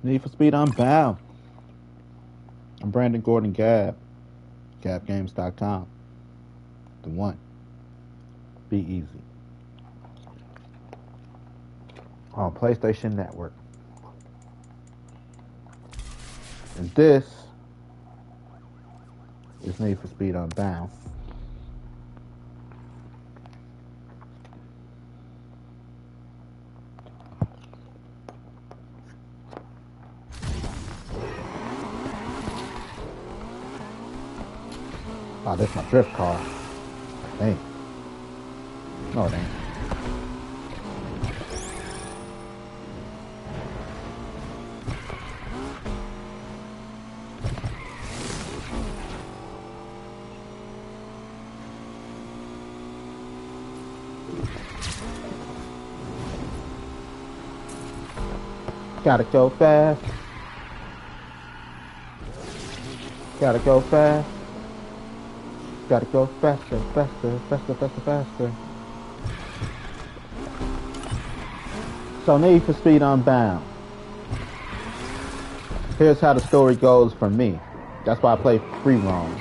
Need for Speed Unbound. I'm Brandon Gordon Gab. GabGames.com. The one. Be easy. On PlayStation Network. And this is Need for Speed Unbound. Oh, this is my drift car. I think. No, it ain't. Gotta go fast. Gotta go fast. Gotta go faster, faster, faster, faster, faster. So Need for Speed Unbound. Here's how the story goes for me. That's why I play free roam.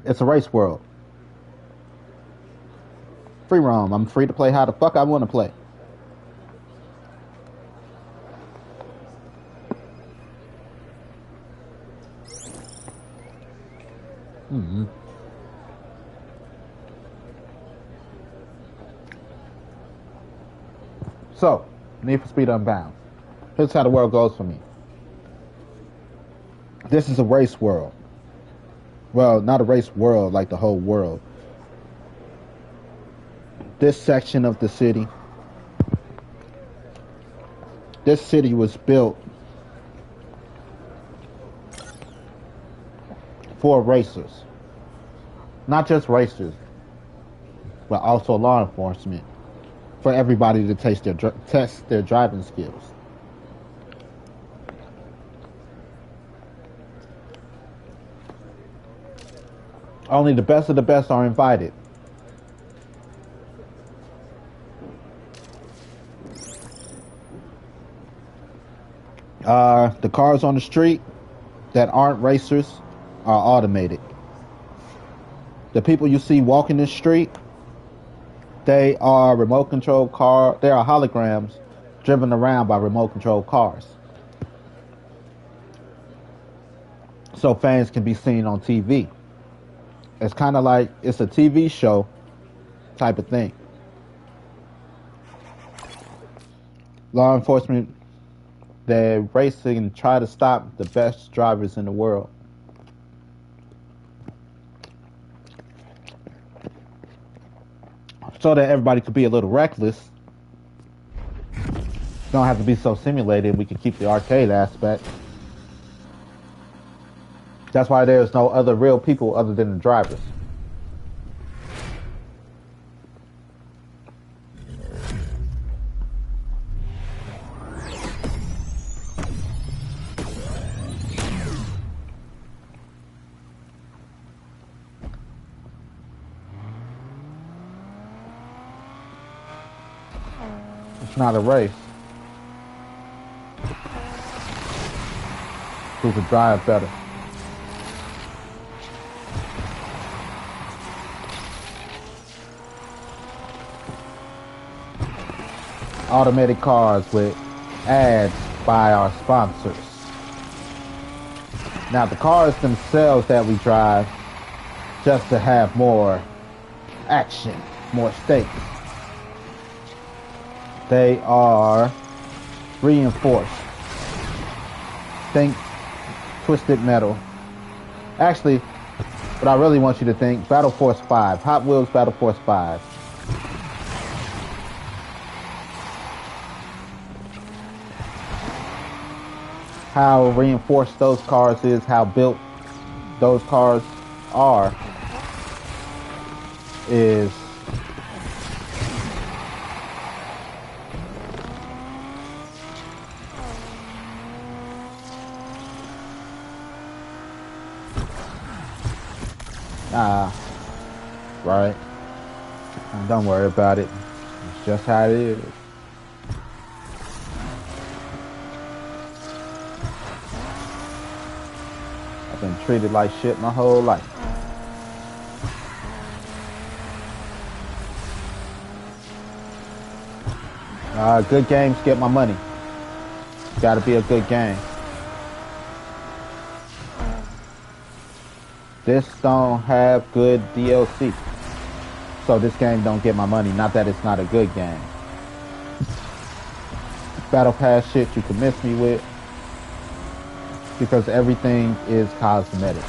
It's a race world. Free roam. I'm free to play how the fuck I want to play. So, Need for Speed Unbound. Here's how the world goes for me. This is a race world. Well, not a race world like the whole world. This section of the city. This city was built for racers. Not just racers, but also law enforcement. For everybody to test their driving skills. Only the best of the best are invited. The cars on the street that aren't racers are automated. The people you see walking the street, they are remote control car. They are holograms driven around by remote control cars. So fans can be seen on TV. It's kind of like it's a TV show type of thing. Law enforcement, they're racing and try to stop the best drivers in the world. So that everybody could be a little reckless. Don't have to be so simulated. We can keep the arcade aspect. That's why there's no other real people other than the drivers. It's not a race. Who could drive better? Automated cars with ads by our sponsors. Now the cars themselves that we drive just to have more action, more stakes. They are reinforced. Think Twisted Metal. Actually, what I really want you to think, Battle Force 5. Hot Wheels Battle Force 5. How reinforced those cars is, how built those cars are, is right. Don't worry about it. Just how it is. I've been treated like shit my whole life. Good games get my money. Gotta be a good game. This don't have good DLC. So this game don't get my money. Not that it's not a good game. Battle Pass shit you can miss me with. Because everything is cosmetic.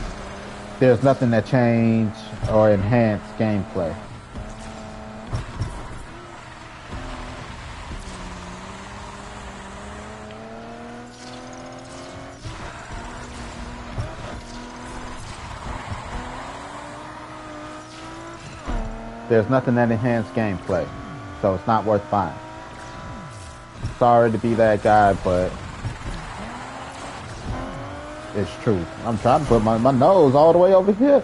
There's nothing that change or enhance gameplay. There's nothing that enhances gameplay, so it's not worth buying. Sorry to be that guy, but it's true. I'm trying to put my nose all the way over here.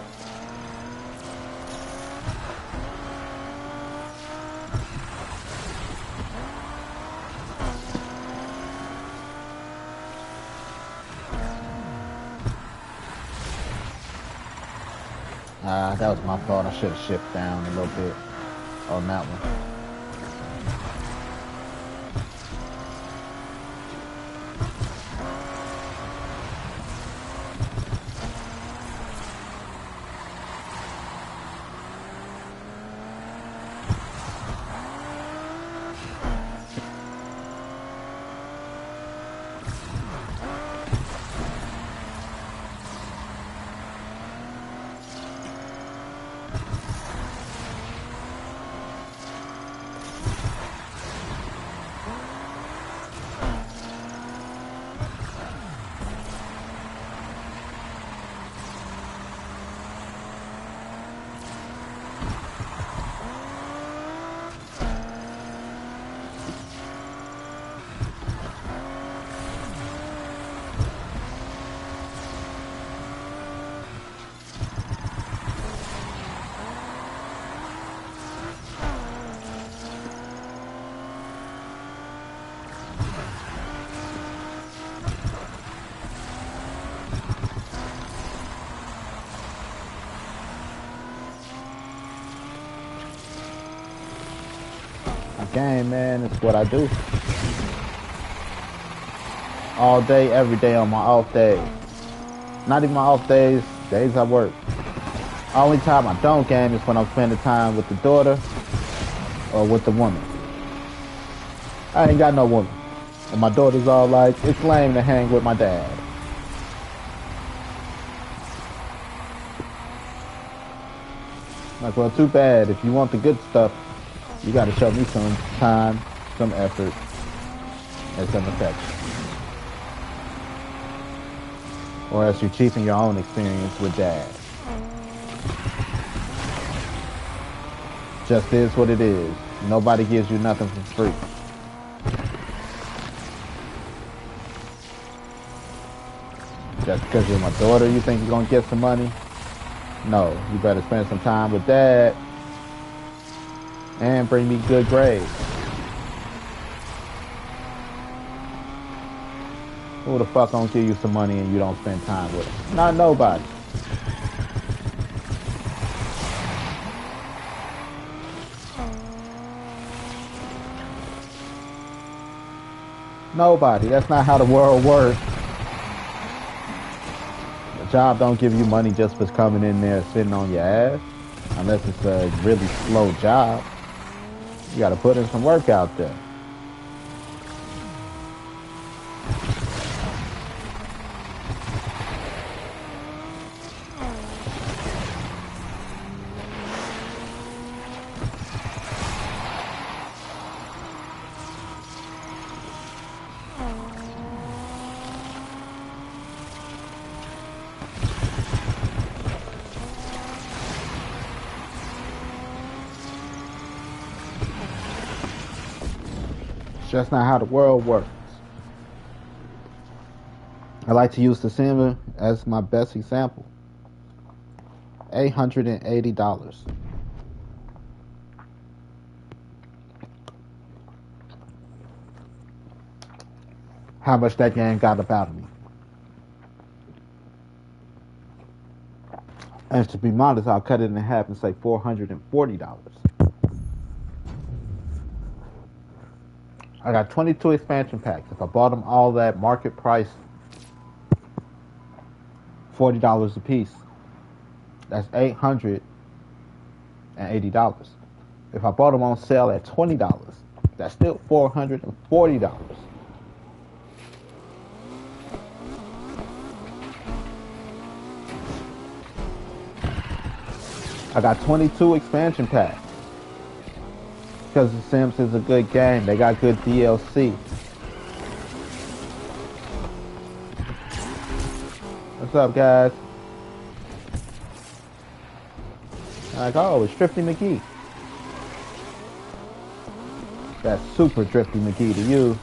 That was my fault. I should have shifted down a little bit on that one. Game, man, it's what I do all day, every day on my off days. Not even my off days, days I work. Only time I don't game is when I'm spending time with the daughter or with the woman. I ain't got no woman, and my daughter's all like, it's lame to hang with my dad. Like, well, too bad. If you want the good stuff, you got to show me some time, some effort, and some affection. Or else you're cheating your own experience with dad. Just is what it is. Nobody gives you nothing for free. Just because you're my daughter, you think you're going to get some money? No, you better spend some time with dad and bring me good grades. Who the fuck gonna give you some money and you don't spend time with them? Not nobody. Nobody. That's not how the world works. A job don't give you money just for coming in there sitting on your ass. Unless it's a really slow job. You gotta put in some work out there. It's just not how the world works. I like to use the cinema as my best example. $880. how much that game got up out of me. And to be modest, I'll cut it in half and say $440. I got 22 expansion packs. If I bought them all at market price, $40 a piece, that's $880. If I bought them on sale at $20, that's still $440. I got 22 expansion packs because The Sims is a good game. They got good DLC. What's up, guys? Like, oh, it's Drifty McGee. That's super Drifty McGee to you.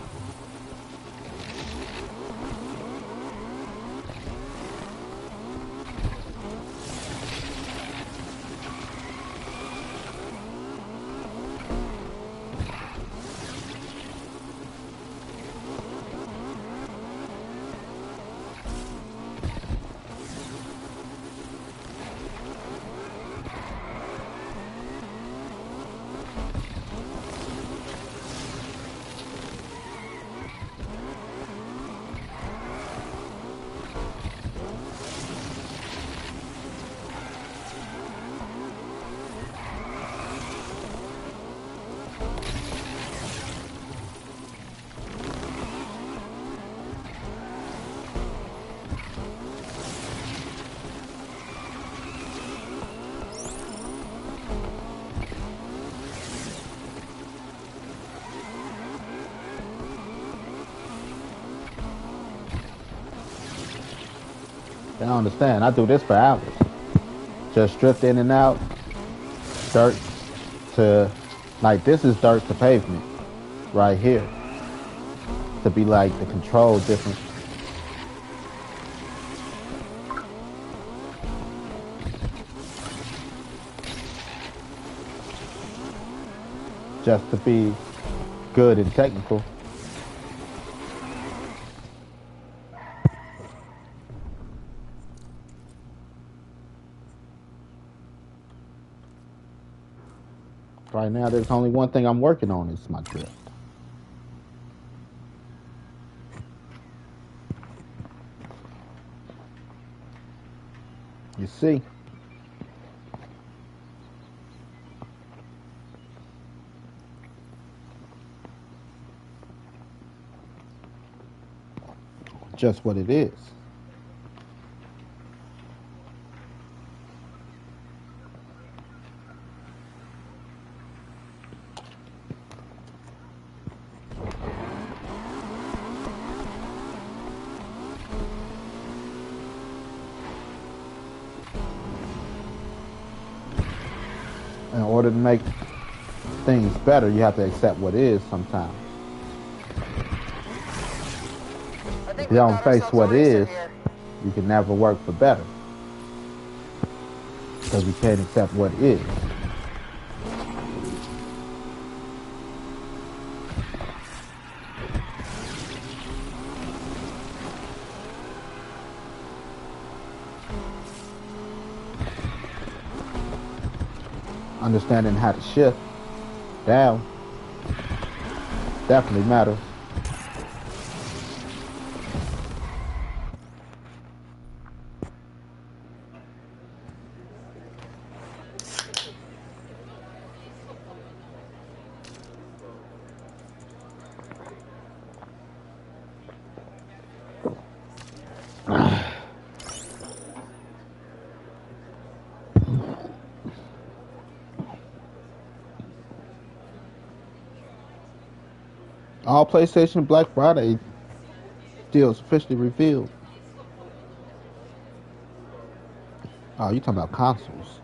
I don't understand. I do this for hours. Just drift in and out, dirt to, like, this is dirt to pavement right here. To be like the control difference. Just to be good and technical. Right now, there's only one thing I'm working on is my drift. You see? Just what it is. In order to make things better, you have to accept what is sometimes. If you don't face what is, you can never work for better. Because you can't accept what is. Understanding how to shift down definitely matters. All PlayStation Black Friday deals officially revealed. Oh, you talking about consoles.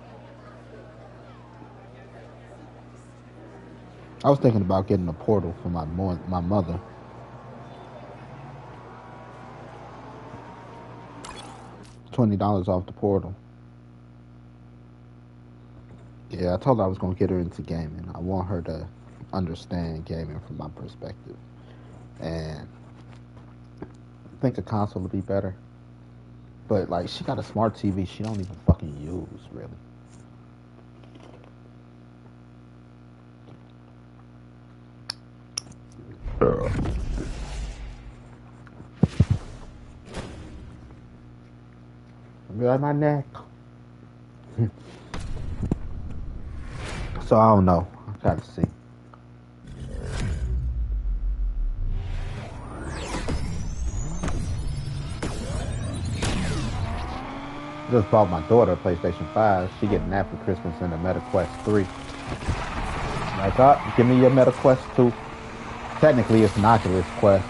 I was thinking about getting a Portal for my mother. $20 off the Portal. Yeah, I told her I was going to get her into gaming. I want her to understand gaming from my perspective. And think a console would be better. But like, she got a smart TV. She don't even fucking use really. Be like my neck. So I don't know. I gotta see. Just bought my daughter a PlayStation 5. She getting that for Christmas and a MetaQuest 3. Like, give me your MetaQuest 2. Technically, it's an Oculus Quest.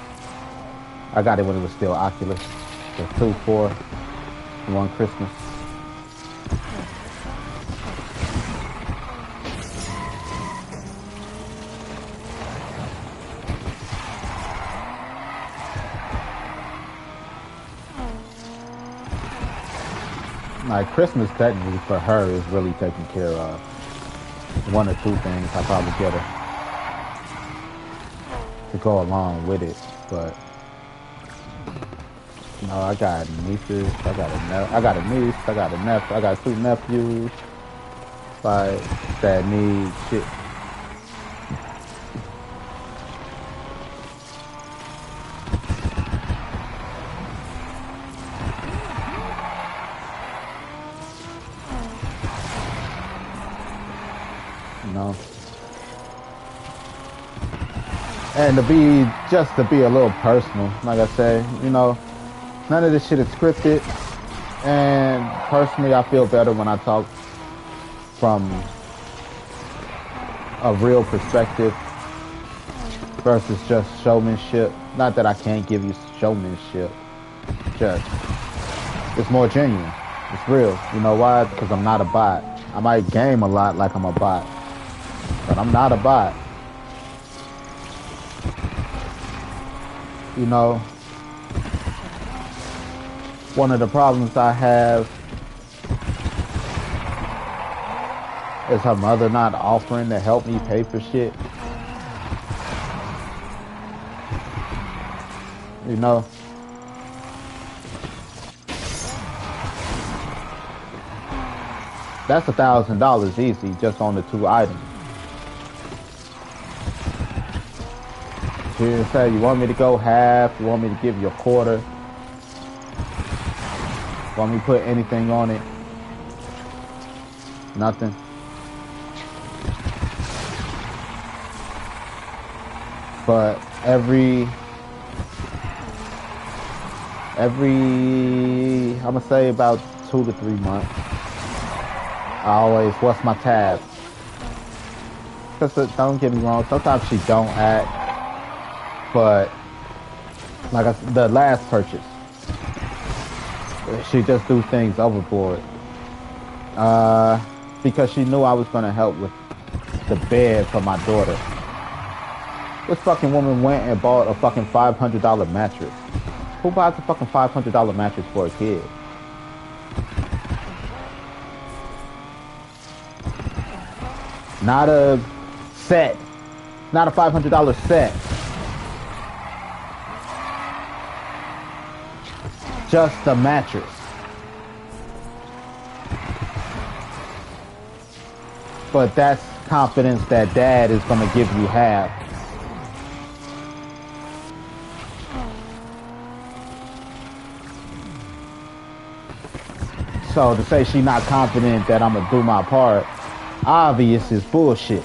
I got it when it was still Oculus. The 2 for one Christmas. Like, Christmas technically for her is really taken care of. One or two things I probably get her to go along with it, but you know, I got nieces, I got a niece, I got a nephew, I got 2 nephews, like, that need shit. know. And to be a little personal, like I say, you know, none of this shit is scripted. And personally, I feel better when I talk from a real perspective versus just showmanship. Not that I can't give you showmanship, just it's more genuine. It's real. You know why? Because I'm not a bot. I might game a lot like I'm a bot, but I'm not a bot. You know, one of the problems I have is her mother not offering to help me pay for shit. You know? That's $1,000 easy just on the 2 items. She didn't say, you want me to go half, you want me to give you a quarter, want me to put anything on it? Nothing. But every I'm gonna say about 2 to 3 months, I always, what's my tab? Because don't get me wrong, sometimes she don't act, but like I said, the last purchase, she just do things overboard. Because she knew I was gonna help with the bed for my daughter. This fucking woman went and bought a fucking $500 mattress. Who buys a fucking $500 mattress for a kid? Not a set. Not a $500 set. Just a mattress. But that's confidence that dad is gonna give you half. So to say she's not confident that I'm gonna do my part, obvious is bullshit.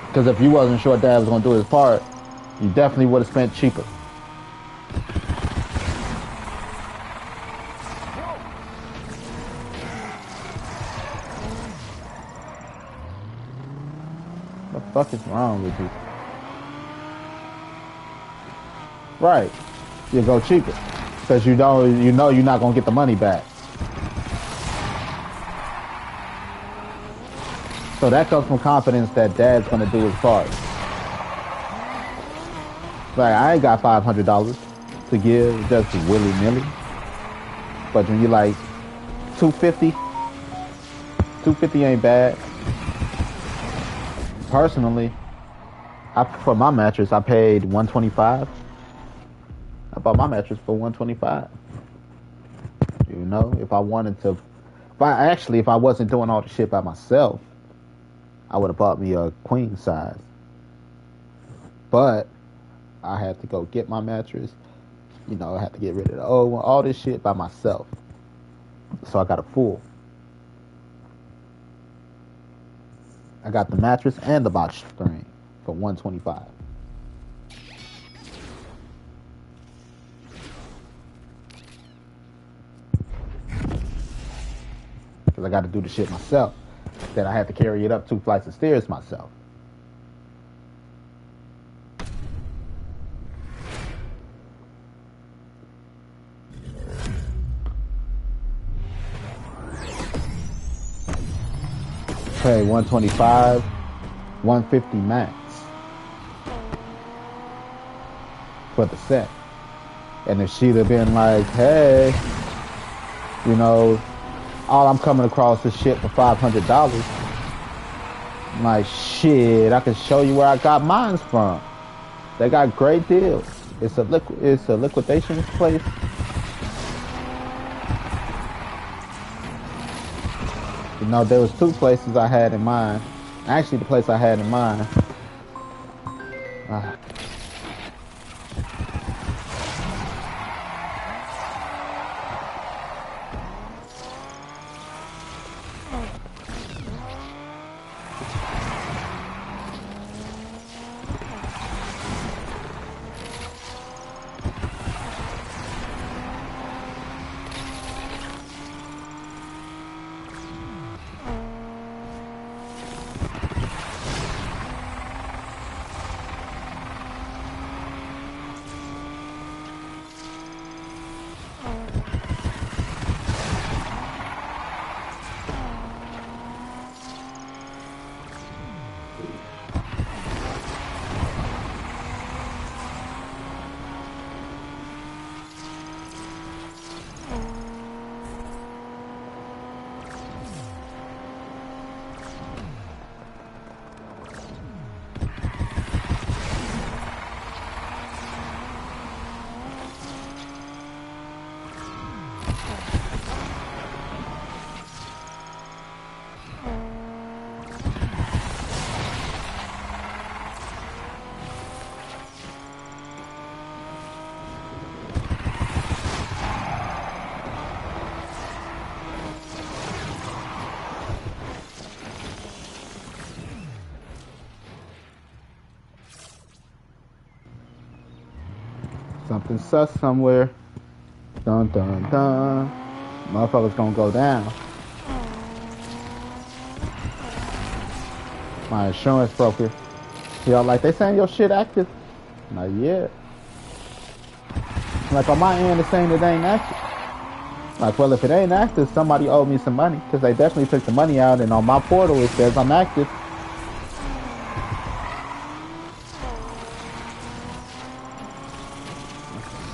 Because if you wasn't sure dad was gonna do his part, you definitely would have spent cheaper. What the fuck is wrong with you? Right, you go cheaper. Because you know you're not gonna get the money back. So that comes from confidence that dad's gonna do his part. Like, I ain't got $500 to give just willy-nilly. But when you like $250 ain't bad. Personally, for my mattress I paid $125. I bought my mattress for 125. You know, if I wanted to, if I wasn't doing all the shit by myself, I would have bought me a queen size. But I had to go get my mattress. You know, I had to get rid of the old one, all this shit by myself. So I got a full. I got the mattress and the box spring for 125. Because I got to do the shit myself. Then I had to carry it up 2 flights of stairs myself. Pay 125, 150 max for the set. And if she'd have been like, hey, you know, all I'm coming across is shit for $500. I'm like, shit, I can show you where I got mine from. They got great deals. It's a liquidation place. You know, there was 2 places I had in mind. Actually, the place I had in mind. Something sus somewhere. Dun dun dun. Motherfuckers gonna go down. My insurance broker. Y'all like, they saying your shit active? Not yet. Like, on my end, it's saying it ain't active. Like, well, if it ain't active, somebody owed me some money. Because they definitely took the money out, and on my portal, it says I'm active.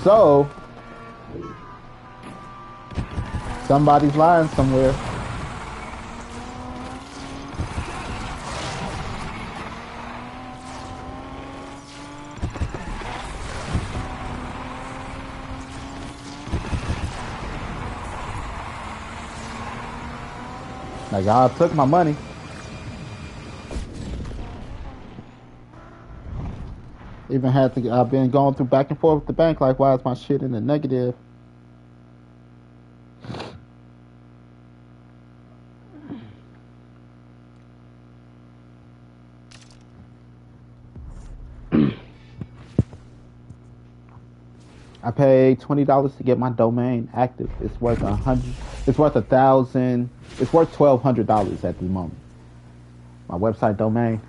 So, somebody's lying somewhere. Like, y'all took my money. Even had to, I've been going through back and forth with the bank, like, why is my shit in the negative? I paid $20 to get my domain active. It's worth $100. It's worth $1,000. It's worth $1,200 at the moment. My website domain.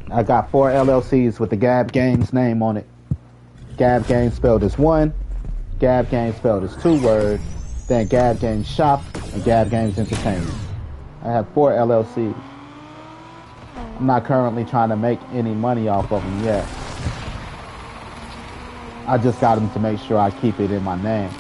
I got 4 LLCs with the Gab Games name on it. Gab Games spelled as 1, Gab Games spelled as 2 words, then Gab Games Shop, and Gab Games Entertainment. I have 4 LLCs. I'm not currently trying to make any money off of them yet. I just got them to make sure I keep it in my name.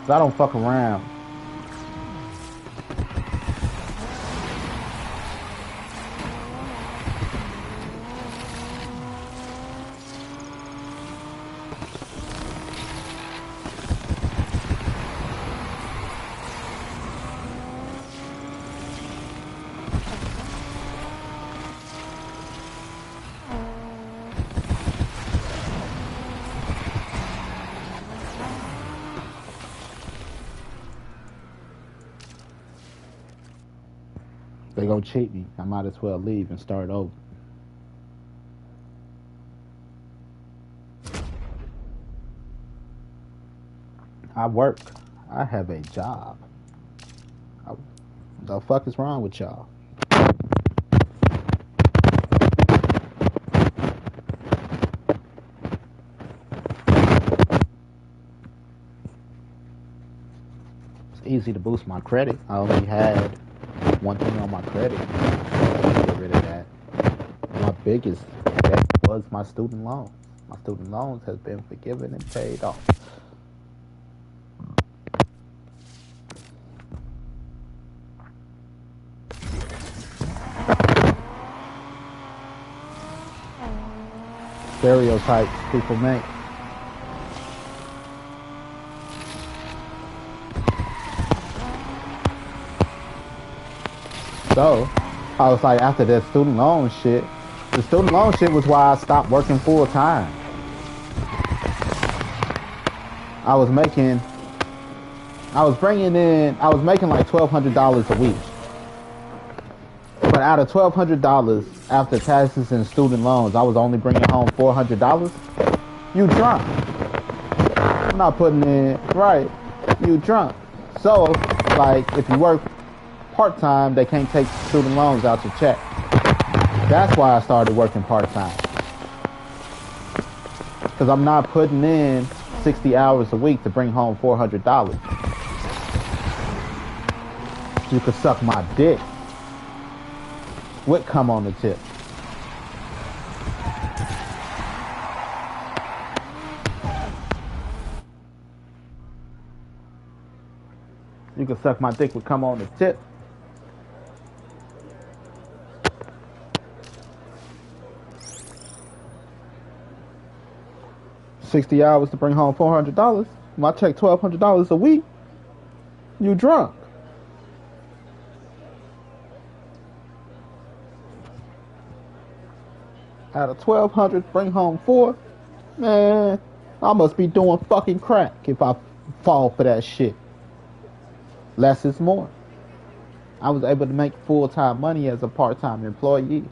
'Cause I don't fuck around. They gonna cheat me. I might as well leave and start over. I work. I have a job. I, the fuck is wrong with y'all? It's easy to boost my credit. I only had one thing on my credit. Get rid of that. My biggest debt was my student loans. My student loans has been forgiven and paid off. Stereotypes people make. So, I was like, after that student loan shit, the student loan shit was why I stopped working full time. I was making like $1,200 a week. But out of $1,200 after taxes and student loans, I was only bringing home $400. You drunk. I'm not putting in, right, you drunk. So, like, if you work part-time, they can't take student loans out your check. That's why I started working part-time. Because I'm not putting in 60 hours a week to bring home $400. You could suck my dick. Would come on the tip. You could suck my dick, would come on the tip. $60 hours to bring home $400. When I take $1,200 a week, you drunk. Out of 1,200, bring home 4. Man, I must be doing fucking crack if I fall for that shit. Less is more. I was able to make full-time money as a part-time employee.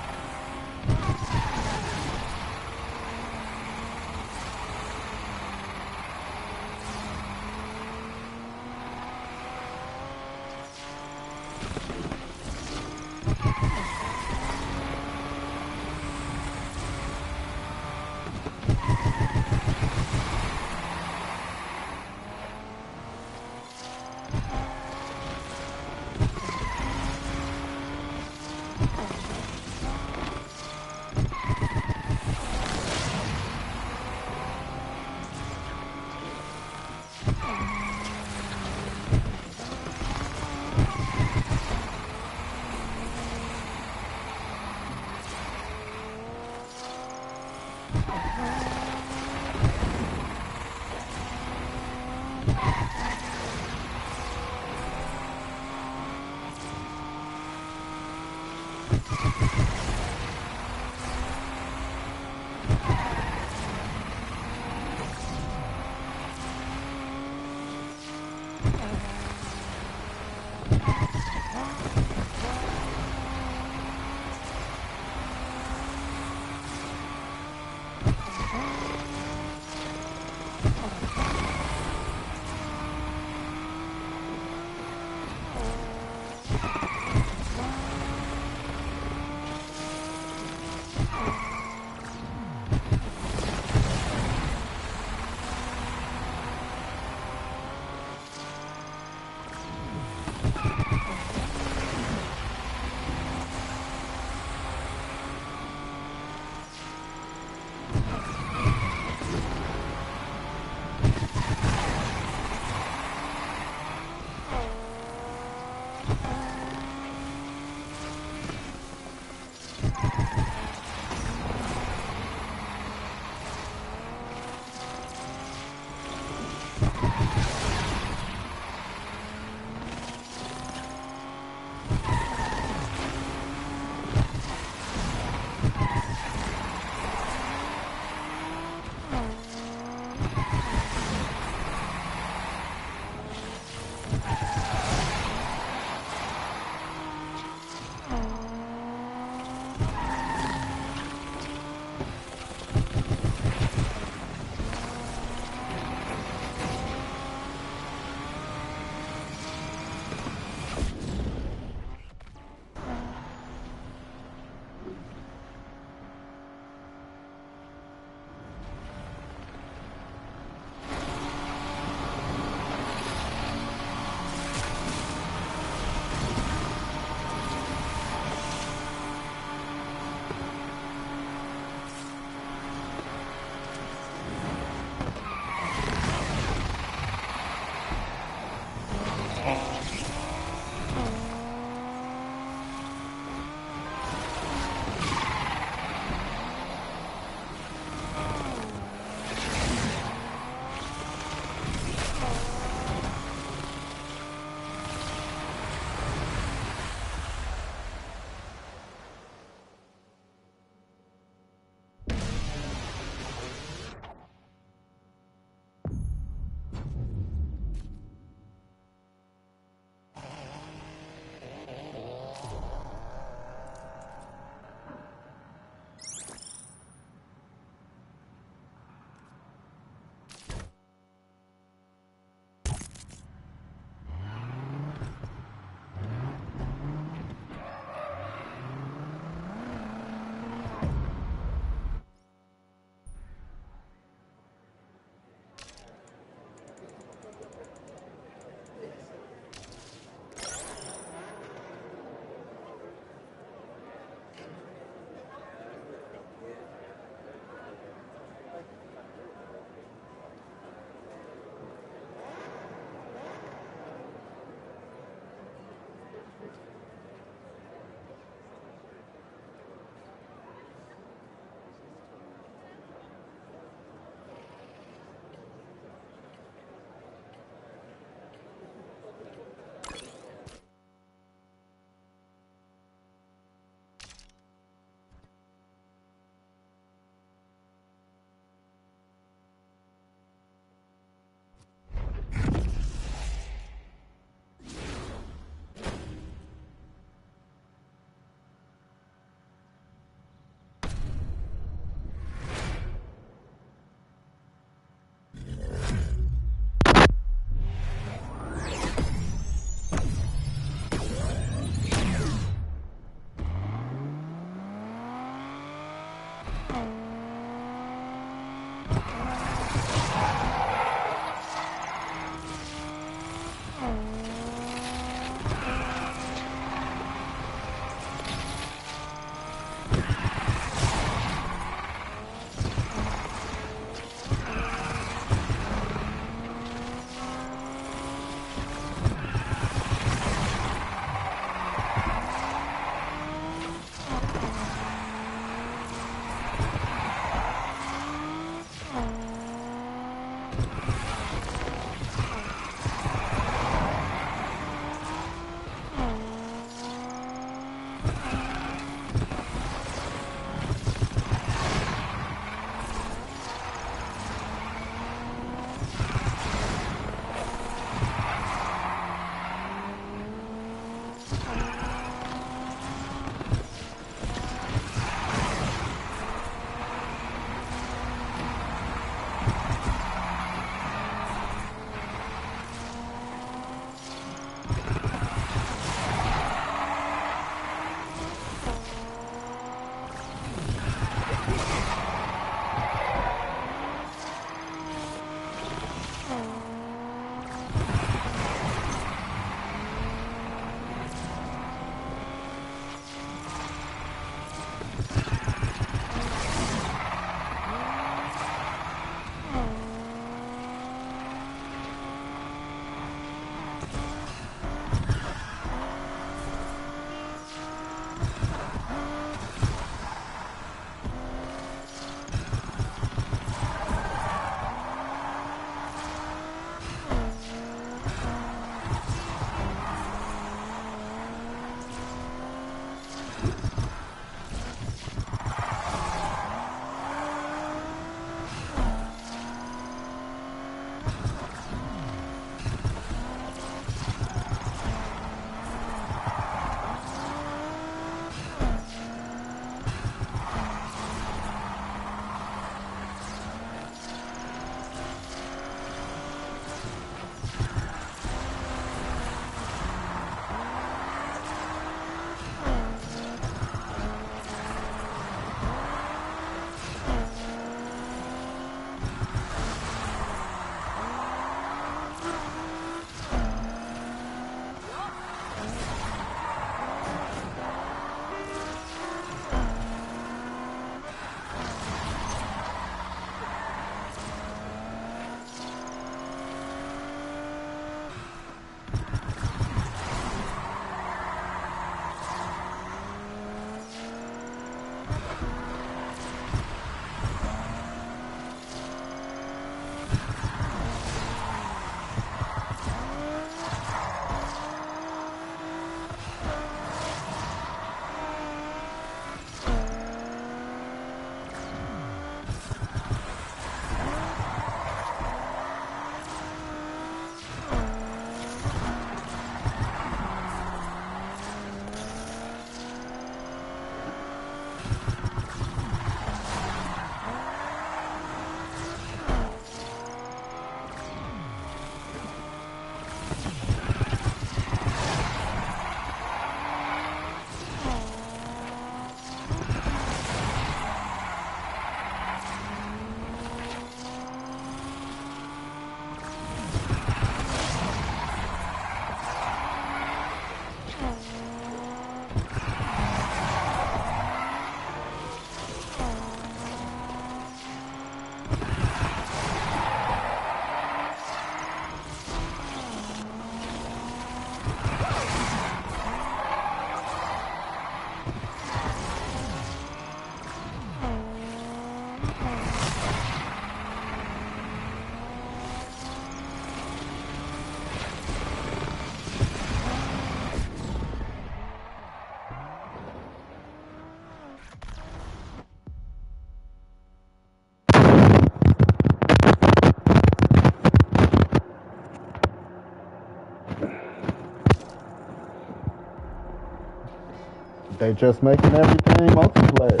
They just making everything multiplayer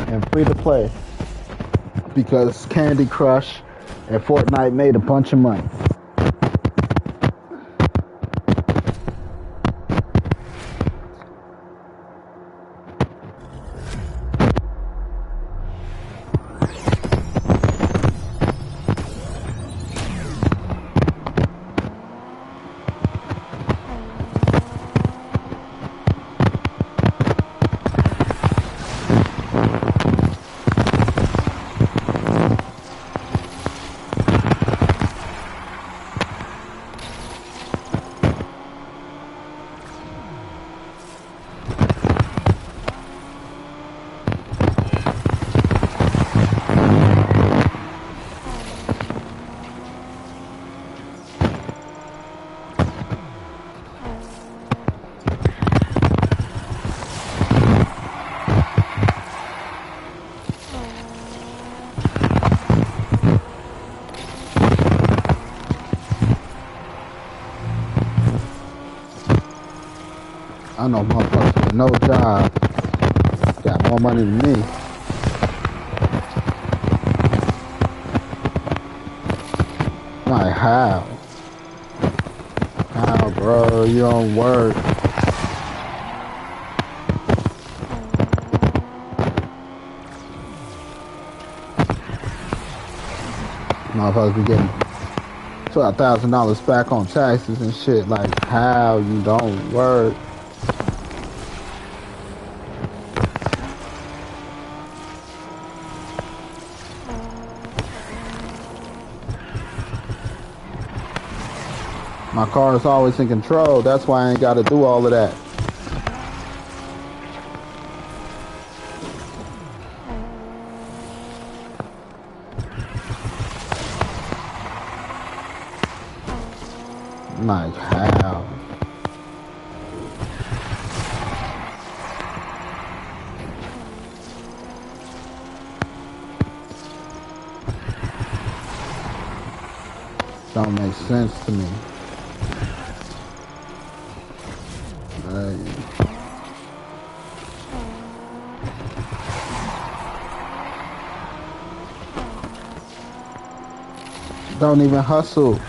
and free to play because Candy Crush and Fortnite made a bunch of money. I know motherfuckers with no job got more money than me. Like how? How, bro? You don't work. Motherfuckers be getting $12,000 back on taxes and shit. Like how you don't work? My car is always in control. That's why I ain't got to do all of that. Like how? Don't make sense to me. Don't even hustle.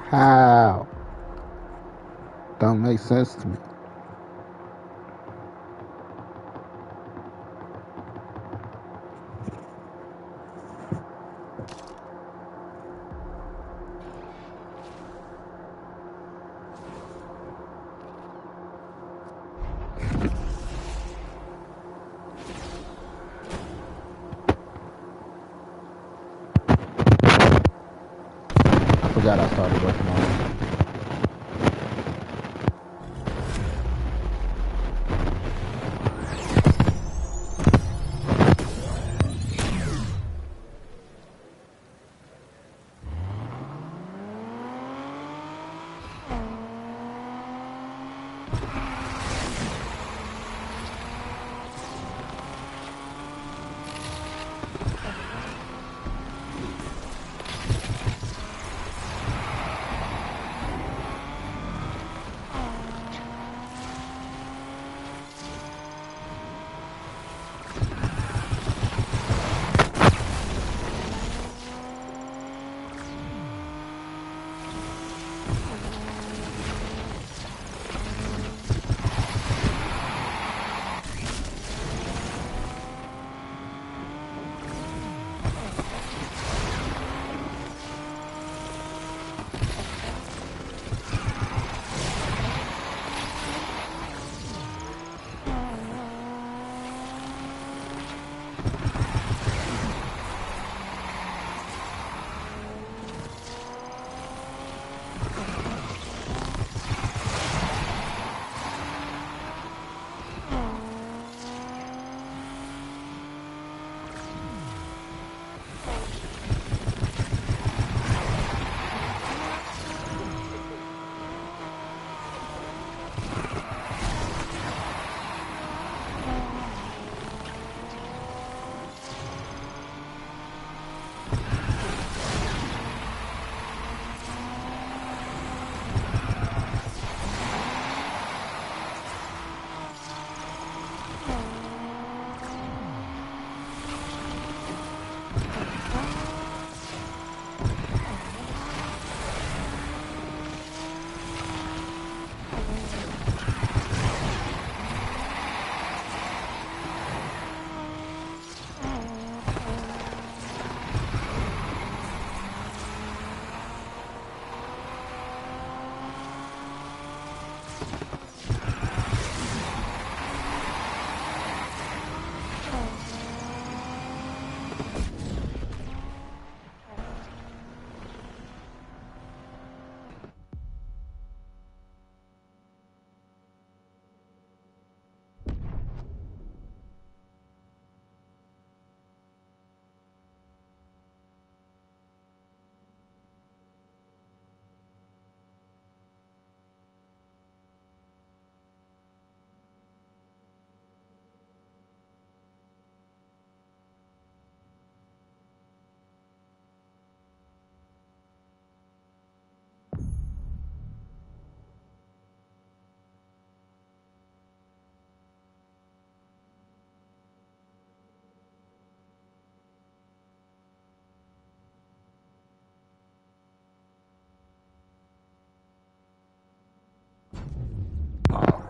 How? Don't make sense to me. I forgot I started working on it.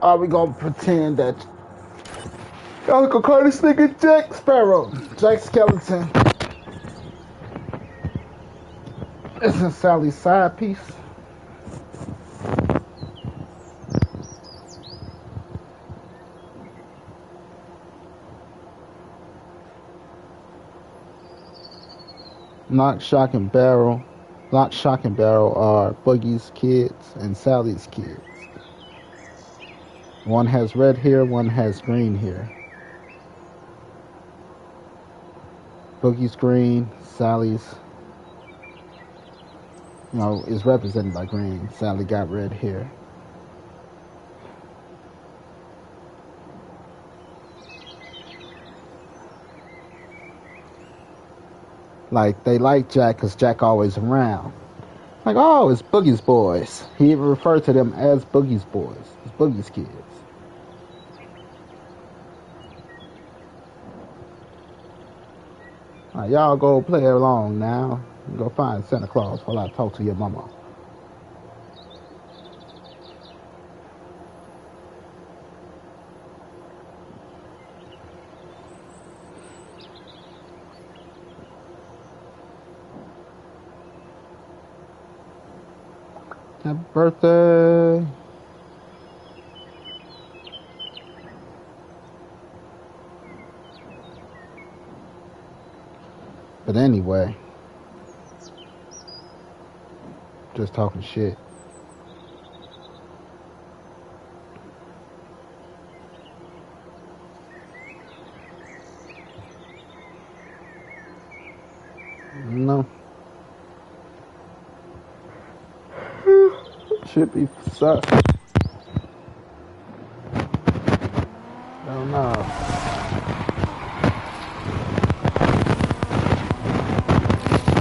Are we gonna pretend that y'all gonna call this nigga Jack Sparrow? Jack Skeleton. Isn't Sally's side piece? Lock, Shock, and Barrel. Lock, Shock, and Barrel are Boogie's kids and Sally's kids. One has red hair, one has green hair. Boogie's green, Sally's, is represented by green. Sally got red hair. Like, they like Jack because Jack always around. Like, oh, it's Boogie's boys. He even referred to them as Boogie's boys. It's Boogie's kids. Right, y'all go play along now. Go find Santa Claus while I talk to your mama. Happy birthday. But anyway, just talking shit. No. Should be sucked. Don't know.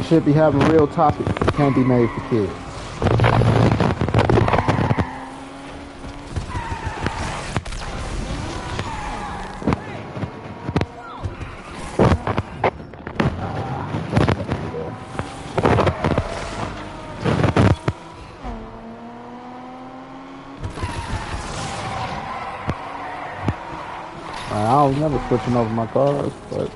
Should be having real topics that can't be made for kids. I was never switching over my cars, but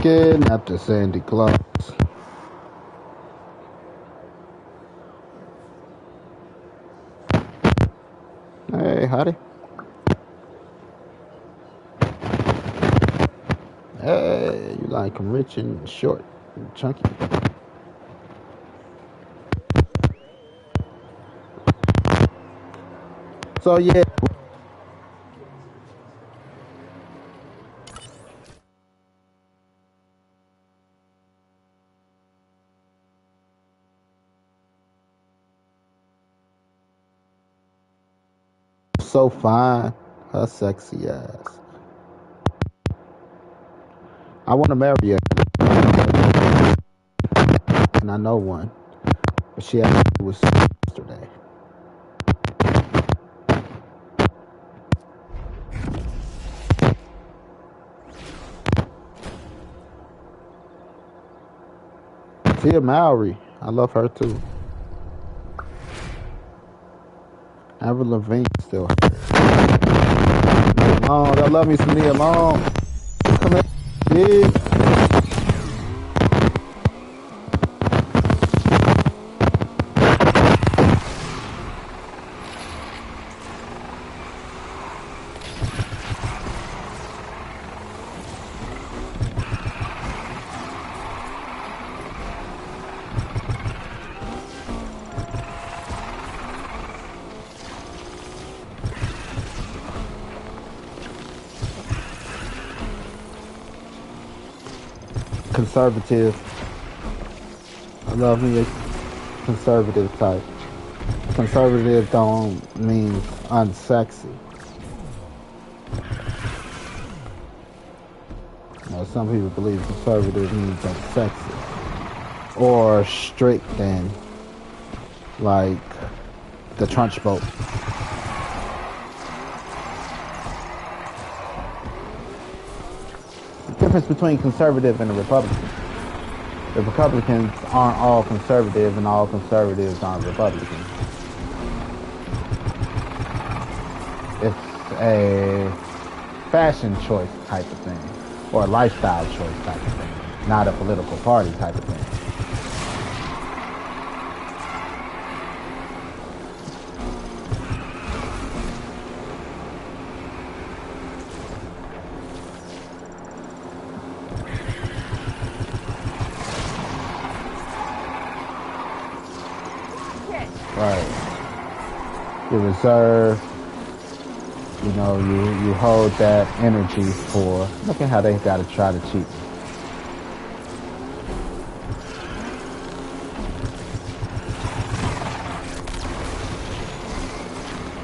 getting up to Sandy Claus. Hey, howdy. Hey, you like them rich and short and chunky. So yeah. So fine, her sexy ass. I want to marry her, and I know one, but she actually was yesterday. Tia Mowry, I love her too. Avril Lavigne still here. Oh, I love me some Nia Long. Come here, bitch. conservative. I love me a conservative type. Conservative don't mean unsexy. You know, some people believe conservative means unsexy or strict, and like the trench boat. The difference between conservative and a Republican. The Republicans aren't all conservative, and all conservatives aren't Republicans. It's a fashion choice type of thing, or a lifestyle choice type of thing, not a political party type of thing. Right. You reserve, you know, you hold that energy for, look at how they gotta try to cheat me.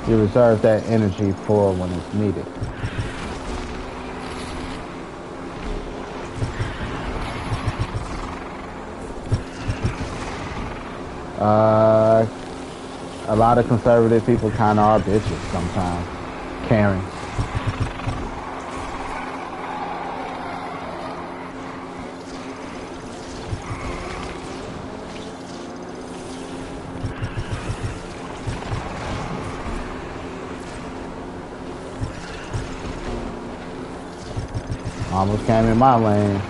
You reserve that energy for when it's needed. A lot of conservative people kind of are bitches sometimes. Caring. Almost came in my lane.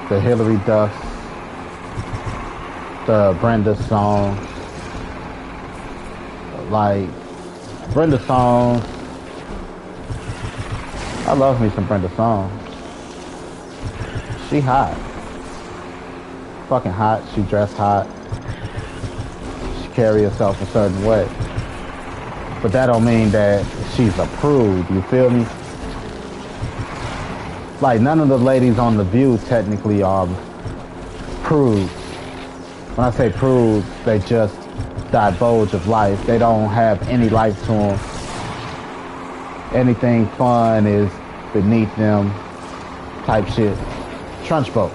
The Hillary Duffs, the Brenda songs, like Brenda songs. I love me some Brenda songs. She hot, fucking hot. She dressed hot. She carry herself a certain way, but that don't mean that she's a prude. You feel me? Like, none of the ladies on The View technically are prudes. When I say prudes, they just divulge of life. They don't have any life to them. Anything fun is beneath them type shit. Trench boat.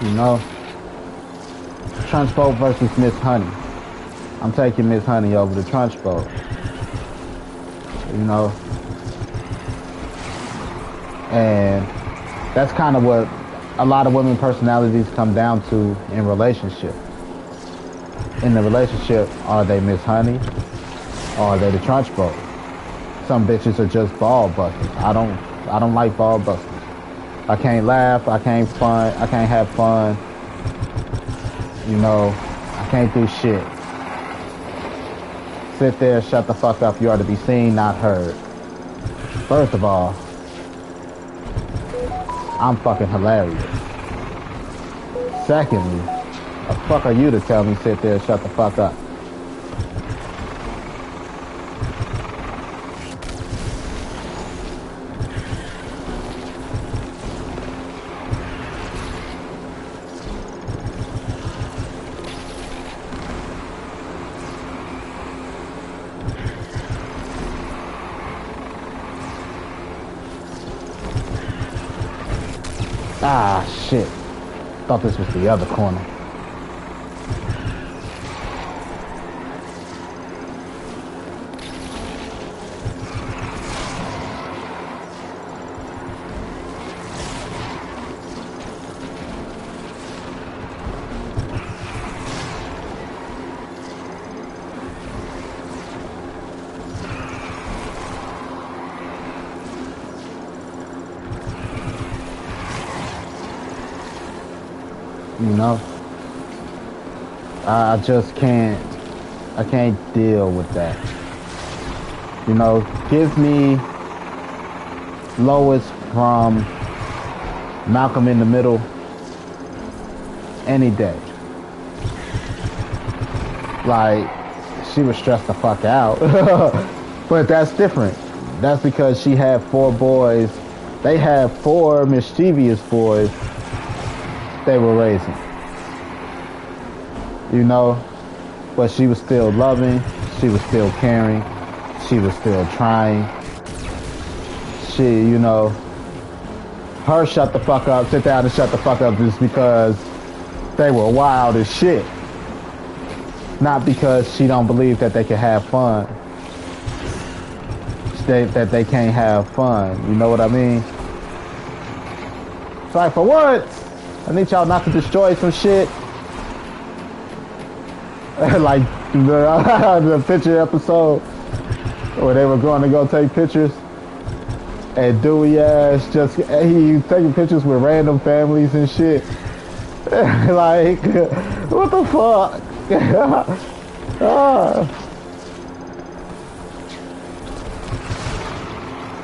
You know? Trench boat versus Miss Honey. I'm taking Miss Honey over the trench boat. You know? And that's kind of what a lot of women personalities come down to in relationship. In the relationship, are they Miss Honey or are they the trench boat? Some bitches are just ball busters. I don't like ball busters. I can't laugh, I can't have fun. You know, I can't do shit. Sit there, shut the fuck up. You are to be seen, not heard. First of all, I'm fucking hilarious. Secondly, the fuck are you to tell me sit there, shut the fuck up? Ah, shit. Thought this was the other corner. You know, I just can't deal with that. You know, give me Lois from Malcolm in the middle any day. Like, she was stressed the fuck out. But that's different. That's because she had 4 boys. They had 4 mischievous boys they were raising. You know? But she was still loving. She was still caring. She was still trying. She, you know, her shut the fuck up, sit down and shut the fuck up just because they were wild as shit. Not because she don't believe that they can have fun. That they can't have fun. You know what I mean? It's like, for once, I need y'all not to destroy some shit. Like the picture episode where they were going to go take pictures. And Dewey ass just, he taking pictures with random families and shit. Like, what the fuck?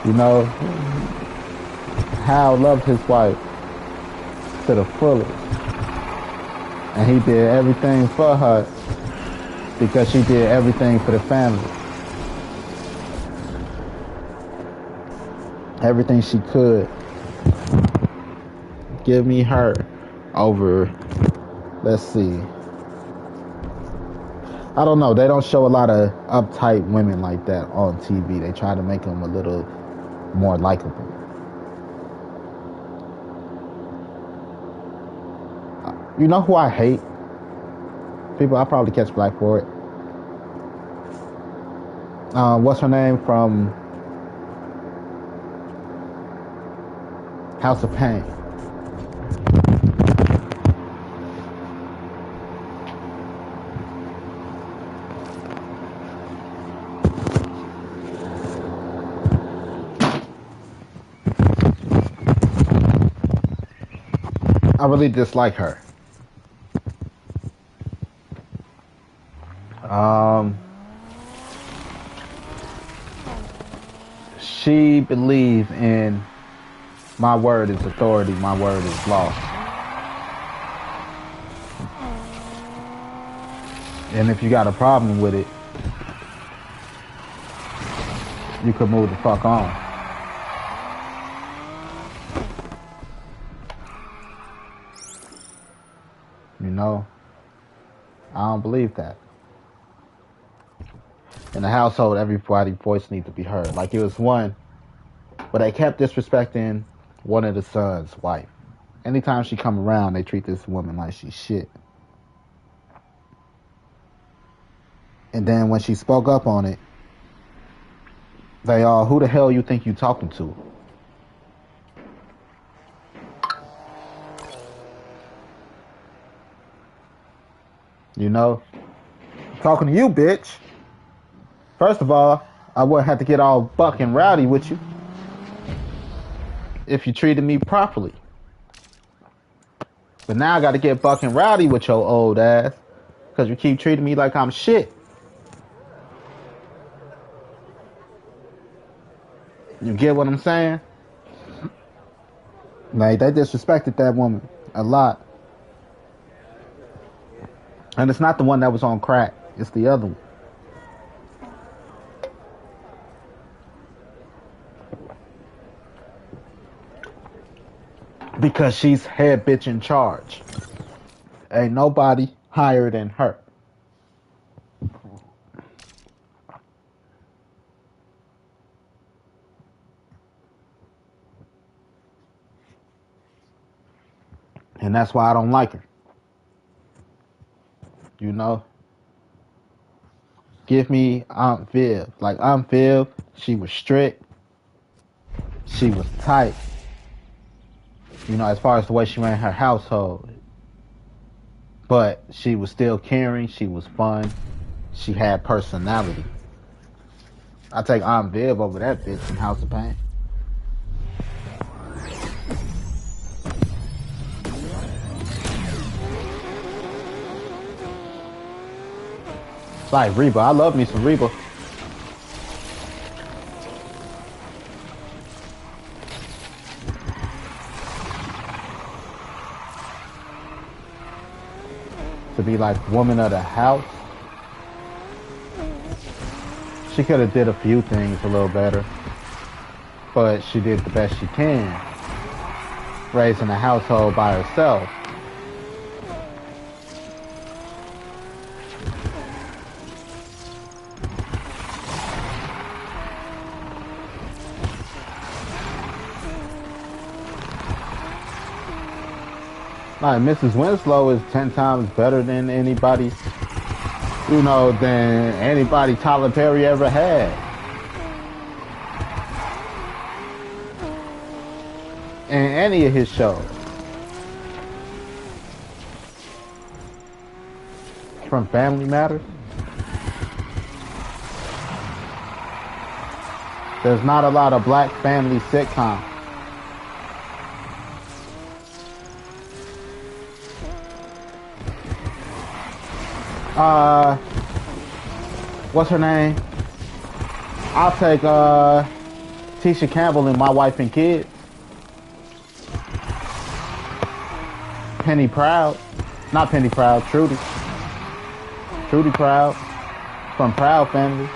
You know, Hal loved his wife to the fullest. And he did everything for her because she did everything for the family. Everything she could. Give me her over, let's see. I don't know. They don't show a lot of uptight women like that on TV. They try to make them a little more likable. You know who I hate? People, I'll probably catch black for it. What's her name from House of Pain? I really dislike her. She believed in my word is authority, my word is law. And if you got a problem with it, you could move the fuck on. You know? I don't believe that. In the household, everybody's voice needs to be heard. Like, it was one, but they kept disrespecting one of the sons' wife. Anytime she come around, they treat this woman like she's shit. And then when she spoke up on it, they all, who the hell you think you talking to? You know? I'm talking to you, bitch. First of all, I wouldn't have to get all buck and rowdy with you if you treated me properly. But now I got to get buck and rowdy with your old ass because you keep treating me like I'm shit. You get what I'm saying? Like, they disrespected that woman a lot. And it's not the one that was on crack. It's the other one. Because she's head bitch in charge. Ain't nobody higher than her. And that's why I don't like her. You know? Give me Aunt Viv. Like, Aunt Viv, she was strict. She was tight. You know, as far as the way she ran her household. But she was still caring. She was fun. She had personality. I take Aunt Viv over that bitch from House of Pain. It's like Reba. I love me some Reba. be like woman of the house. She could have did a few things a little better, but she did the best she can, raising a household by herself. Like Mrs. Winslow is 10 times better than anybody, than anybody Tyler Perry ever had. In any of his shows. From Family Matters. There's not a lot of black family sitcoms. What's her name? I'll take Tisha Campbell in My Wife and Kids. Penny Proud. Not Penny Proud, Trudy. Trudy Proud. From Proud Family.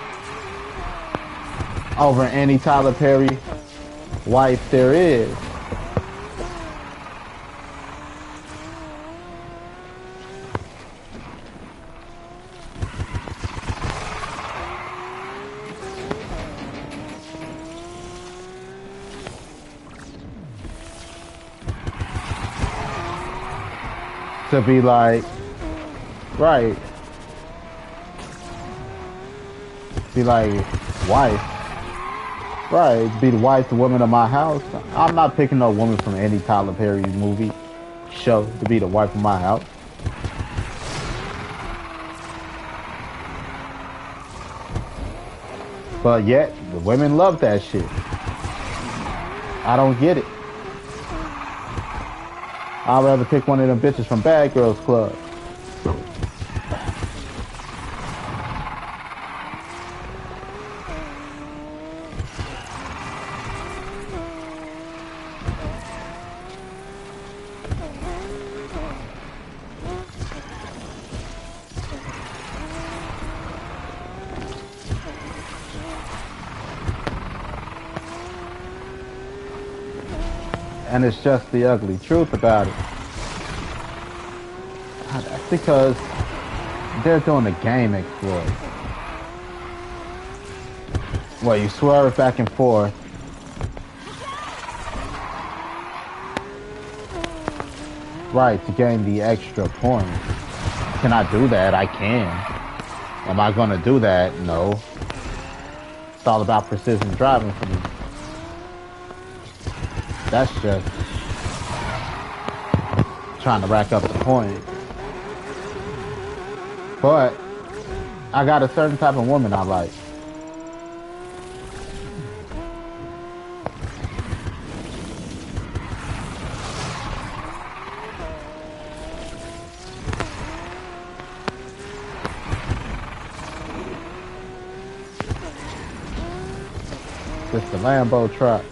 Over any Tyler Perry wife there is. To be like, right. Be like, wife. Right, be the wife, the woman of my house. I'm not picking no woman from any Tyler Perry movie, show to be the wife of my house. But yet, the women love that shit. I don't get it. I'd rather pick one of them bitches from Bad Girls Club. And it's just the ugly truth about it. That's because they're doing a game exploit. Well, you swerve back and forth. Right, to gain the extra points. Can I do that? I can. Am I gonna do that? No. It's all about precision driving for me. That's just trying to rack up the points. But I got a certain type of woman I like. Just a Lambo truck.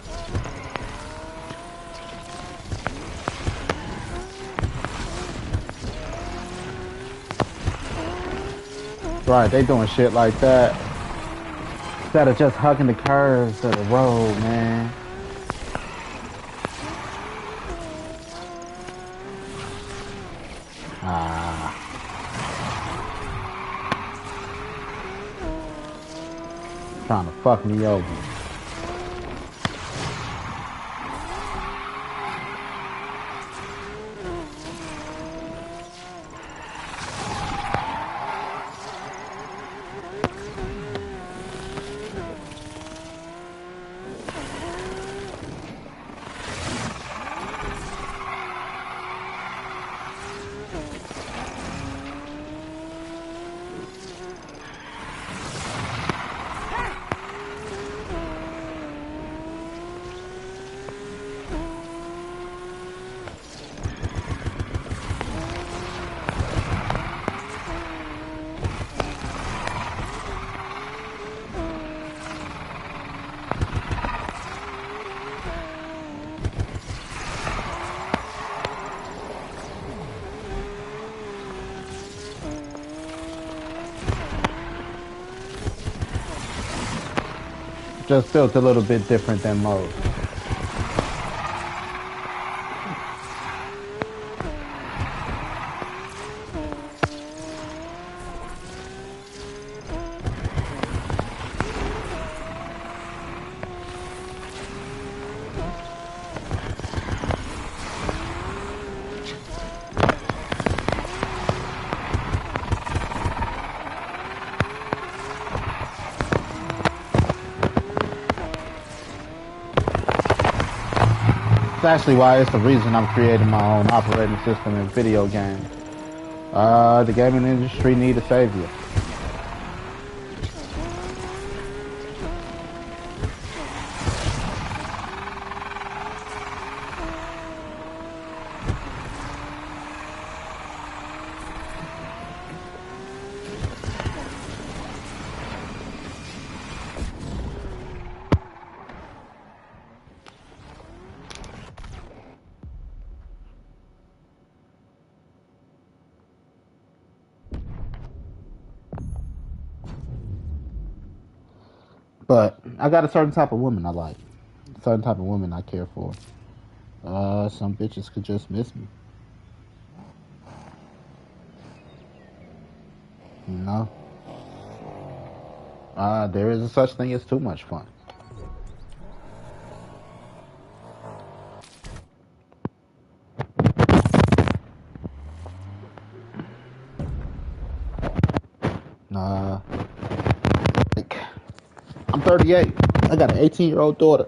Right, they doing shit like that instead of just hugging the curves of the road, man. Trying to fuck me over. Just built a little bit different than most. It's actually why it's the reason I'm creating my own operating system in video games. The gaming industry need a savior. But I got a certain type of woman I like. A certain type of woman I care for. Some bitches could just miss me. You know? There is a such thing as too much fun. Like, I'm 38. I got an 18-year-old daughter.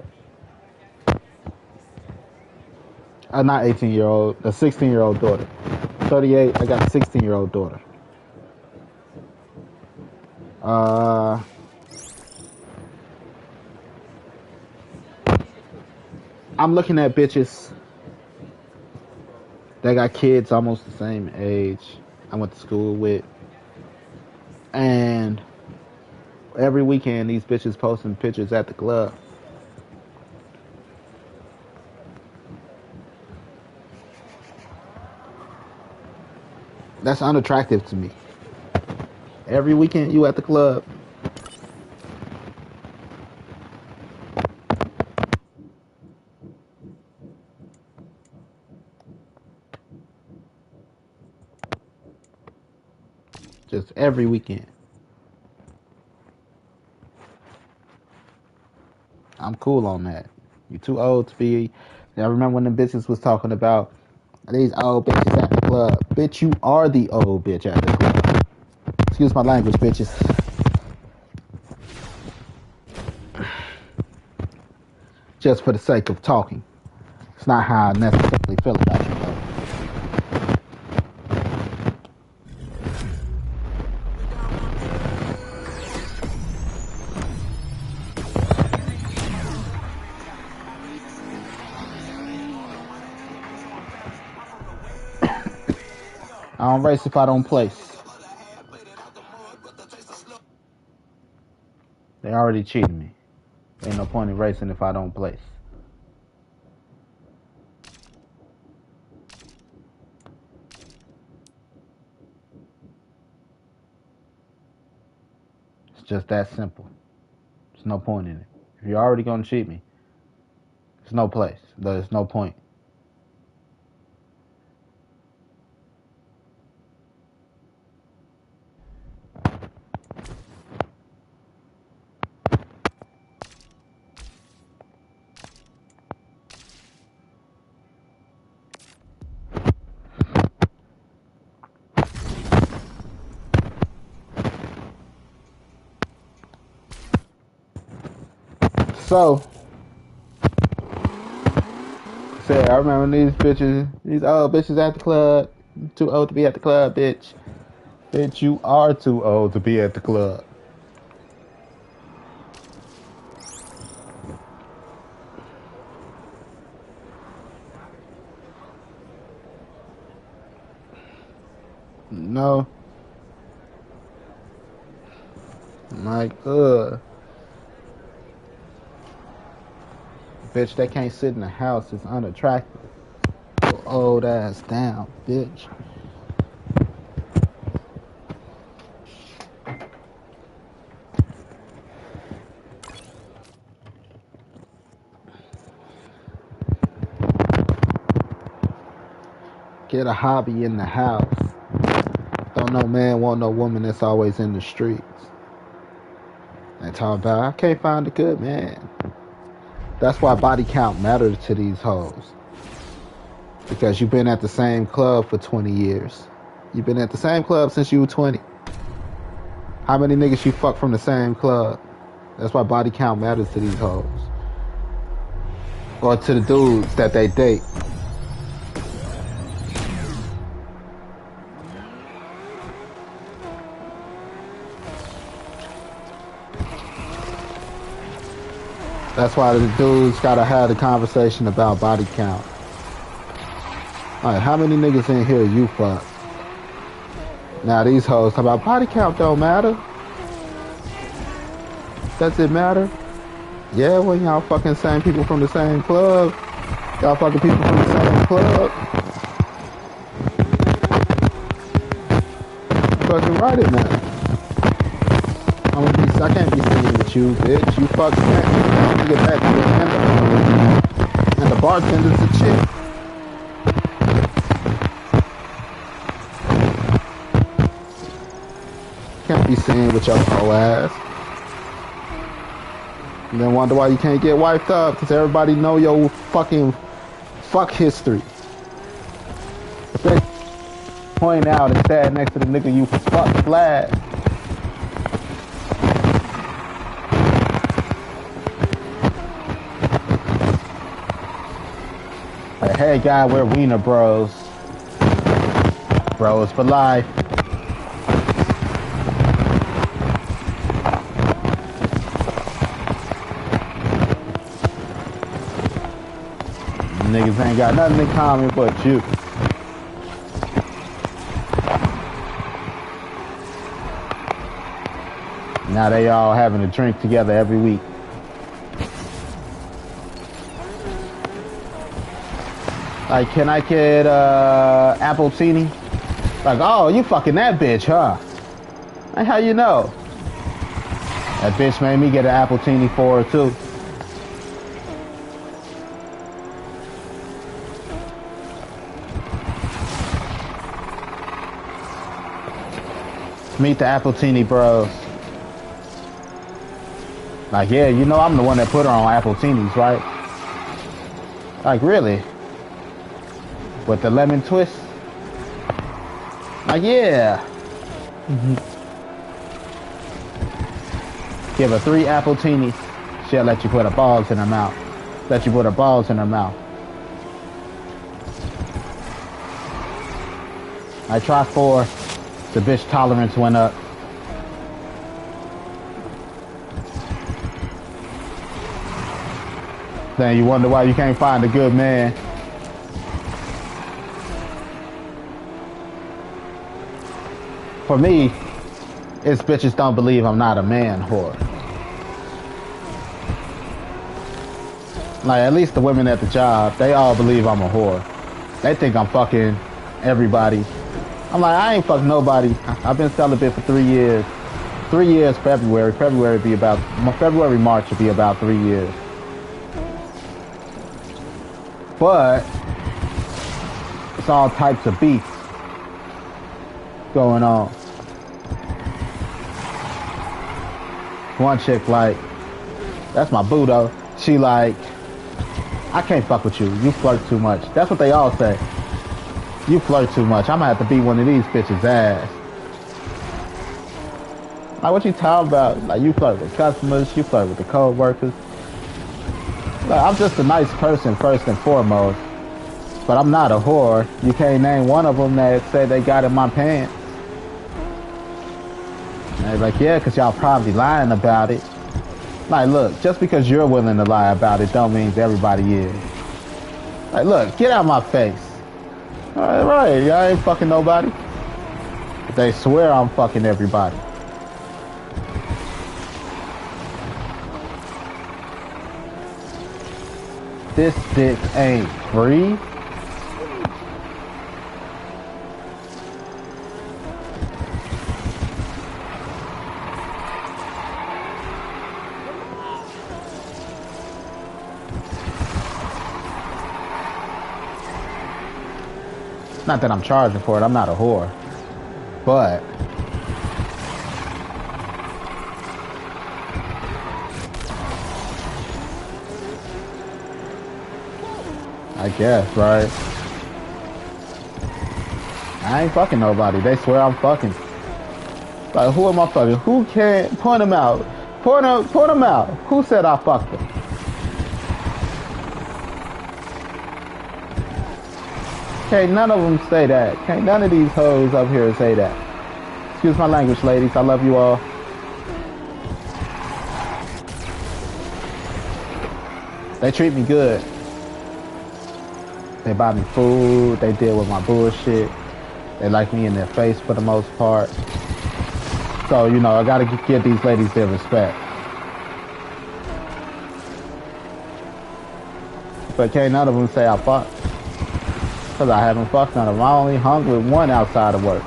Not 18-year-old, a 16-year-old daughter. 38, I got a 16-year-old daughter. I'm looking at bitches that got kids almost the same age I went to school with. And every weekend, these bitches posting pictures at the club. That's unattractive to me. Every weekend, you at the club. Just every weekend. I'm cool on that. You too old to be. I remember when the bitches was talking about these old bitches at the club. Bitch, you are the old bitch at the club. Excuse my language, bitches. Just for the sake of talking. It's not how I necessarily feel about you, though. I don't race if I don't place. They already cheated me. Ain't no point in racing if I don't place. It's just that simple. There's no point in it. If you're already gonna cheat me, there's no place. There's no point. So, I remember these bitches, these old bitches at the club. Too old to be at the club, bitch. Bitch, you are too old to be at the club. No. Like, bitch, they can't sit in the house. It's unattractive. Your old ass down, bitch. Get a hobby in the house. Don't no man want no woman that's always in the streets. They talk about, I can't find a good man. That's why body count matters to these hoes. Because you've been at the same club for 20 years. You've been at the same club since you were 20. How many niggas you fuck from the same club? That's why body count matters to these hoes. Or to the dudes that they date. That's why the dudes gotta have the conversation about body count. Alright, how many niggas in here you fuck? Now these hoes talk about body count don't matter. Does it matter? Yeah, when y'all fucking same people from the same club. Y'all fucking people from the same club. Fucking right it now. I can't be singing with you, bitch. You fucking can't get back to the end. And the bartender's a chick. Can't be singing with your whole ass. And then wonder why you can't get wiped up, because everybody know your fucking fuck history. If they point out and stand next to the nigga you fuck flag. Like, hey guy, we're wiener bros. Bros for life. Niggas ain't got nothing in common but you. Now they all having a drink together every week. Like, can I get appletini? Like, oh, you fucking that bitch, huh? Like, how you know? That bitch made me get an appletini for her too. Meet the appletini bros. Like, yeah, you know I'm the one that put her on appletinis, right? Like, really? With the lemon twist? Like, yeah. Give her 3 appletinis. She'll let you put her balls in her mouth. Let you put her balls in her mouth. I tried 4. The bitch tolerance went up. Then you wonder why you can't find a good man. For me, it's bitches don't believe I'm not a man whore. Like, at least the women at the job, they all believe I'm a whore. They think I'm fucking everybody. I'm like, I ain't fucked nobody. I've been celibate for 3 years. 3 years February. February, March will be about 3 years. But it's all types of beef going on. One chick like, that's my boo though. She like, I can't fuck with you. You flirt too much. That's what they all say. You flirt too much. I'm gonna have to beat one of these bitches' ass. Like, what you talking about? Like, you flirt with customers, you flirt with the co-workers. Like, I'm just a nice person first and foremost. But I'm not a whore. You can't name one of them that say they got in my pants. And they're like, yeah, because y'all probably lying about it. Like, look, just because you're willing to lie about it don't mean everybody is. Like, look, get out my face. Alright, right, y'all ain't fucking nobody. But they swear I'm fucking everybody. This dick ain't free. Not that I'm charging for it. I'm not a whore. But I guess, right? I ain't fucking nobody. They swear I'm fucking. Like, who am I fucking? Who can't point them out? Point them out. Who said I fucked them? Can't none of them say that. Can't none of these hoes up here say that. Excuse my language, ladies. I love you all. They treat me good. They buy me food. They deal with my bullshit. They like me in their face for the most part. So, you know, I gotta give these ladies their respect. But can't none of them say I fucked. Because I haven't fucked none of them. I only hung with one outside of work.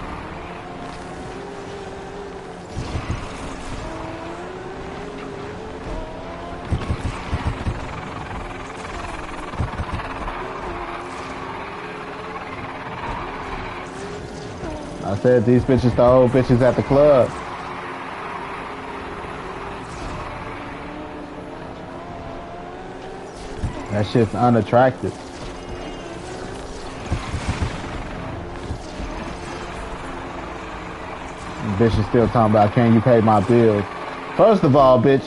I said these bitches the old bitches at the club. That shit's unattractive. Bitches still talking about, can you pay my bills? First of all, bitch,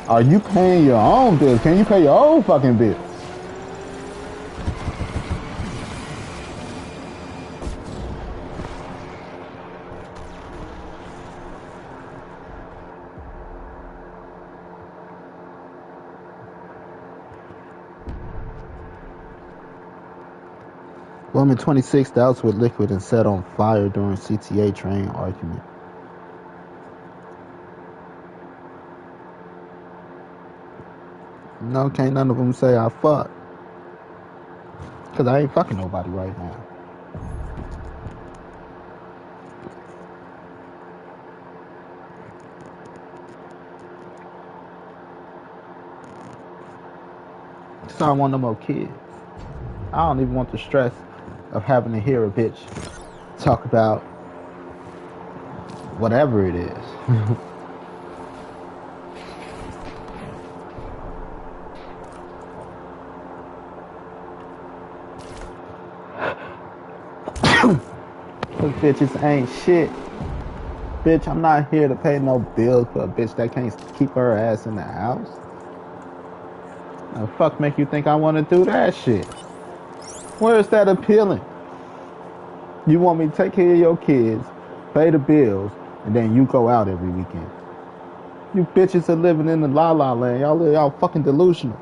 are you paying your own bills? Can you pay your own fucking bills? Woman 26 doused with liquid and set on fire during CTA train argument. No, can't none of them say I fuck. Because I ain't fucking nobody right now. So I want no more kids. I don't even want the stress of having to hear a bitch talk about whatever it is. Those bitches ain't shit. Bitch, I'm not here to pay no bills for a bitch that can't keep her ass in the house. The fuck make you think I want to do that shit? Where is that appealing? You want me to take care of your kids, pay the bills, and then you go out every weekend. You bitches are living in the la la land. Y'all fucking delusional.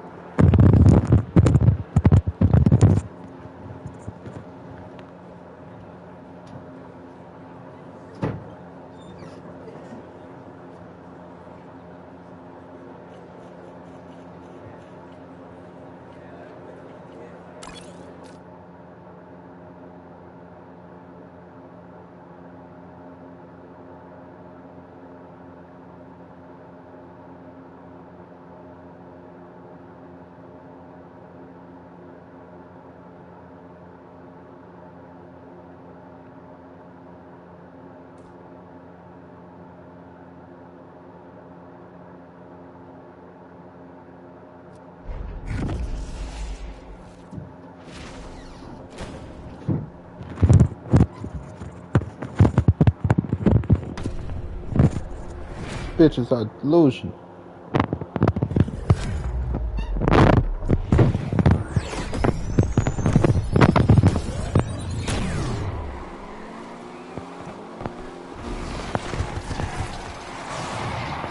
Bitches are delusional.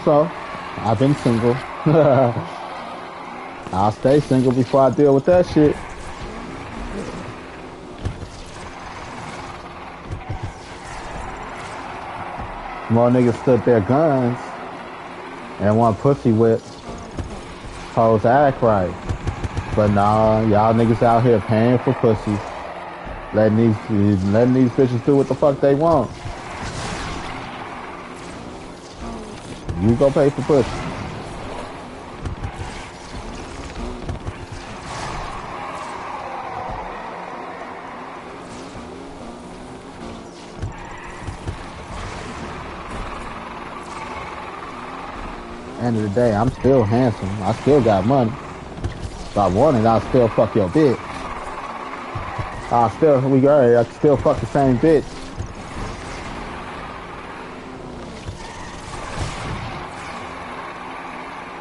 So, I've been single. I'll stay single before I deal with that shit. More niggas stood their guns and want pussy whip. Hoes act right. But nah, y'all niggas out here paying for pussies. Letting these bitches do what the fuck they want. You go pay for pussy. End of the day, I'm still handsome. I still got money. If I wanted, I'll still fuck your bitch. I can still fuck the same bitch.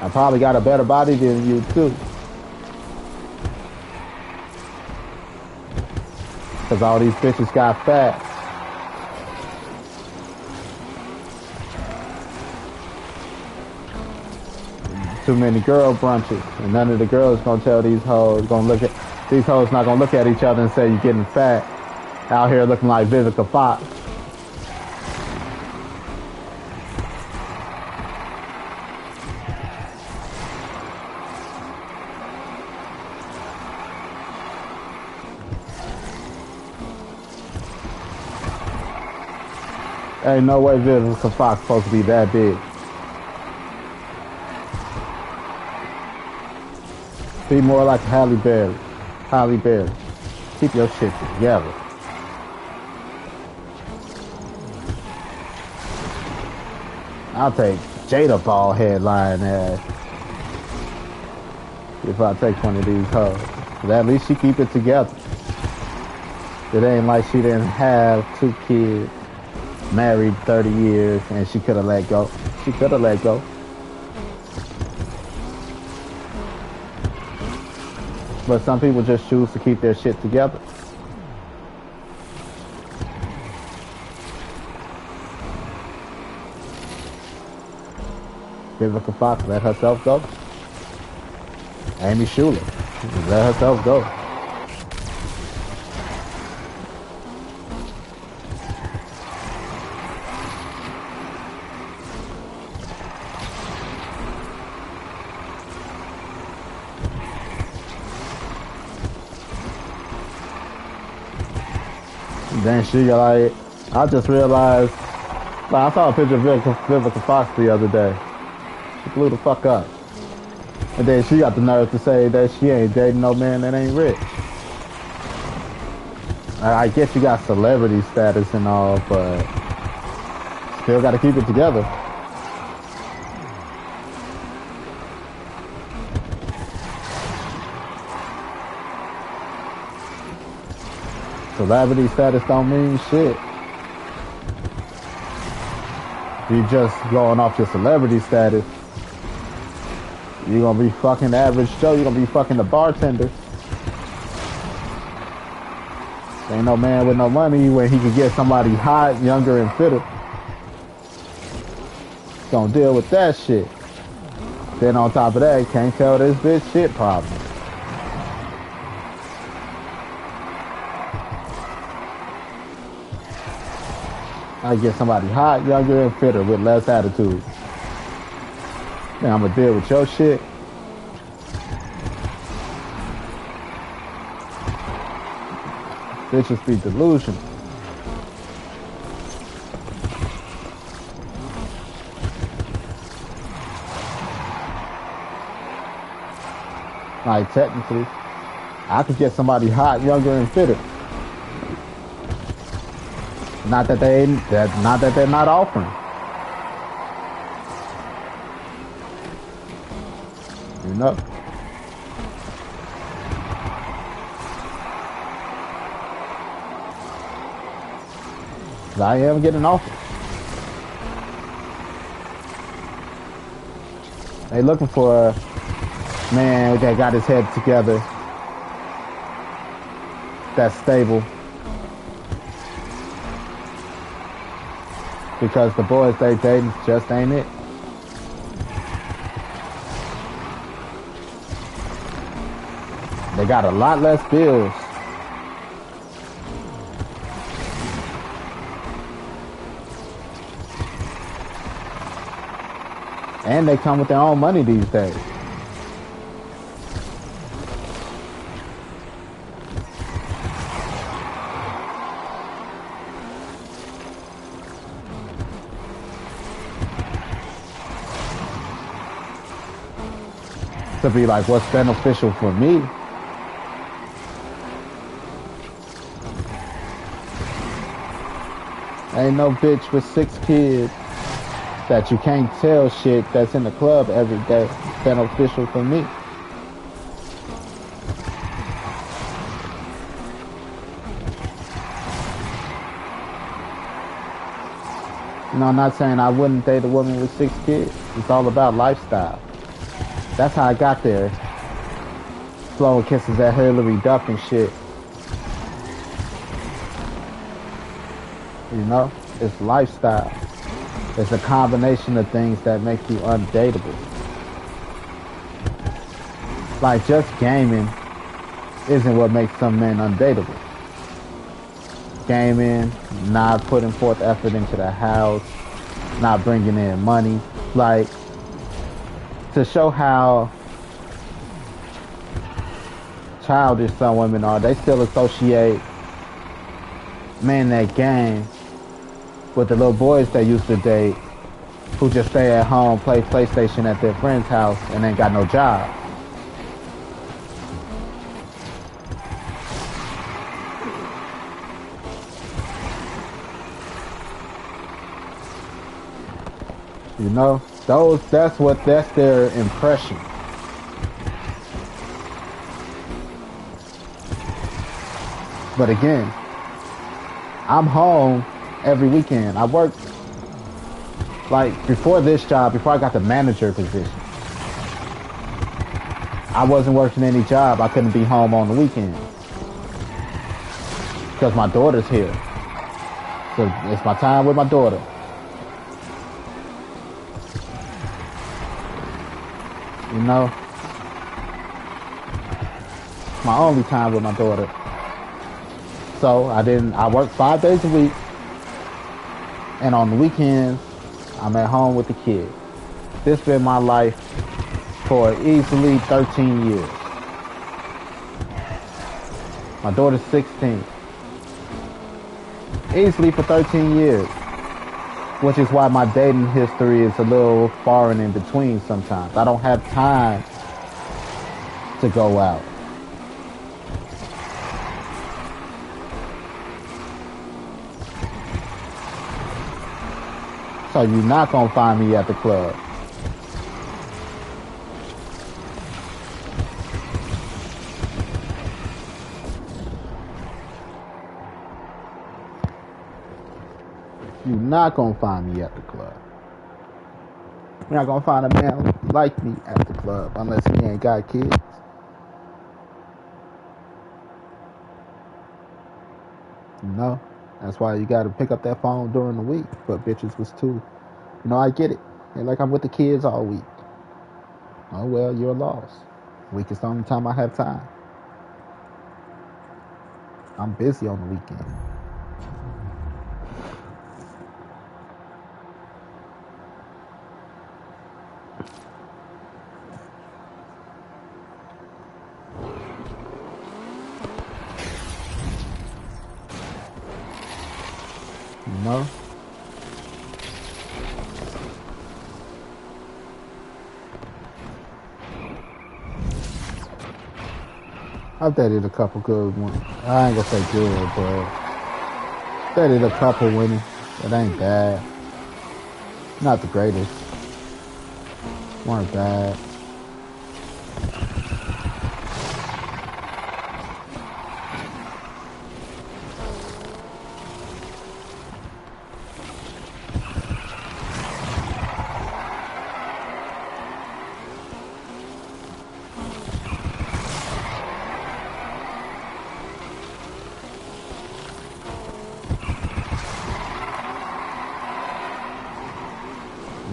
I probably got a better body than you too. Cause all these bitches got fat. Too many girl brunches, and none of the girls gonna tell these hoes, these hoes not gonna look at each other and say you're getting fat. Out here looking like Vivica Fox. Ain't no way Vivica Fox supposed to be that big. Be more like Halle Berry. Halle Berry. Keep your shit together. I'll take Jada bald head lying ass if I take one of these hoes. But at least she keep it together. It ain't like she didn't have 2 kids, married 30 years, and she could have let go. She could have let go. But some people just choose to keep their shit together. Vivica Fox let herself go. Amy Schumer let herself go. Then I just realized, I saw a picture of Vivica Fox the other day. She blew the fuck up. And then she got the nerve to say that she ain't dating no man that ain't rich. I guess you got celebrity status and all, but still gotta keep it together. Celebrity status don't mean shit. You just going off your celebrity status. You're gonna be fucking average Joe. You're gonna be fucking the bartender. Ain't no man with no money when he can get somebody hot, younger, and fitter. Gonna deal with that shit. Then on top of that, you can't tell this bitch shit problem. I get somebody hot, younger, and fitter with less attitude. Then I'm gonna deal with your shit. Bitches be delusional. Like technically, I could get somebody hot, younger, and fitter. Not that they're not offering. You know. I am getting offers. They looking for a man that got his head together, that's stable. Because the boys they dating just ain't it. They got a lot less bills. And they come with their own money these days. To be like, what's beneficial for me? Ain't no bitch with 6 kids that you can't tell shit that's in the club every day beneficial for me. You know, I'm not saying I wouldn't date a woman with 6 kids. It's all about lifestyle. That's how I got there. Blowing kisses at Hillary Duff and shit. You know? It's lifestyle. It's a combination of things that make you undateable. Like, just gaming isn't what makes some men undateable. Gaming, not putting forth effort into the house, not bringing in money. Like, to show how childish some women are, they still associate men that game with the little boys they used to date who just stay at home, play PlayStation at their friend's house, and ain't got no job. You know, that's their impression. But again, I'm home every weekend. I work, like, before this job, before I got the manager position, I wasn't working any job. I couldn't be home on the weekends because my daughter's here. So it's my time with my daughter. You know, my only time with my daughter. So I work 5 days a week, and on the weekends, I'm at home with the kids. This been my life for easily 13 years. My daughter's 16. Easily for 13 years. Which is why my dating history is a little far and in between sometimes. I don't have time to go out. So you're not gonna find me at the club. You're not gonna find me at the club. You're not gonna find a man like me at the club unless he ain't got kids. You know? That's why you gotta pick up that phone during the week. But bitches was too. You know, I get it. They're like, I'm with the kids all week. Oh, well, you're lost. Week is the only time I have time. I'm busy on the weekend. You know? I've dated a couple good ones. I ain't gonna say good, but dated a couple women that ain't bad. Not the greatest. Weren't bad.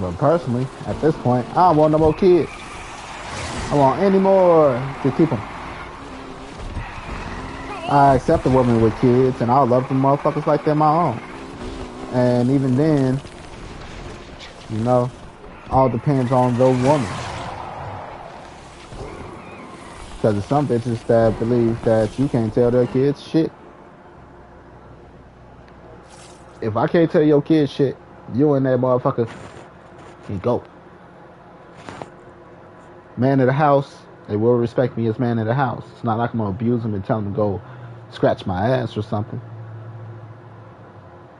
But personally, at this point, I don't want no more kids. I want any more to keep them. I accept a woman with kids, and I'll love them motherfuckers like they're my own. And even then, you know, all depends on the woman. Because there's some bitches that believe that you can't tell their kids shit. If I can't tell your kids shit, you and that motherfucker can go. Man of the house, they will respect me as man of the house. It's not like I'm gonna abuse them and tell them to go scratch my ass or something.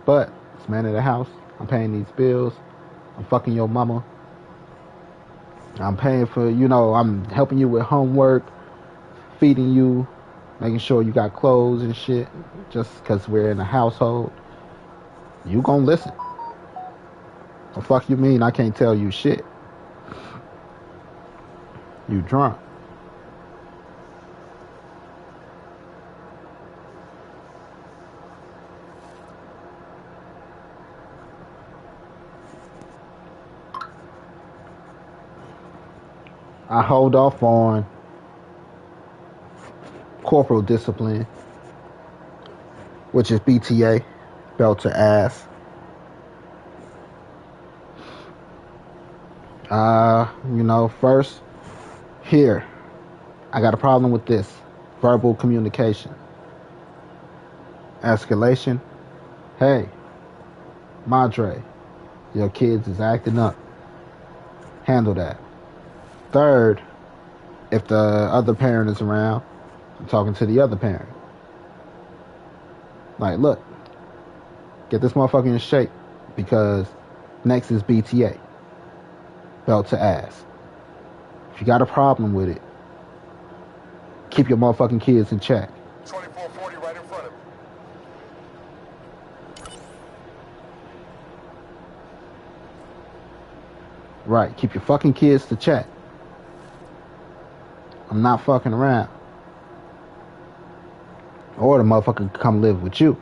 But it's man of the house. I'm paying these bills. I'm fucking your mama. I'm paying for, you know, I'm helping you with homework, feeding you, making sure you got clothes and shit. Just because we're in a household, you gonna listen. The fuck you mean I can't tell you shit? You drunk. I hold off on corporal discipline, which is BTA, belt to ass. You know, first, here, I got a problem with this. Verbal communication. Escalation. Hey, Madre, your kids is acting up. Handle that. Third, if the other parent is around, I'm talking to the other parent. Like, look, get this motherfucker in shape because next is BTA. Belt to ass. If you got a problem with it, keep your motherfucking kids in check. 2440 right in front of him. Right, keep your fucking kids to check. I'm not fucking around. Or the motherfucker can come live with you.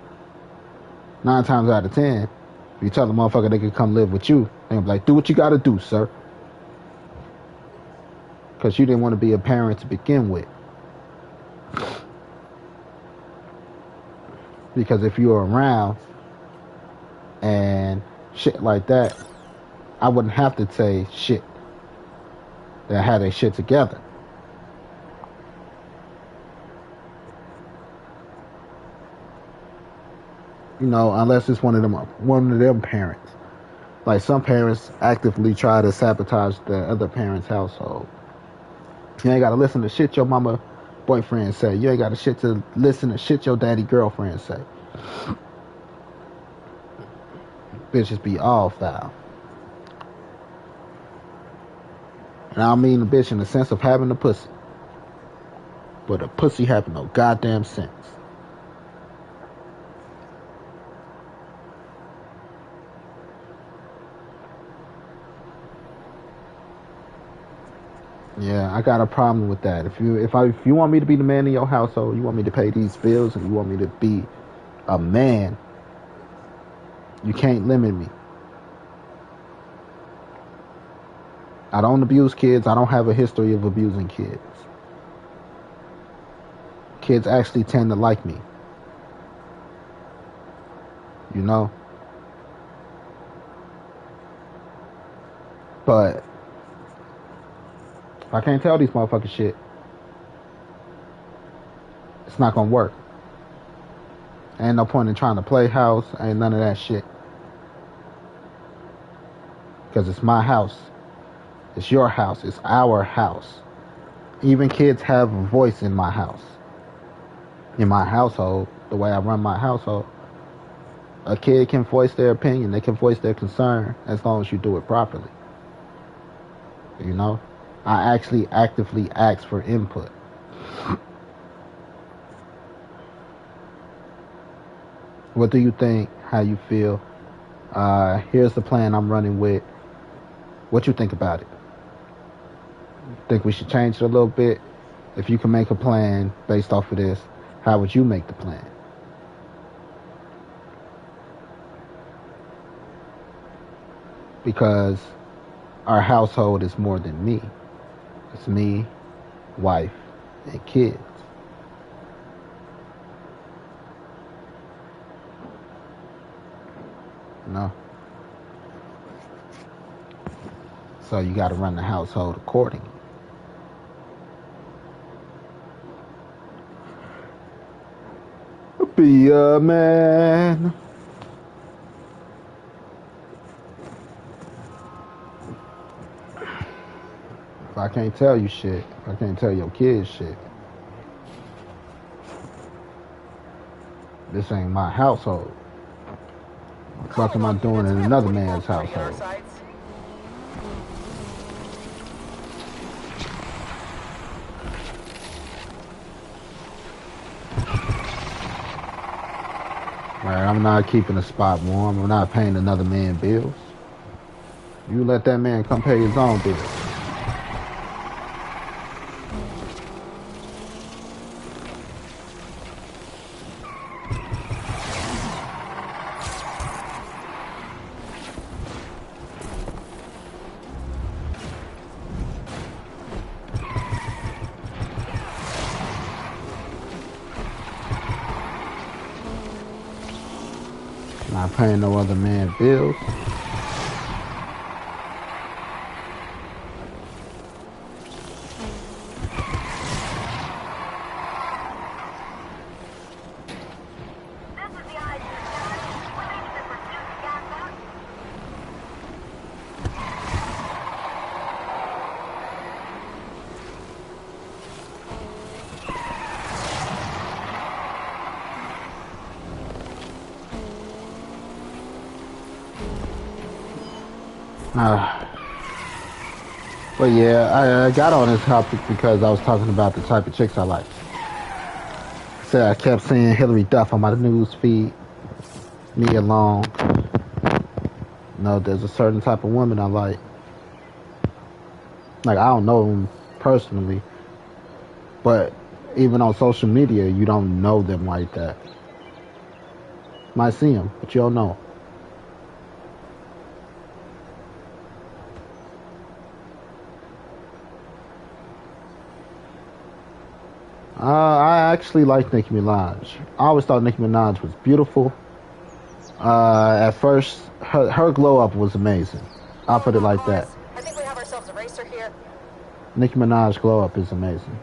9 times out of 10, if you tell the motherfucker they can come live with you, they'll be like, do what you gotta do, sir. Because you didn't want to be a parent to begin with. Because if you were around and shit like that, I wouldn't have to say shit that had their shit together. You know, unless it's one of them parents. Like some parents actively try to sabotage the other parent's household. You ain't gotta listen to shit your mama boyfriend say. You ain't gotta listen to shit your daddy girlfriend say. Bitches be all foul. And I don't mean the bitch in the sense of having a pussy. But a pussy having no goddamn sense. Yeah, I got a problem with that. If you want me to be the man in your household, you want me to pay these bills, and you want me to be a man, you can't limit me. I don't abuse kids. I don't have a history of abusing kids. Kids actually tend to like me. You know? But if I can't tell these motherfuckers shit, it's not gonna work. Ain't no point in trying to play house. Ain't none of that shit. Because it's my house. It's your house. It's our house. Even kids have a voice in my house. In my household, the way I run my household, a kid can voice their opinion. They can voice their concern as long as you do it properly. You know? I actually actively ask for input. What do you think? How you feel? Here's the plan I'm running with. What you think about it? Think we should change it a little bit? If you can make a plan based off of this, how would you make the plan? Because our household is more than me. It's me, wife, and kids. You know? So you got to run the household accordingly. Be a man. If I can't tell you shit, if I can't tell your kids shit, this ain't my household. What the fuck am I doing in another man's household? Right, I'm not keeping the spot warm. I'm not paying another man bills. You let that man come pay his own bills. Not paying no other man bills. But yeah, I got on this topic because I was talking about the type of chicks I like. So I kept seeing Hillary Duff on my news feed, Nia Long. There's a certain type of woman I like. Like, I don't know them personally, but even on social media, you don't know them like that. Might see them, but you don't know. I actually like Nicki Minaj. I always thought Nicki Minaj was beautiful. At first, her glow up was amazing. I'll put it like that. I think we have ourselves a racer here. Nicki Minaj glow up is amazing.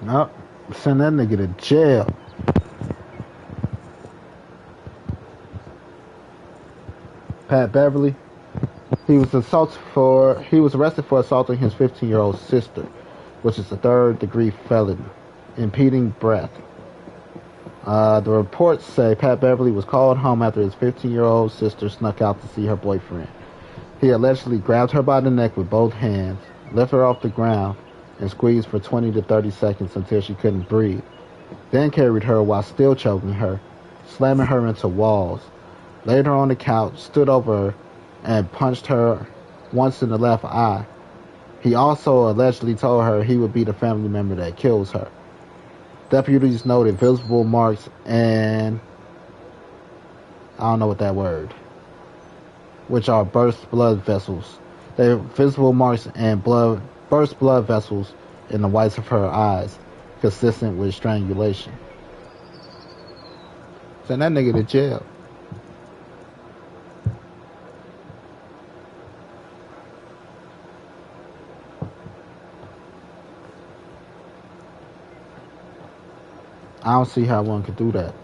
Nope. Send that nigga to jail. Pat Beverly. He was arrested for assaulting his 15-year-old sister, which is a third-degree felony, impeding breath. The reports say Pat Beverly was called home after his 15-year-old sister snuck out to see her boyfriend. He allegedly grabbed her by the neck with both hands, lifted her off the ground, and squeezed for 20 to 30 seconds until she couldn't breathe. Then carried her while still choking her, slamming her into walls, laid her on the couch, stood over her, and punched her once in the left eye. He also allegedly told her he would be the family member that kills her. Deputies noted visible marks and I don't know what that word, which are burst blood vessels. They have visible marks and burst blood vessels in the whites of her eyes, consistent with strangulation. Send that nigga to jail. I don't see how one could do that.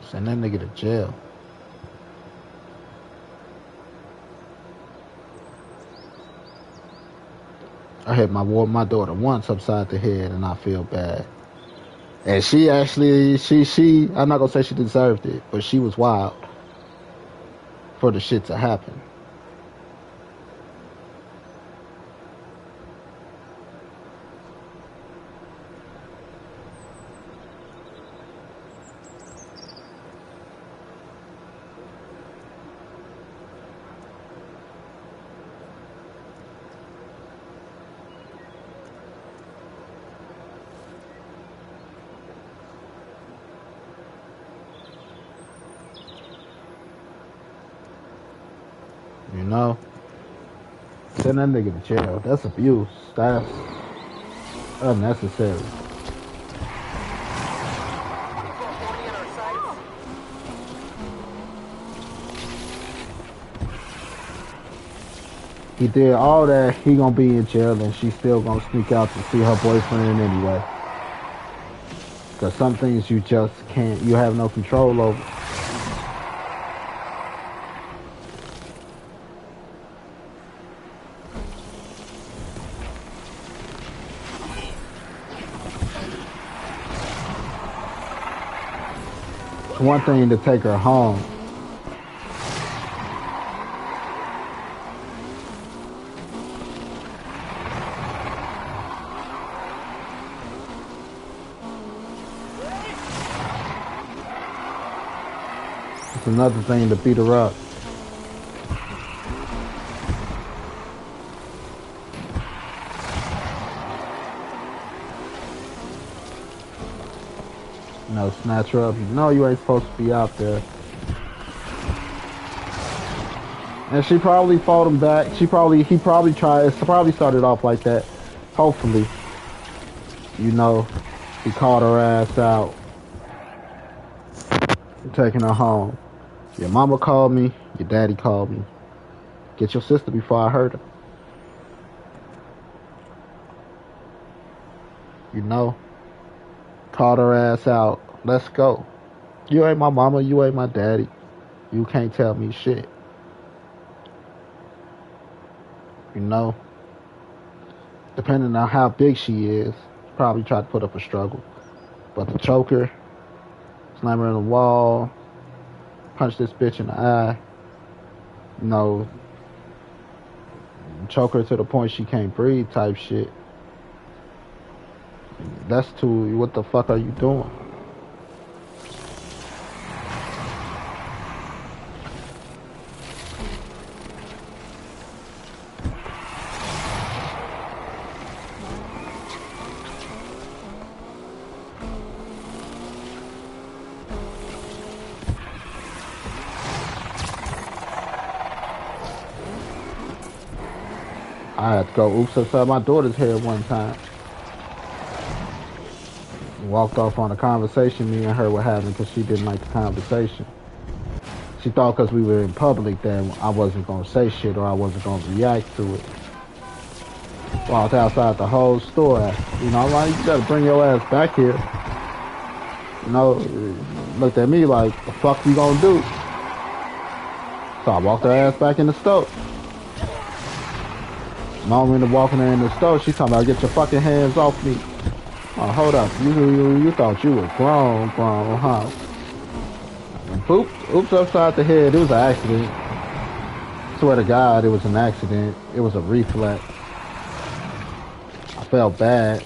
Send that nigga to jail. I hit my daughter once upside the head and I feel bad. And she actually, I'm not gonna say she deserved it, but she was wild for the shit to happen. You know? Send that nigga to jail. That's abuse. That's unnecessary. 440 in our sights. He did all that. He gonna be in jail, and she's still gonna sneak out to see her boyfriend anyway. Cause some things you just can't. You have no control over. It's one thing to take her home. It's another thing to beat her up. You know, snatch her up. You know you ain't supposed to be out there. And she probably fought him back. He probably tried. It probably started off like that. Hopefully, you know, he called her ass out, taking her home. Your mama called me. Your daddy called me. Get your sister before I hurt her. You know, called her ass out. Let's go. You ain't my mama. You ain't my daddy. You can't tell me shit. You know, depending on how big she is, probably tried to put up a struggle. But the choker, slam her in the wall, punch this bitch in the eye, you know, choke her to the point she can't breathe type shit. That's too, what the fuck are you doing? I had to go oops upside my daughter's head one time. Walked off on a conversation me and her were having because she didn't like the conversation. She thought because we were in public that I wasn't going to say shit or I wasn't going to react to it. Walked outside the whole store. You know, I'm like, you got to bring your ass back here. You know, looked at me like, the fuck you going to do? So I walked her ass back in the store. Moment of walking her in the store, she talking about, get your fucking hands off me. Oh, hold up. You thought you were grown, huh? Oops upside the head. It was an accident. Swear to God, it was an accident. It was a reflex. I felt bad.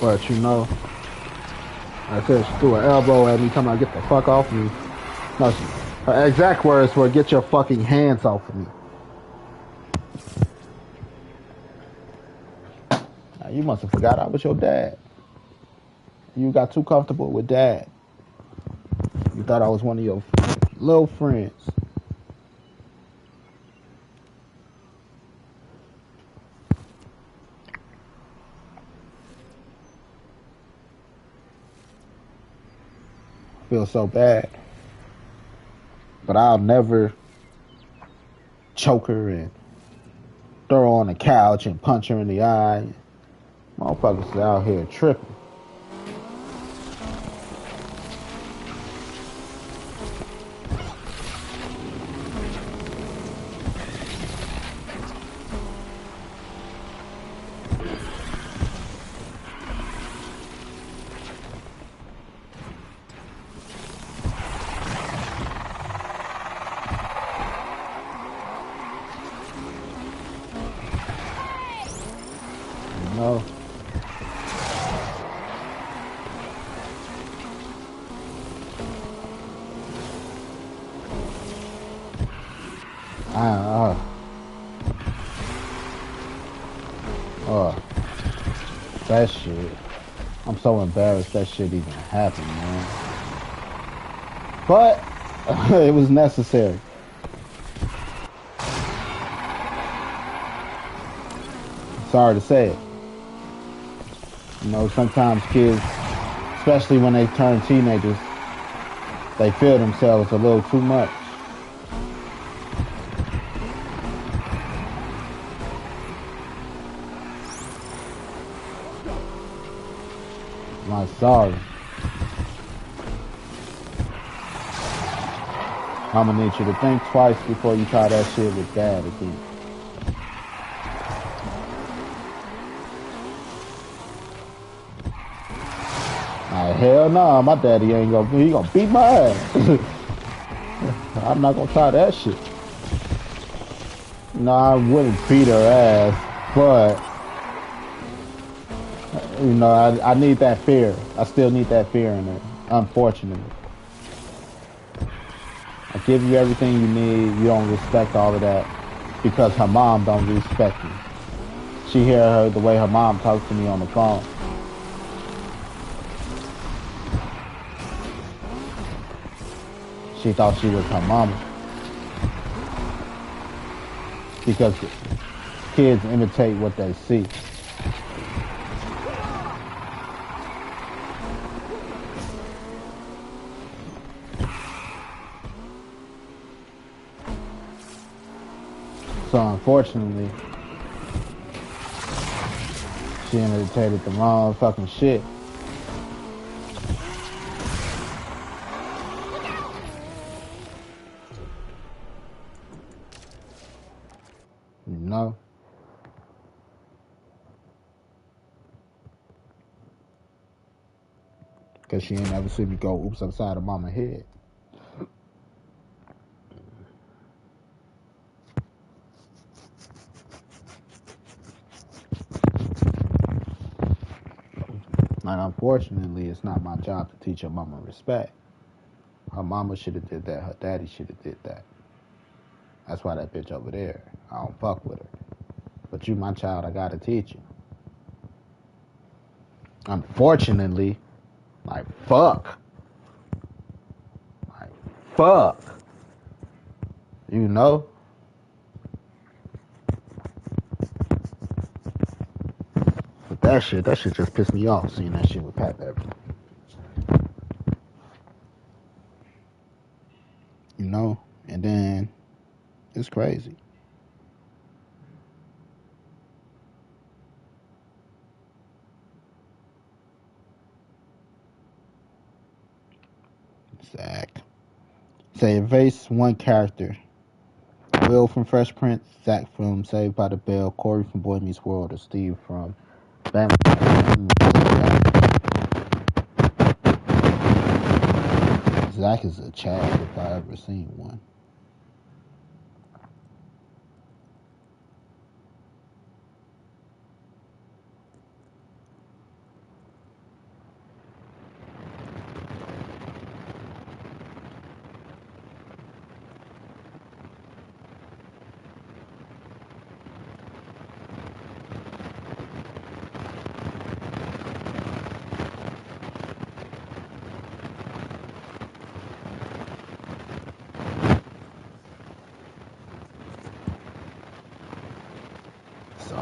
But you know, I said she threw an elbow at me, talking about get the fuck off me. No, her exact words were, get your fucking hands off of me. Now, you must have forgot I was your dad. You got too comfortable with dad. You thought I was one of your little friends. I feel so bad. But I'll never choke her and throw her on the couch and punch her in the eye. Motherfuckers is out here tripping. know. I that shit. I'm so embarrassed that shit even happened, man. But it was necessary. Sorry to say it. You know, sometimes kids, especially when they turn teenagers, they feel themselves a little too much. I'm sorry. I'm gonna need you to think twice before you try that shit with dad again. Hell no, my daddy ain't he gonna beat my ass. I'm not gonna try that shit. No, I wouldn't beat her ass, but you know, I need that fear. I still need that fear in there, unfortunately. I give you everything you need, you don't respect all of that because her mom don't respect me. She hear the way her mom talks to me on the phone. She thought she was her mama. Because kids imitate what they see. So unfortunately, she imitated the wrong fucking shit. You know? Because she ain't never seen me go oops upside of mama's head. And unfortunately, it's not my job to teach her mama respect. Her mama should have did that. Her daddy should have did that. That's why that bitch over there, I don't fuck with her. But you my child, I gotta teach you. Unfortunately, like fuck. Like fuck. You know? But that shit just pissed me off seeing that shit with Pat Beverly. You know? And then it's crazy. Zach. Say erase one character. Will from Fresh Prince, Zach from Saved by the Bell, Corey from Boy Meets World, or Steve from Bama. Zach is a Chad if I ever seen one. So,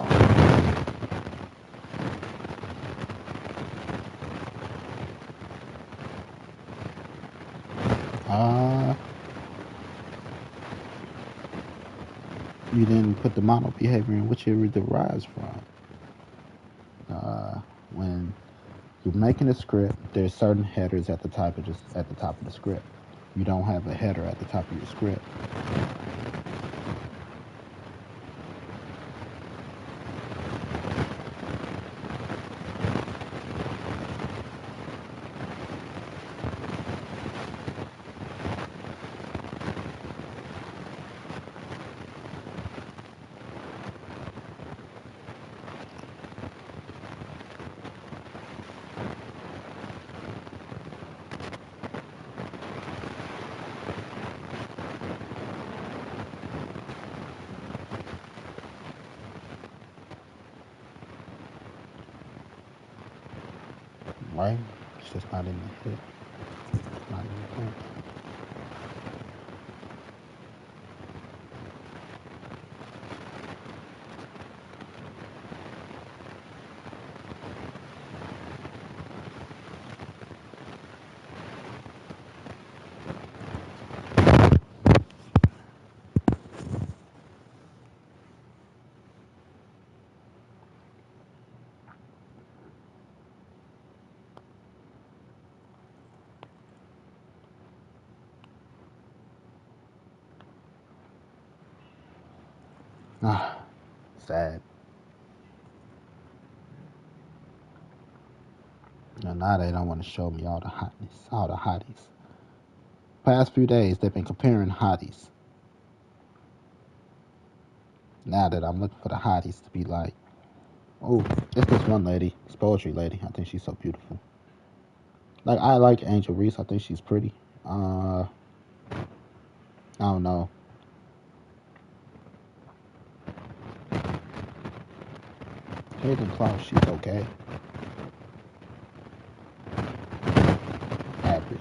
you didn't put the model behavior in which it derives from. When you're making a script, there's certain headers at the top of the script. You don't have a header at the top of your script. brain. It's just not in the head. It's not in the brain. Ah, sad. Now they don't want to show me all the hotness, all the hotties. Past few days, they've been comparing hotties. Now that I'm looking for the hotties to be like, oh, it's this one lady, this poetry lady. I think she's so beautiful. Like I like Angel Reese. I think she's pretty. I don't know. Hayden Klaus, she's okay. Average.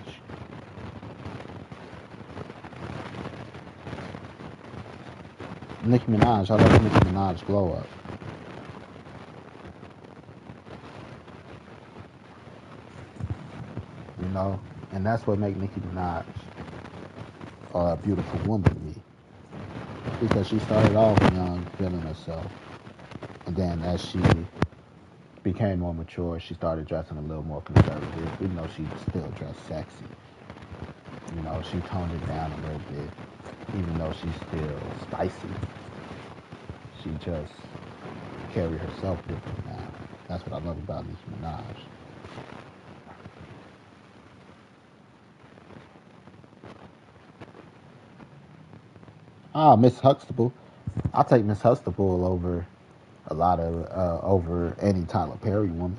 Nicki Minaj, I like Nicki Minaj glow up. You know, and that's what makes Nicki Minaj a beautiful woman to me. Because she started off young, feeling herself, and then as she became more mature, she started dressing a little more conservative, even though she still dressed sexy. You know, she toned it down a little bit, even though she's still spicy. She just carry herself different now. That's what I love about Nicki Minaj. Ah, Miss Huxtable. I'll take Miss Huxtable over a lot of over any Tyler Perry woman.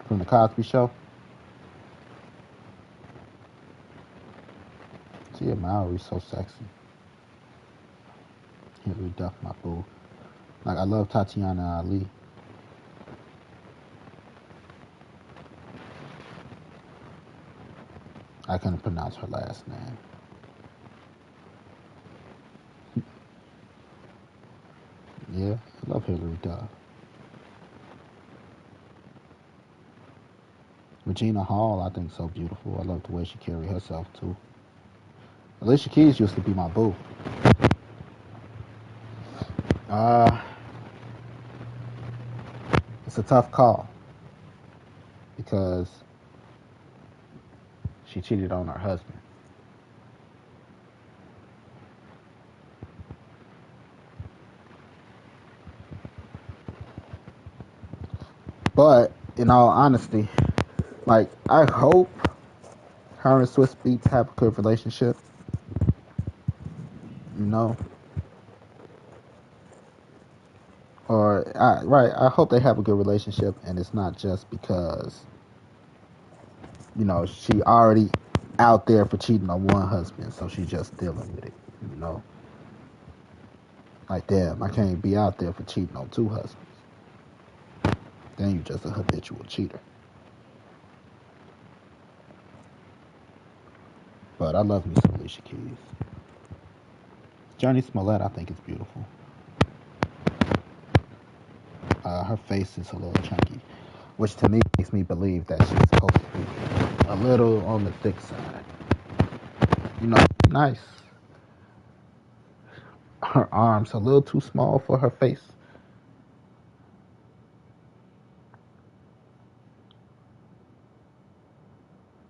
From the Cosby Show. Tia Mowry's so sexy. Hilary Duff, my boo. Like I love Tatiana Ali. I couldn't pronounce her last name. Yeah, I love Hilary Duff. Regina Hall, I think so beautiful. I love the way she carried herself too. Alicia Keys used to be my boo. Uh, it's a tough call because she cheated on her husband. But in all honesty, like I hope her and Swiss Beats have a good relationship. You know, right. I hope they have a good relationship, and it's not just because she already out there for cheating on one husband, so she's just dealing with it. You know, like damn, I can't be out there for cheating on two husbands. Then you're just a habitual cheater. But I love me some Alicia Keys. Johnny Smollett, I think is beautiful. Her face is a little chunky, which to me makes me believe that she's supposed to be a little on the thick side. You know, nice. Her arms a little too small for her face.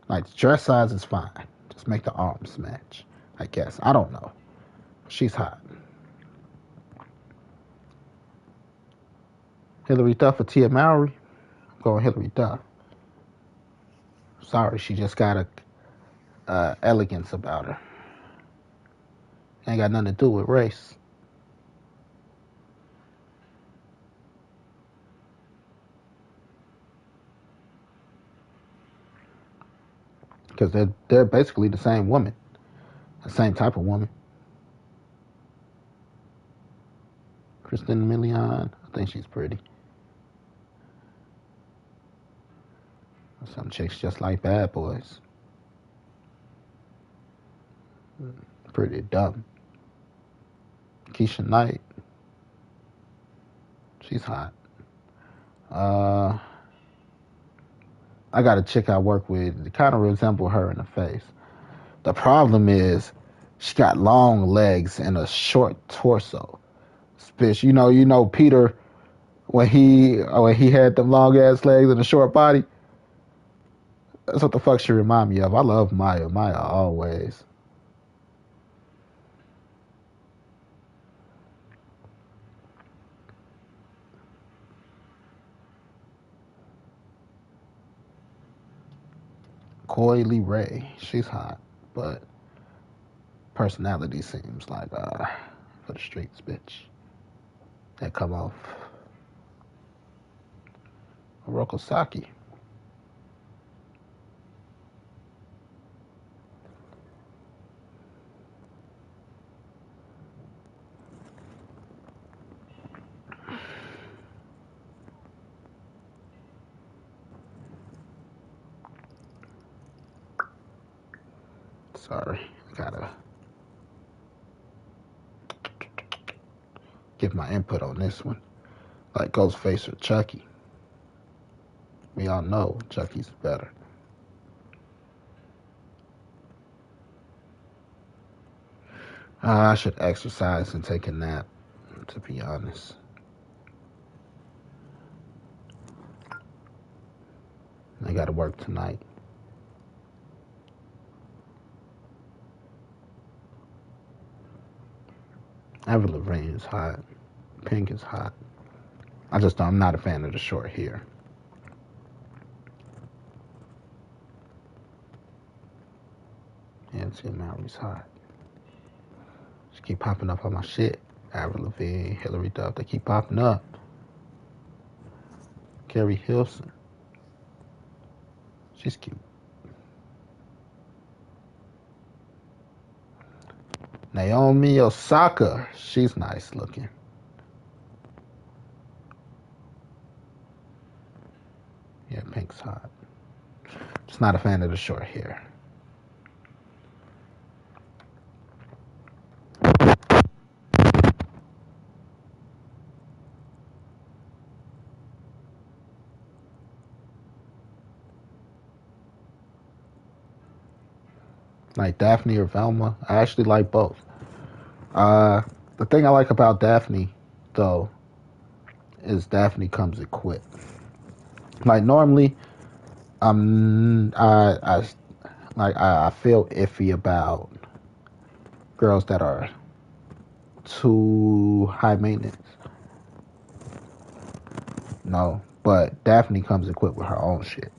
Like the dress size is fine. Just make the arms match. I guess. I don't know. She's hot. Hilary Duff or Tia Mowry? I'm going Hilary Duff. Sorry, she just got a elegance about her. Ain't got nothing to do with race. Because they're basically the same woman. The same type of woman. Kristen Milian, I I think she's pretty. Some chicks just like bad boys. Pretty dumb. Keisha Knight. She's hot. I got a chick I work with that kind of resemble her in the face. The problem is she got long legs and a short torso. Bitch, you know Peter when he had them long ass legs and a short body. That's what the fuck she remind me of. I love Maya. Maya always. Coily Ray. She's hot, but personality seems like for the streets, bitch. That come off. Hiroko Saki. Sorry, gotta give my input on this one. Like Ghostface or Chucky. We all know Chucky's better. I should exercise and take a nap, to be honest. I gotta work tonight. Avril Lavigne is hot. Pink is hot. I'm not a fan of the short hair. And Tim Mowry's hot. She keep popping up on my shit. Avril Lavigne, Hilary Duff, they keep popping up. Carrie Hilson. She's cute. Naomi Osaka. She's nice looking. Yeah, Pink's hot. Just not a fan of the short hair. Like Daphne or Velma. I actually like both. The thing I like about Daphne, though, is Daphne comes equipped. Like normally, I feel iffy about girls that are too high maintenance. No, but Daphne comes equipped with her own shit.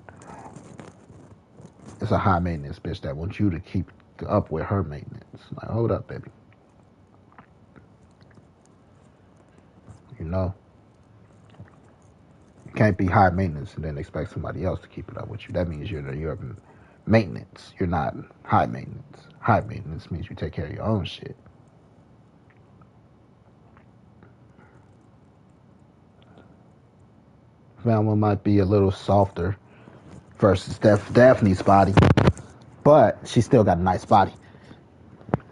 It's a high maintenance bitch that wants you to keep up with her maintenance. Like, hold up, baby. You know, you can't be high maintenance and then expect somebody else to keep it up with you. That means you're maintenance. You're not high maintenance. High maintenance means you take care of your own shit. Velma might be a little softer versus Daphne's body, but she still got a nice body.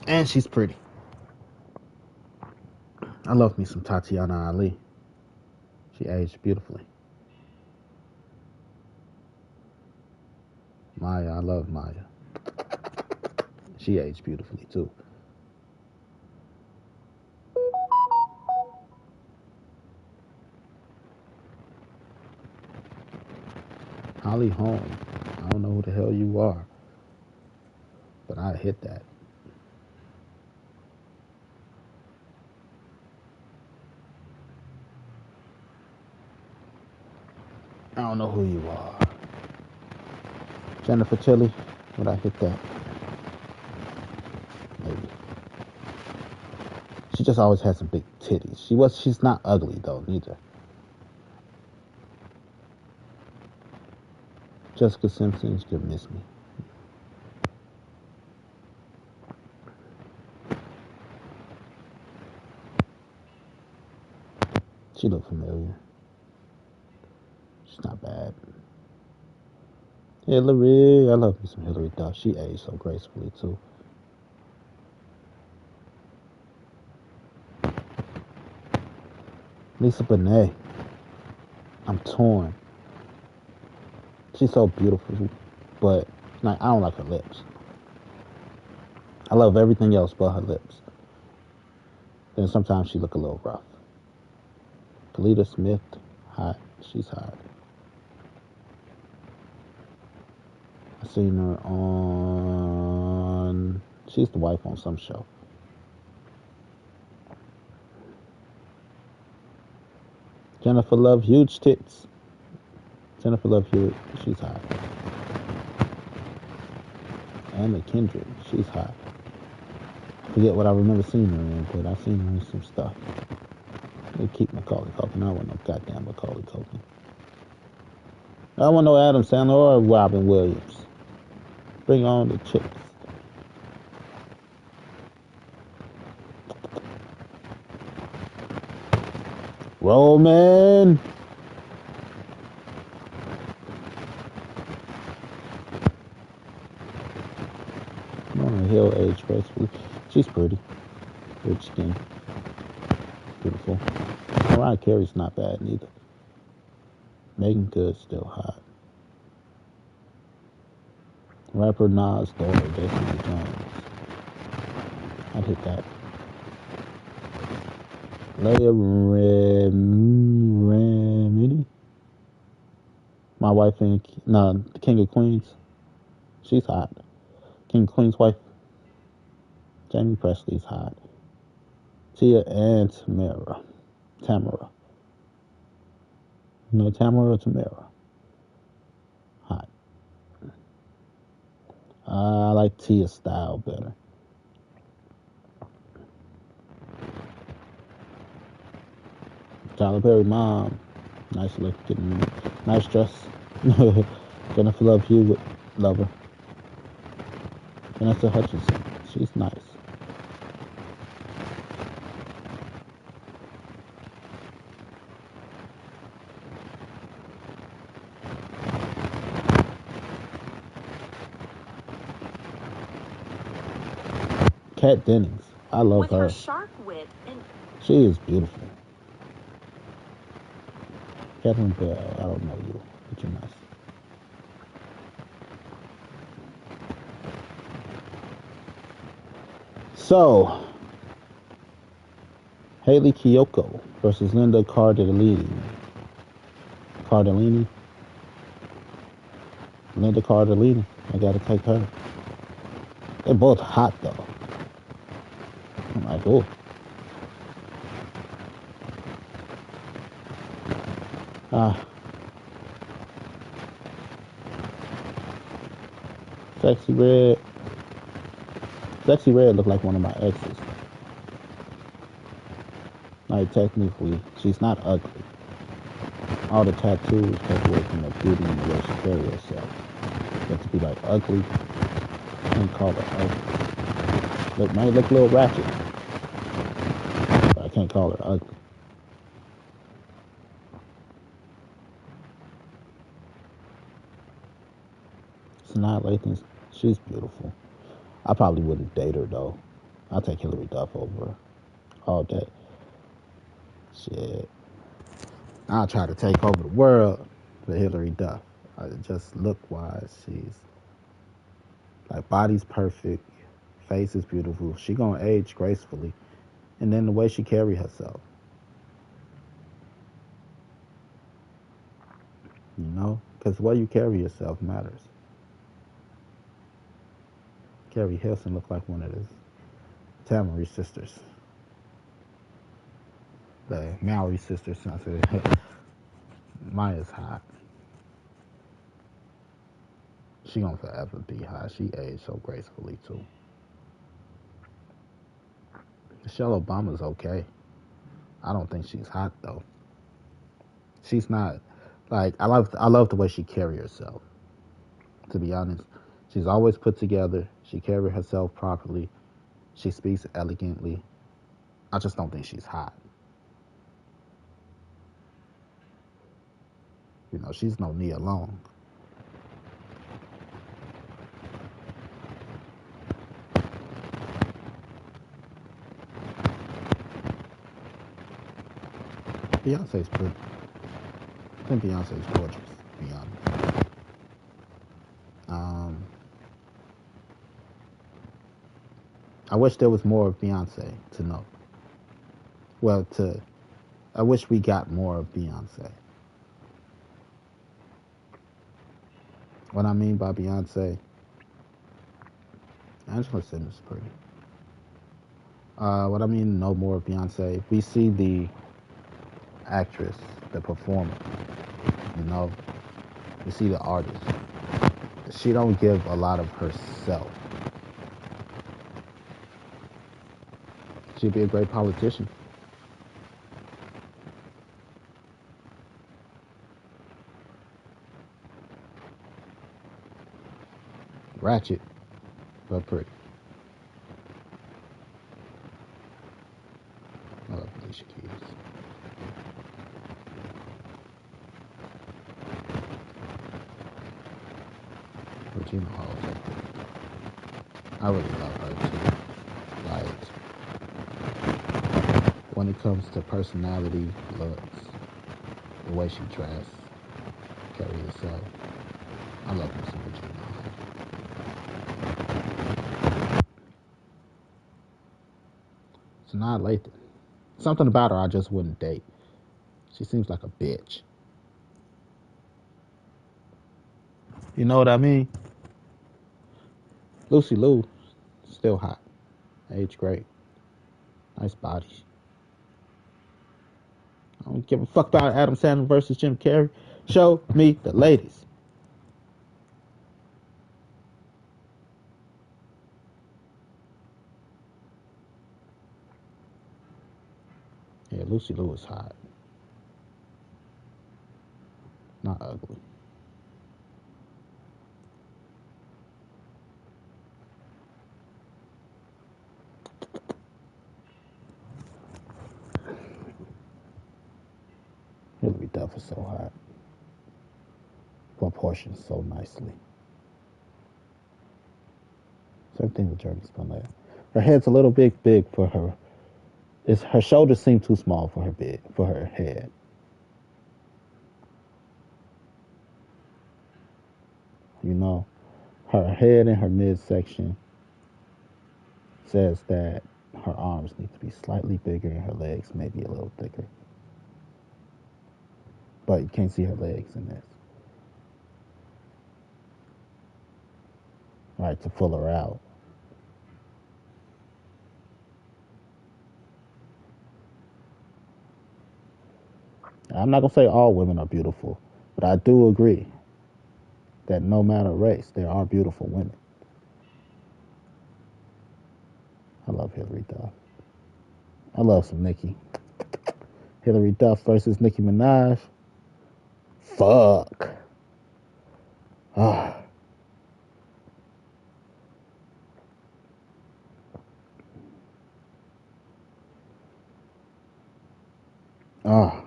And she's pretty. I love me some Tatiana Ali. She aged beautifully. Maya, I love Maya. She aged beautifully too. Holly Holm. I don't know who the hell you are, but I hit that. I don't know who you are. Jennifer Tilly, would I hit that? Maybe. She just always had some big titties. She's not ugly though, neither. Jessica Simpson, you could miss me. She looked familiar. She's not bad. Hillary, I love me some Hillary Duff. She aged so gracefully too. Lisa Bonet, I'm torn. She's so beautiful, but like I don't like her lips. I love everything else but her lips. Then sometimes she look a little rough. Kalita Smith, hot. She's hot. I seen her on. She's the wife on some show. Jennifer Love, huge tits. Jennifer Love Hewitt, she's hot. Anna Kendrick, she's hot. I forget what I remember seeing her in, but I've seen her in some stuff. They keep Macaulay Culkin. I don't want no goddamn Macaulay Culkin. I don't want no Adam Sandler or Robin Williams. Bring on the chicks. Roman. Lauren Hill aged gracefully. She's pretty. Rich skin. Beautiful. Mariah Carey's not bad neither. Megan Good still hot. Rapper Nas' daughter, Destiny Jones. I'd hit that. Leia Remini. My wife and the King of Queens. She's hot. King of Queen's wife. Jamie Presley's hot. Tia and Tamara. No, Tamara or Tamara. Hot. I like Tia's style better. Tyler Perry mom. Nice looking. Nice dress. Jennifer Love Hewitt. Love her. Vanessa Hutchinson. She's nice. Kat Dennings. I love With her. her sharp wit and She is beautiful. Catherine Bell. I don't know you, but you're nice. So, Haley Kiyoko versus Linda Cardellini. Linda Cardellini. I gotta take her. They're both hot though. I'm like, oh. Sexy Red. Sexy Red looked like one of my exes. Like technically, she's not ugly. All the tattoos take away from the beauty and the way she carries herself. But to be like ugly, I can't call her ugly. Look, might look a little ratchet, but I can't call her ugly. Sanaa Lathan, she's beautiful. I probably wouldn't date her though. I'll take Hillary Duff over her all day. Shit. I'll try to take over the world with Hillary Duff. Just look wise, she's like body's perfect, face is beautiful. She gonna age gracefully, and then the way she carry herself. You know, because the way you carry yourself matters. Carrie Hilson looked like one of the Tamari sisters. The Mallory sisters. I said, Maya's hot. She gonna forever be hot. She aged so gracefully too. Michelle Obama's okay. I don't think she's hot though. She's not like I love the way she carry herself. To be honest, she's always put together. She carry herself properly. She speaks elegantly. I just don't think she's hot. You know, she's no Nia Long. Beyonce's pretty. I think Beyonce's gorgeous, to be honest. Um, I wish there was more of Beyonce to know. Well, I wish we got more of Beyonce. What I mean by Beyonce, Angela Simmons is pretty. What I mean, no more of Beyonce. We see the actress, the performer. You know, we see the artist. She don't give a lot of herself. She'd be a great politician. Ratchet, but pretty. I love Alicia Keys. Regina Hall is pretty. I really love her too. Like, when it comes to personality, looks, the way she dressed, carry herself, I love me some Regina Hall. It's not Lathan. Something about her I just wouldn't date. She seems like a bitch. You know what I mean? Lucy Liu, still hot. Age great. Nice body. I don't give a fuck about Adam Sandler versus Jim Carrey. Show me the ladies. Yeah, Lucy Liu is hot. Not ugly. Hillary Duff is so hot. Proportions so nicely. Same thing with Jeremy Smollett. Her head's a little big for her. Her shoulders seem too small for her head. You know, her head and her midsection says that her arms need to be slightly bigger and her legs maybe a little thicker. But you can't see her legs in this. Right, to fill her out. I'm not gonna say all women are beautiful, but I do agree that no matter race, there are beautiful women. I love Hillary Duff. I love some Nicki. Hillary Duff versus Nicki Minaj. Fuck. Ah. Ah.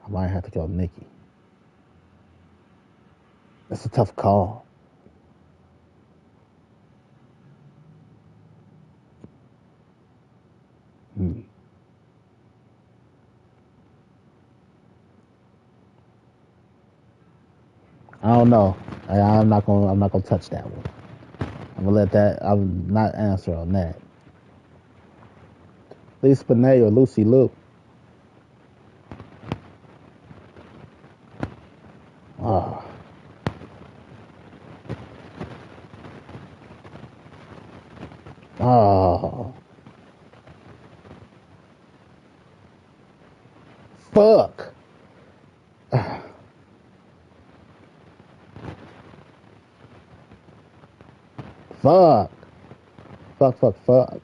I might have to go Nicki. That's a tough call. Hmm. I don't know. I'm not gonna. I'm not gonna touch that one. I'm gonna let that. I'm not answer on that. Lisa Bonet or Lucy Liu. Ah. Oh. Fuck. Fuck. Fuck.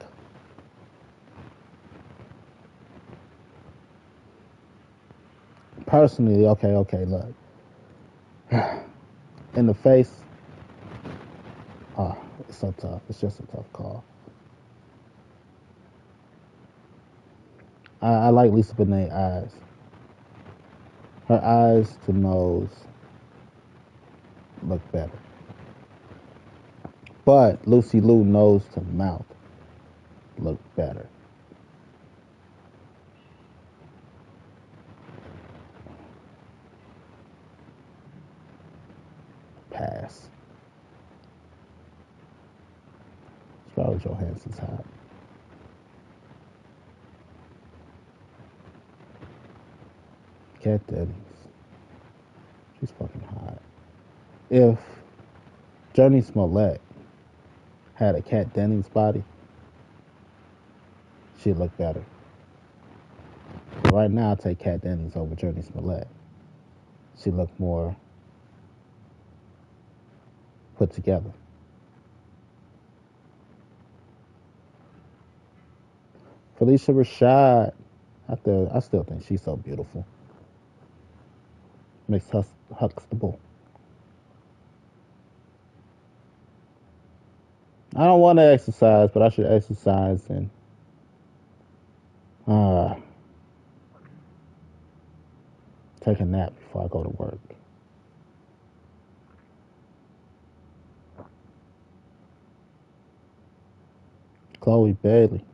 Personally, okay, look. In the face, it's so tough. It's just a tough call. I like Lisa Bonet eyes. Her eyes to nose look better. But Lucy Liu nose to mouth look better. Pass. Scarlett Johansson's hot. Kat Dennings. She's fucking hot. If Journey Smollett had a Kat Dennings body, she'd look better. But right now, I'll take Kat Dennings over Journey Smollett. She looked more put together. Felicia Rashad, I still think she's so beautiful. Miss Huxtable. I don't want to exercise, but I should exercise and take a nap before I go to work. Chloe Bailey.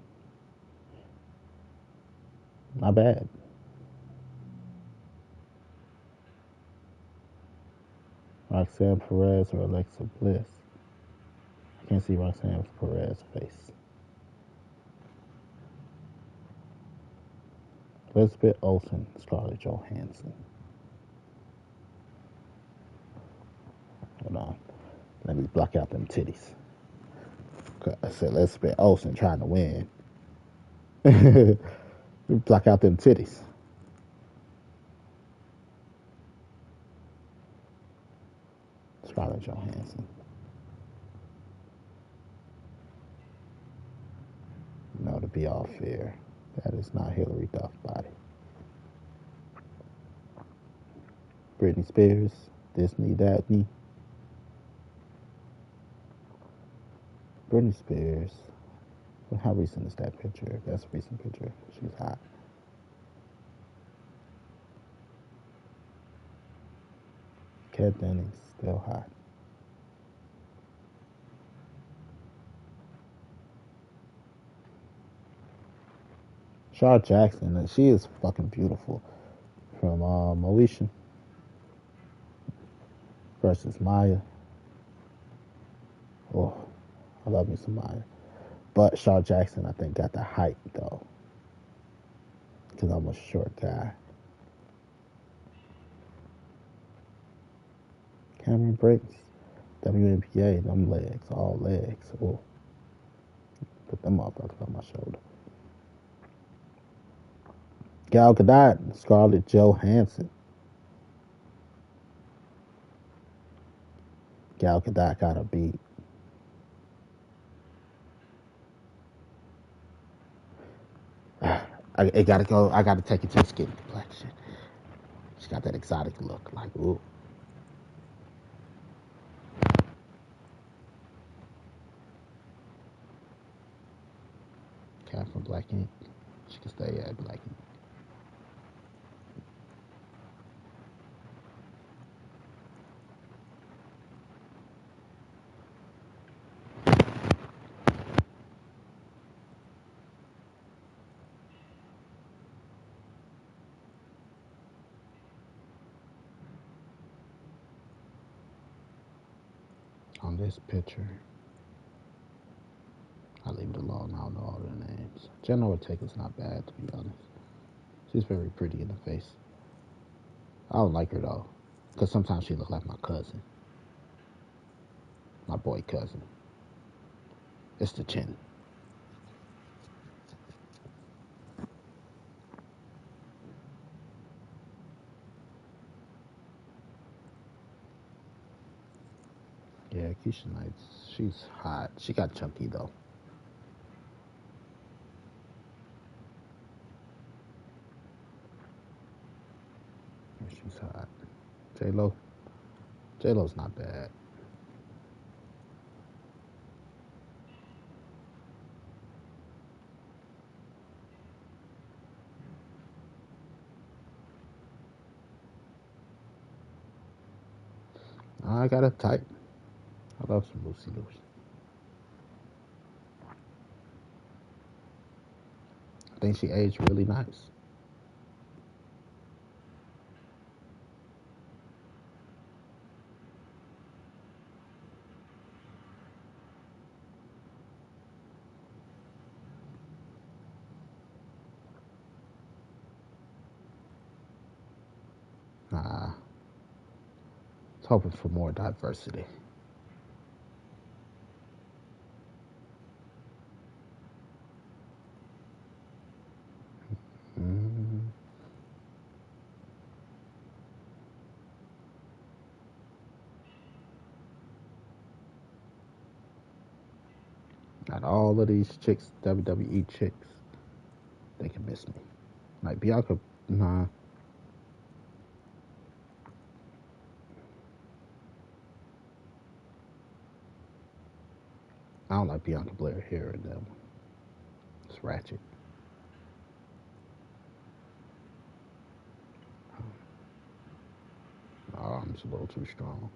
Not bad. Roxanne Perez or Alexa Bliss. I can't see Roxanne Perez's face. Elizabeth Olsen, Scarlett Johansson. Hold on. Let me block out them titties. I said Elizabeth Olsen trying to win. Block out them titties. Scarlett Johansson. No, to be all fair, that is not Hillary Duff's body. Britney Spears, Disney Dabney. Britney Spears. Well, how recent is that picture? That's a recent picture. She's hot. Kat Dennings, still hot. Shaw Jackson, she is fucking beautiful. From Moesha versus Maya. Oh, I love me some Maya. But Shaw Jackson, I think, got the height, though. Because I'm a short guy. Cameron Briggs, WNBA, them legs, all legs. Oh, put them motherfuckers on my shoulder. Gal Gadot, Scarlett Johansson. Gal Gadot got a beat. It gotta go. I gotta take it to the skin complexion. She got that exotic look, like ooh. Cat from Black Ink. She can stay at Black Ink. On this picture, I leave it alone. I don't know all their names. Jenna Ortega's not bad, to be honest. She's very pretty in the face. I don't like her though, because sometimes she look like my cousin, my boy cousin. It's the chin. Yeah, Keisha Knights. She's hot. She got chunky though. She's hot. J Lo. J Lo's not bad. I got a type. I love some Lucy Lucy. I think she aged really nice. Nah, it's hoping for more diversity. Mm, not all of these chicks, WWE chicks, they can miss me. Like Bianca, nah, I don't like Bianca Blair hair in them. It's ratchet. My arms a little too strong.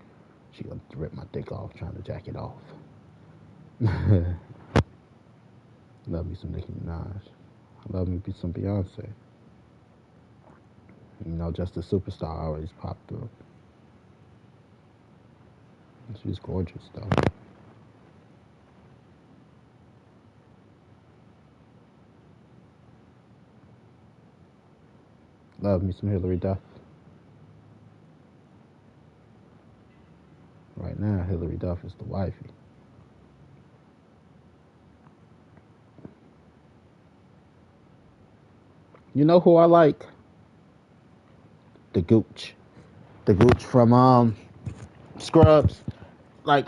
She gonna rip my dick off trying to jack it off. Love me some Nicki Minaj. I love me some Beyonce. You know, just a superstar always popped through. She's gorgeous though. Love me some Hillary Duff. Right now, Hillary Duff is the wifey. You know who I like? The Gooch. The Gooch from Scrubs. Like,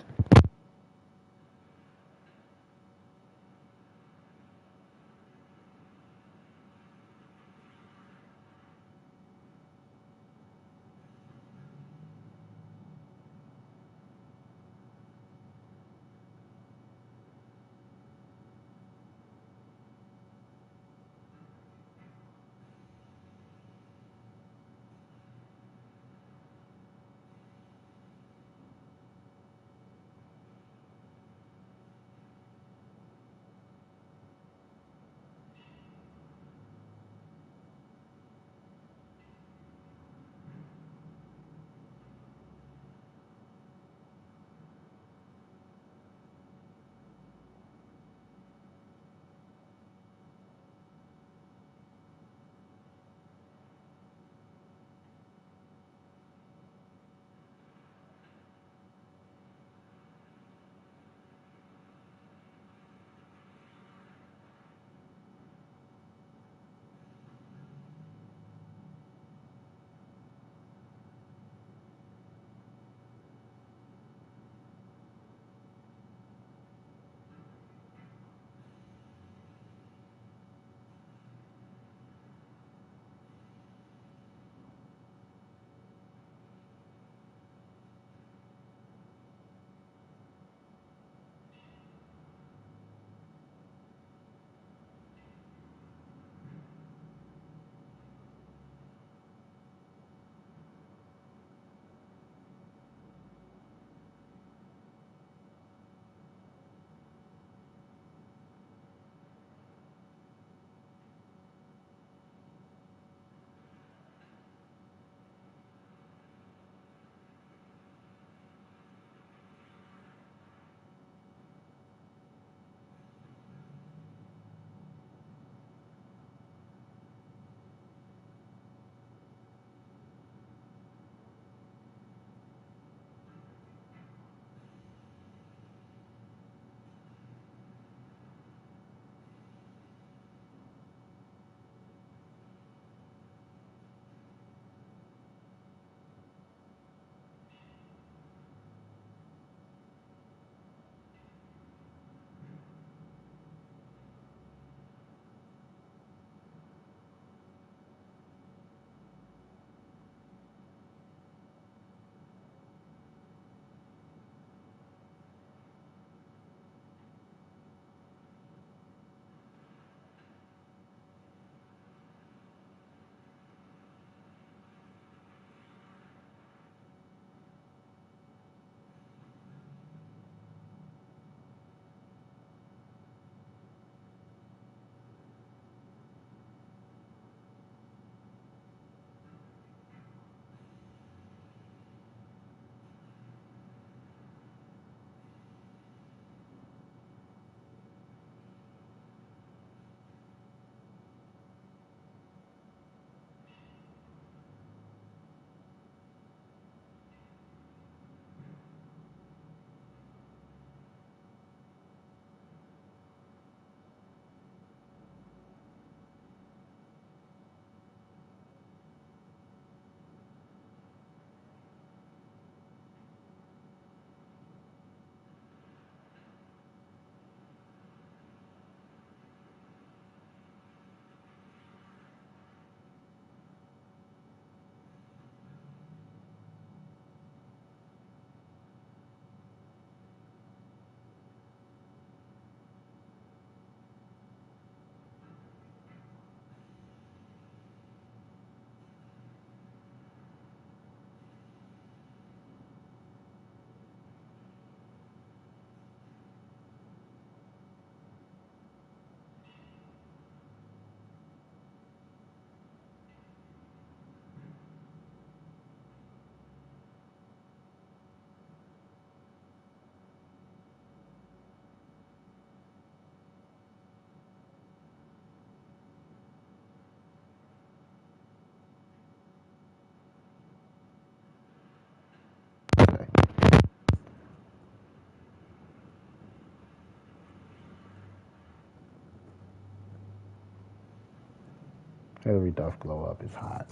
Hillary Duff glow up is hot.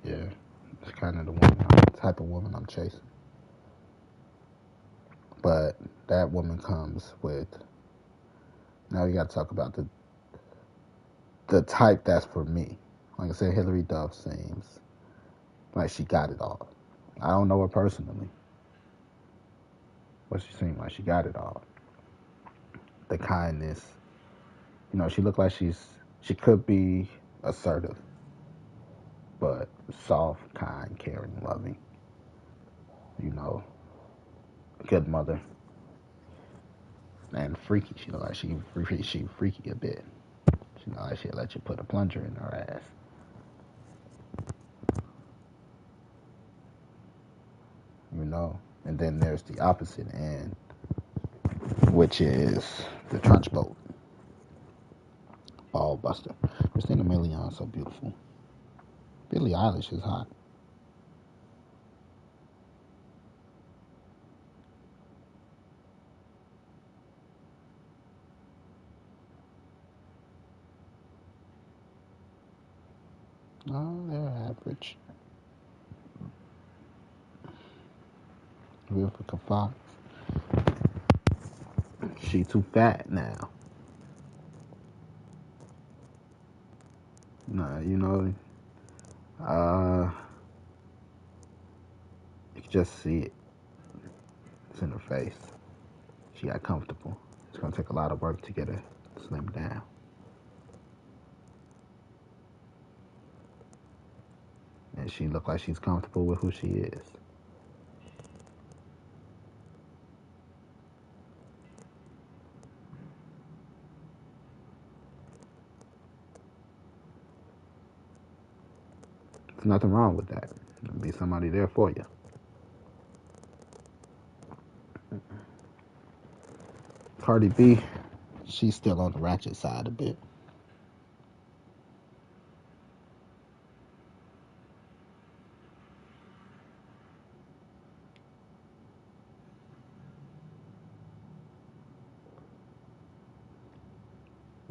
Yeah, it's kind of the type of woman I'm chasing. But that woman comes with. Now we got to talk about the type that's for me. Like I said, Hillary Duff seems like she got it all. I don't know her personally, but she seemed like she got it all. The kindness, she looked like she could be assertive, but soft, kind, caring, loving. You know, good mother and freaky. She looked like she freaky a bit. She looked like she'd let you put a plunger in her ass. And then there's the opposite end, which is the trench boat, ball buster. Christina Milian so beautiful. Billie Eilish is hot. Oh, they're average. Vivica Fox. She too fat now. Nah, uh, you can just see it. It's in her face. She got comfortable. It's gonna take a lot of work to get her slimmed down. And she look like she's comfortable with who she is. There's nothing wrong with that. There'll be somebody there for you. Cardi B, she's still on the ratchet side a bit.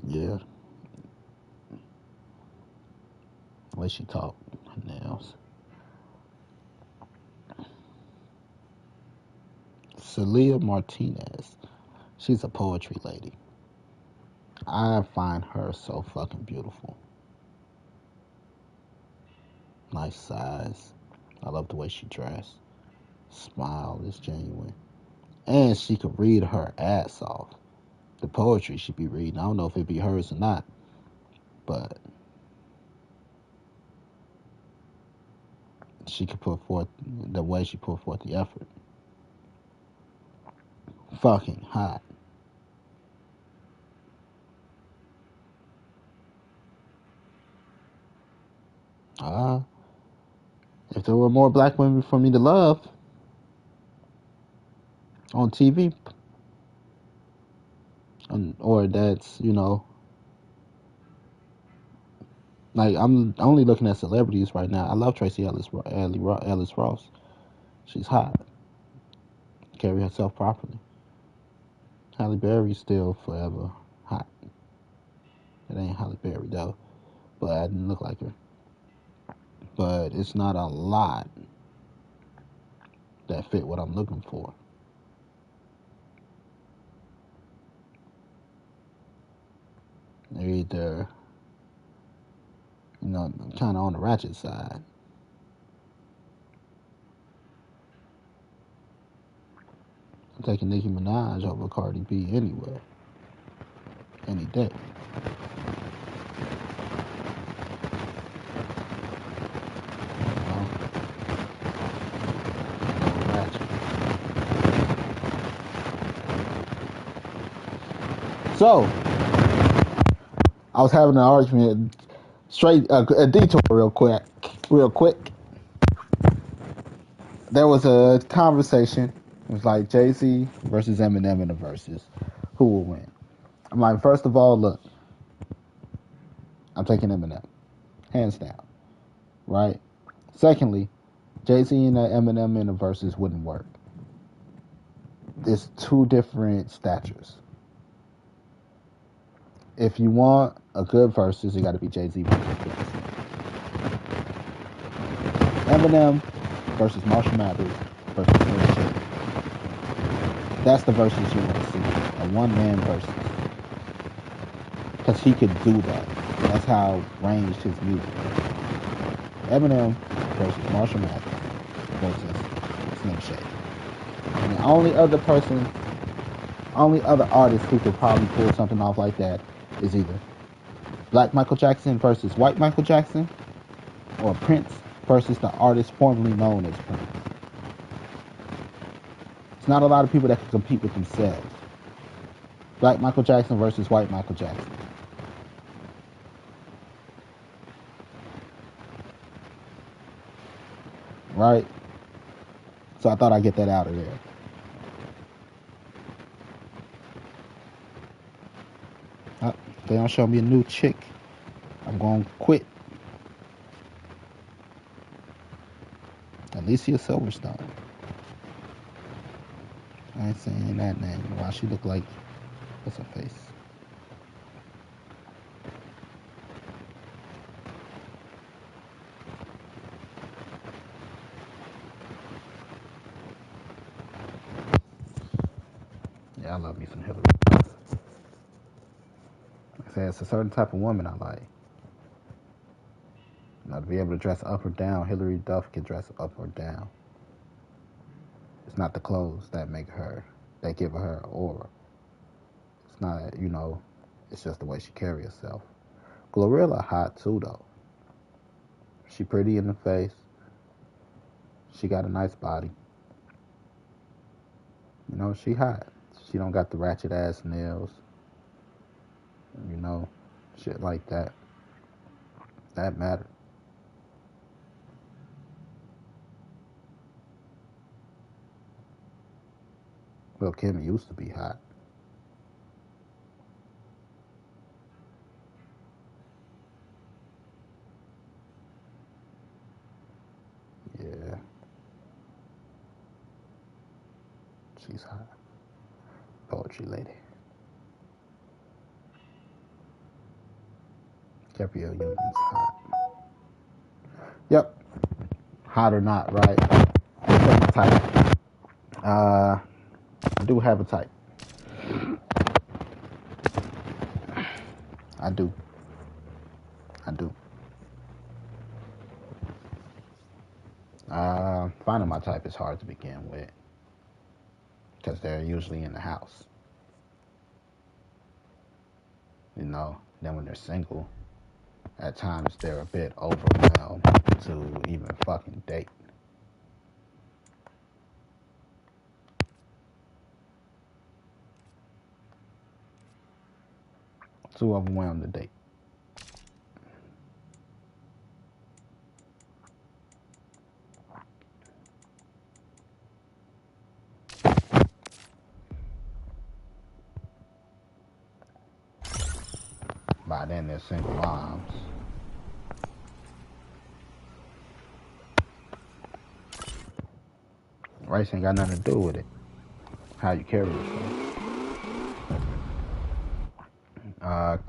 Yeah, the way she talk, her nails. Celia Martinez, she's a poetry lady. I find her so fucking beautiful. Nice size. I love the way she dressed. Smile is genuine. And she could read her ass off. The poetry she be reading, I don't know if it be hers or not, but she could put forth the way she put forth the effort. Fucking hot. Uh, if there were more black women for me to love on TV, or that's, like I'm only looking at celebrities right now. I love Tracy Ellis Ross. She's hot. Carry herself properly. Halle Berry's still forever hot. It ain't Halle Berry though, but I didn't look like her. But it's not a lot that fit what I'm looking for. They're either, kind of on the ratchet side. I'm taking Nicki Minaj over Cardi B anywhere, any day. You know, ratchet. So, I was having an argument, straight a detour, real quick. there was a conversation. It was like Jay-Z versus Eminem in the verses. Who will win? I'm like, first of all, look, I'm taking Eminem, hands down, right? Secondly, Jay-Z and Eminem in the verses wouldn't work. There's two different statures. If you want a good versus, it got to be Jay-Z versus 50 Cent. Eminem versus Marshall Mathers versus Slim Shady. That's the versus you want to see. A one-man versus. Because he could do that. That's how ranged his music is. Eminem versus Marshall Mathers versus Slim Shady. And the only other artist who could probably pull something off like that is either Black Michael Jackson versus White Michael Jackson, or Prince versus the artist formerly known as Prince. It's not a lot of people that can compete with themselves. Black Michael Jackson versus White Michael Jackson. Right? So I thought I'd get that out of there. They don't show me a new chick, I'm going to quit. Alicia Silverstone. I ain't saying that name. Why she look like, what's her face? Yeah, I love me some Hillary. Like I said, it's a certain type of woman I like. Now, to be able to dress up or down, Hillary Duff can dress up or down. It's not the clothes that make her, that give her aura. It's not, it's just the way she carry herself. Glorilla hot too, though. She pretty in the face. She got a nice body. She hot. She don't got the ratchet ass nails. Shit like that. That matters. Well, Kim used to be hot. Yeah. She's hot. Poetry lady. Gabrielle Union's hot. Yep. Hot or not, right? What's my type? I do have a type. I do. Finding my type is hard to begin with because they're usually in the house. Then when they're single, at times they're a bit overwhelmed to even fucking date. Too overwhelmed to date. By then, they're single moms. Race ain't got nothing to do with it. How you carry yourself.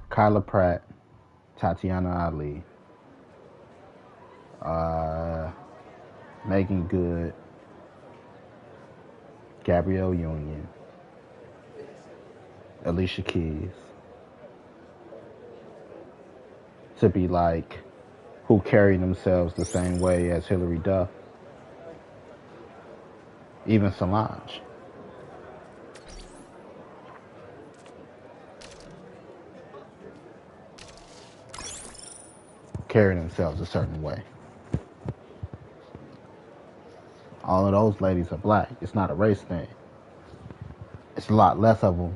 Kyla Pratt, Tatiana Ali, Megan Good, Gabrielle Union, Alicia Keys. To be like who carry themselves the same way as Hillary Duff. Even Solange. Carry themselves a certain way. All of those ladies are black. It's not a race thing. It's a lot less of them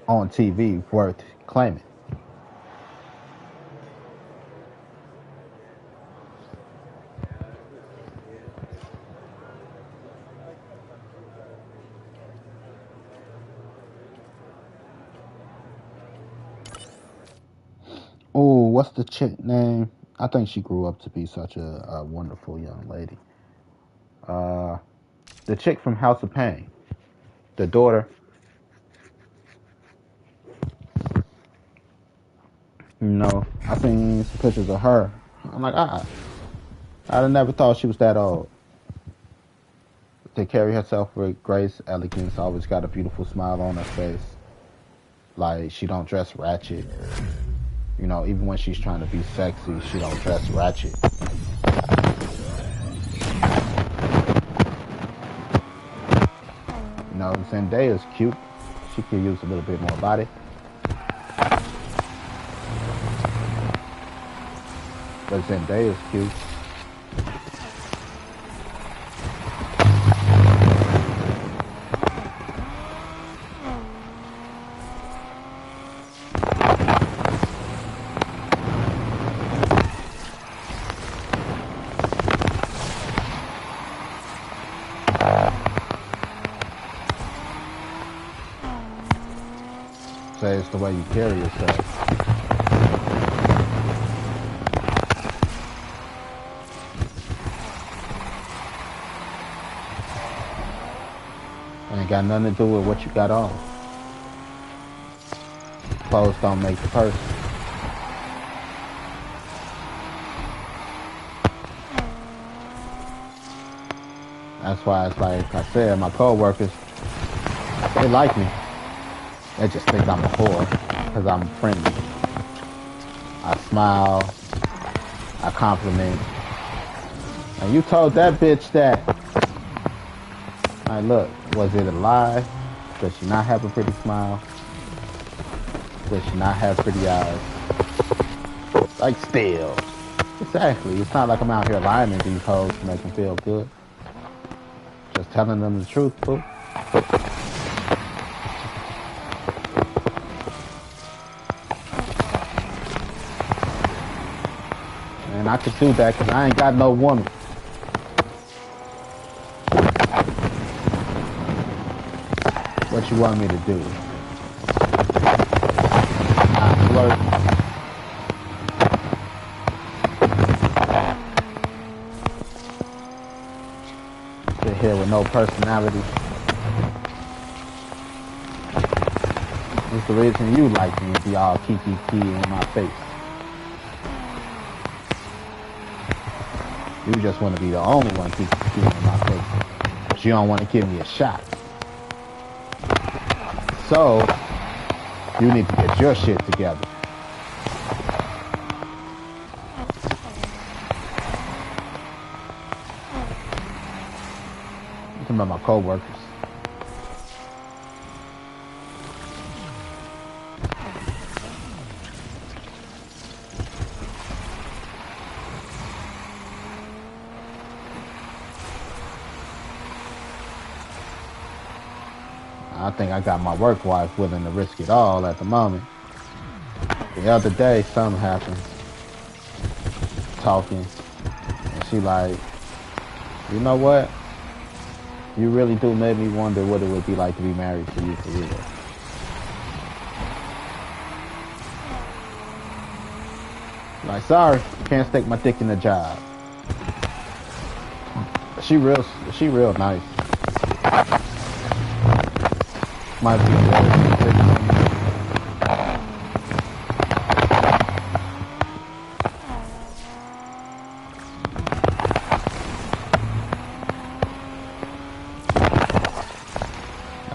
on TV worth claiming. what's the chick name? I think she grew up to be such a wonderful young lady. Uh, the chick from House of Pain, the daughter. I seen some pictures of her. I'm like, I'd never thought she was that old. To carry herself with grace, elegance, always got a beautiful smile on her face. Like she don't dress ratchet. Even when she's trying to be sexy, she don't dress ratchet. Zendaya's cute. She could use a little bit more body. But Zendaya's cute. Say it's the way you carry yourself. Ain't got nothing to do with what you got on. Clothes don't make the person. That's why it's like I said, my coworkers, they like me. They just think I'm a whore because I'm friendly. I smile. I compliment. And you told that bitch that. Like, look, was it a lie? Does she not have a pretty smile? Does she not have pretty eyes? Like, still. Exactly. It's not like I'm out here lying to these hoes to make them feel good. Just telling them the truth, boo. And I could do that because I ain't got no woman. What you want me to do? I flirt. Sit here with no personality. It's the reason you like me to be all kiki in my face. You just want to be the only one kiki in my face. But you don't want to give me a shot. So, you need to get your shit together. I'm talking about my coworkers. I think I got my work wife willing to risk it all at the moment. The other day, something happened. Talking. And she like, you know what? You really do make me wonder what it would be like to be married to you for real. Like, sorry, can't stick my dick in the job. She real nice. Might be now,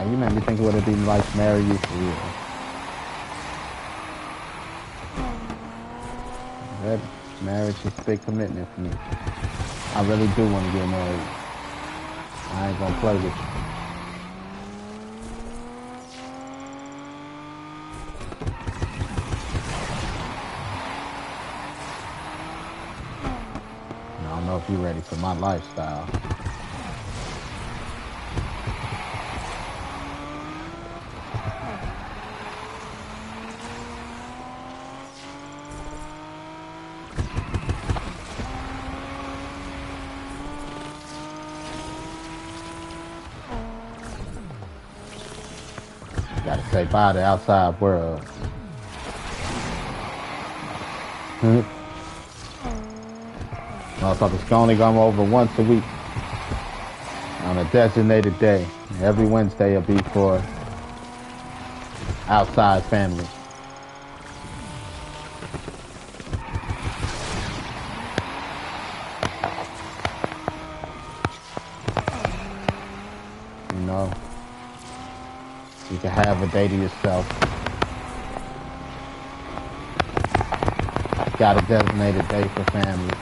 you made me think what it'd be like to marry you for real. That marriage is a big commitment for me. I really do want to get married. I ain't gonna play with you. I don't know if you're ready for my lifestyle. Gotta say bye to the outside world. Motherfuckers can only come over once a week on a designated day. Every Wednesday will be for outside family. You know, you can have a day to yourself. Got a designated day for family.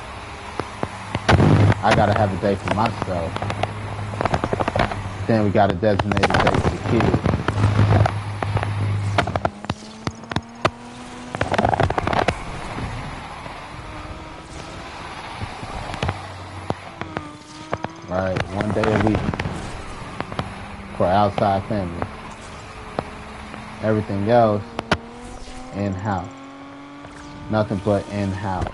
I gotta have a day for myself. Then we got a designated day for the kids. Right, one day a week for outside family. Everything else in-house. Nothing but in-house.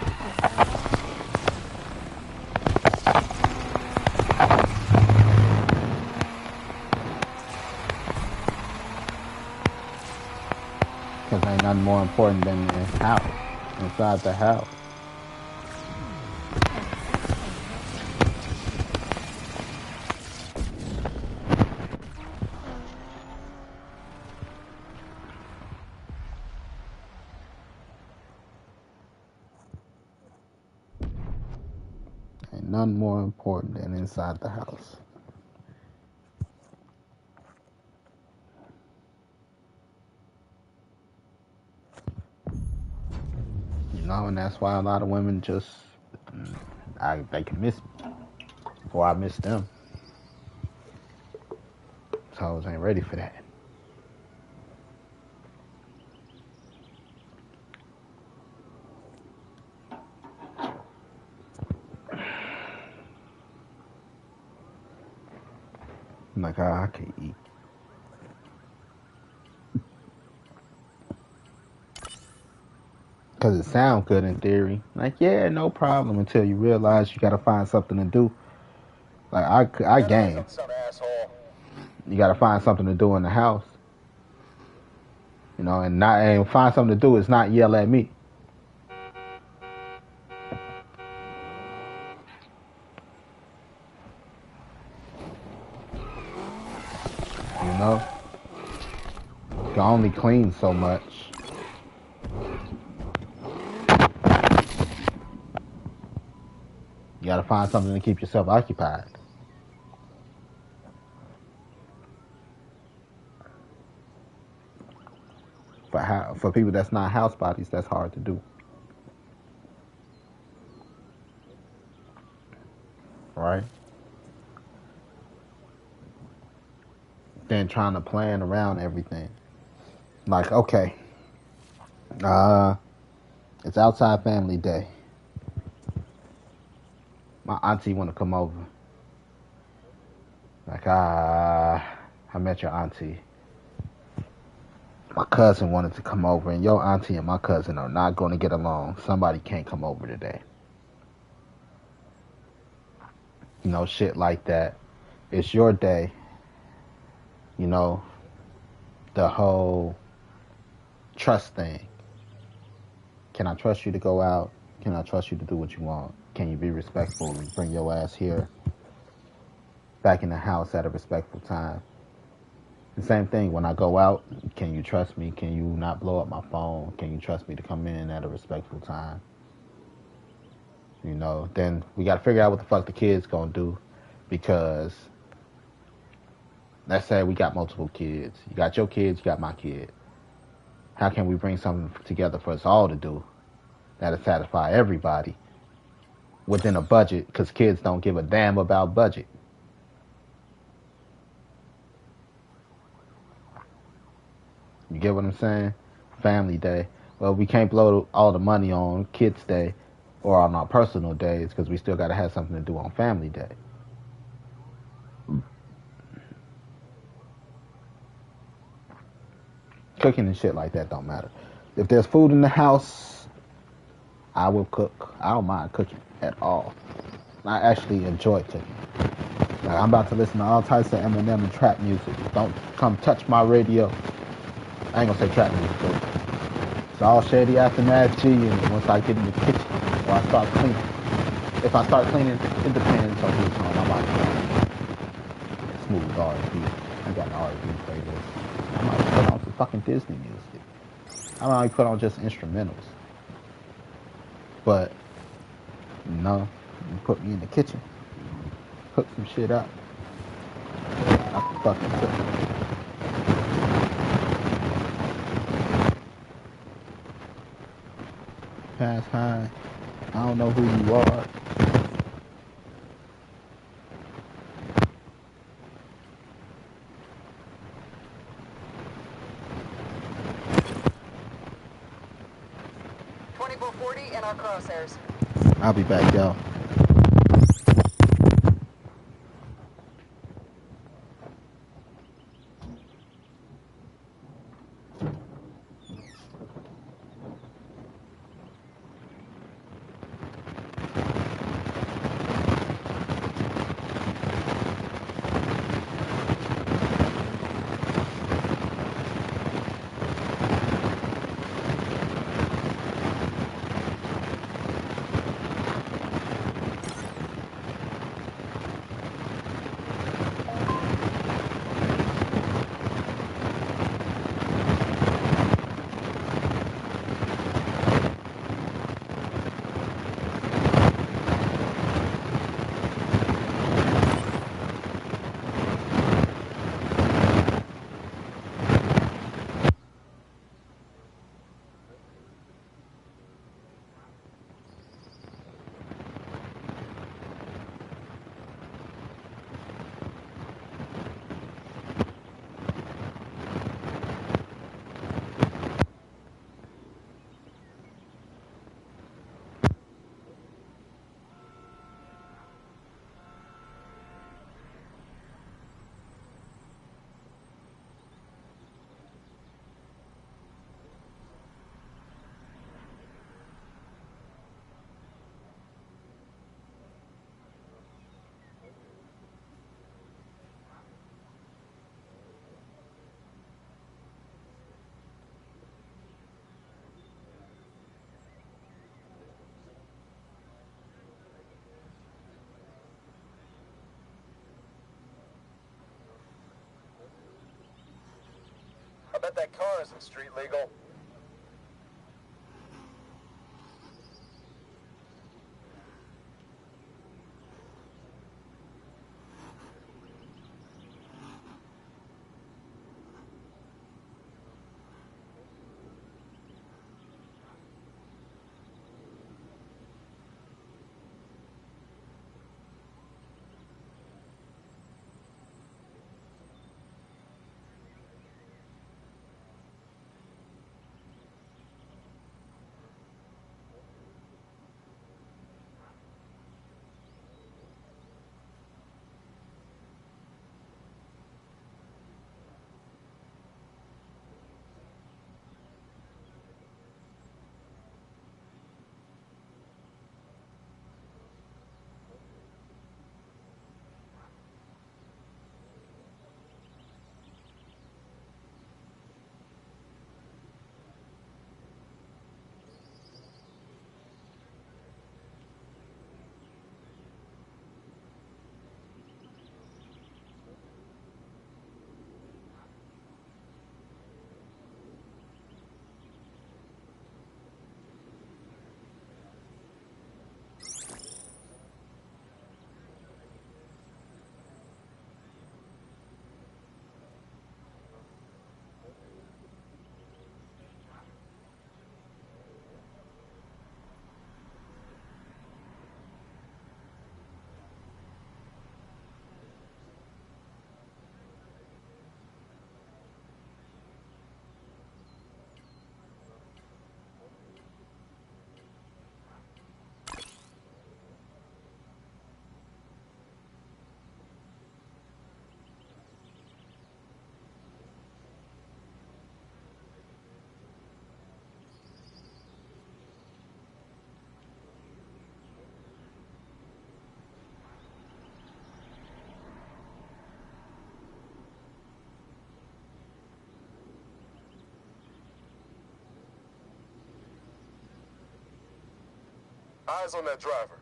Because ain't nothing more important than the house, inside the house. Ain't nothing more important than inside the house. You know, and that's why a lot of women just, they can miss me, or I miss them. Hoes ain't ready for that. I'm like, I can eat. Because it sounds good in theory. Like, yeah, no problem until you realize you got to find something to do. Like, I game. You got to find something to do in the house. You know, and find something to do is not yell at me. You know? You can only clean so much. You got to find something to keep yourself occupied. For people that's not house bodies, that's hard to do. Right? Then trying to plan around everything. Like, okay, it's outside family day. My auntie want to come over. Like, I met your auntie. My cousin wanted to come over, and your auntie and my cousin are not going to get along. Somebody can't come over today. You know, shit like that. It's your day. You know, the whole trust thing. Can I trust you to go out? Can I trust you to do what you want? Can you be respectful and bring your ass here back in the house at a respectful time? The same thing, when I go out, can you trust me? Can you not blow up my phone? Can you trust me to come in at a respectful time? You know, then we got to figure out what the fuck the kid's gonna do, because let's say we got multiple kids. You got your kids, you got my kid. How can we bring something together for us all to do that'll satisfy everybody within a budget? Because kids don't give a damn about budget. You get what I'm saying? Family day. Well, we can't blow all the money on kids day or on our personal days, because we still got to have something to do on family day. Cooking and shit like that don't matter. If there's food in the house, I will cook. I don't mind cooking at all. I actually enjoy cooking. Like, I'm about to listen to all types of Eminem and trap music. Don't come touch my radio. I ain't gonna say trap music, but It's all shady after Mad G, and once I get in the kitchen, or I start cleaning. If I start cleaning, it depends on who's home. I might smooth R&B. I got an R&B playlist. I might put on some fucking Disney music. I might put on just instrumentals. But no, you put me in the kitchen, cook some shit up. I can fucking cook. Pass high. I don't know who you are. 2440 in our crosshairs. I'll be back, y'all. I bet that car isn't street legal. Eyes on that driver.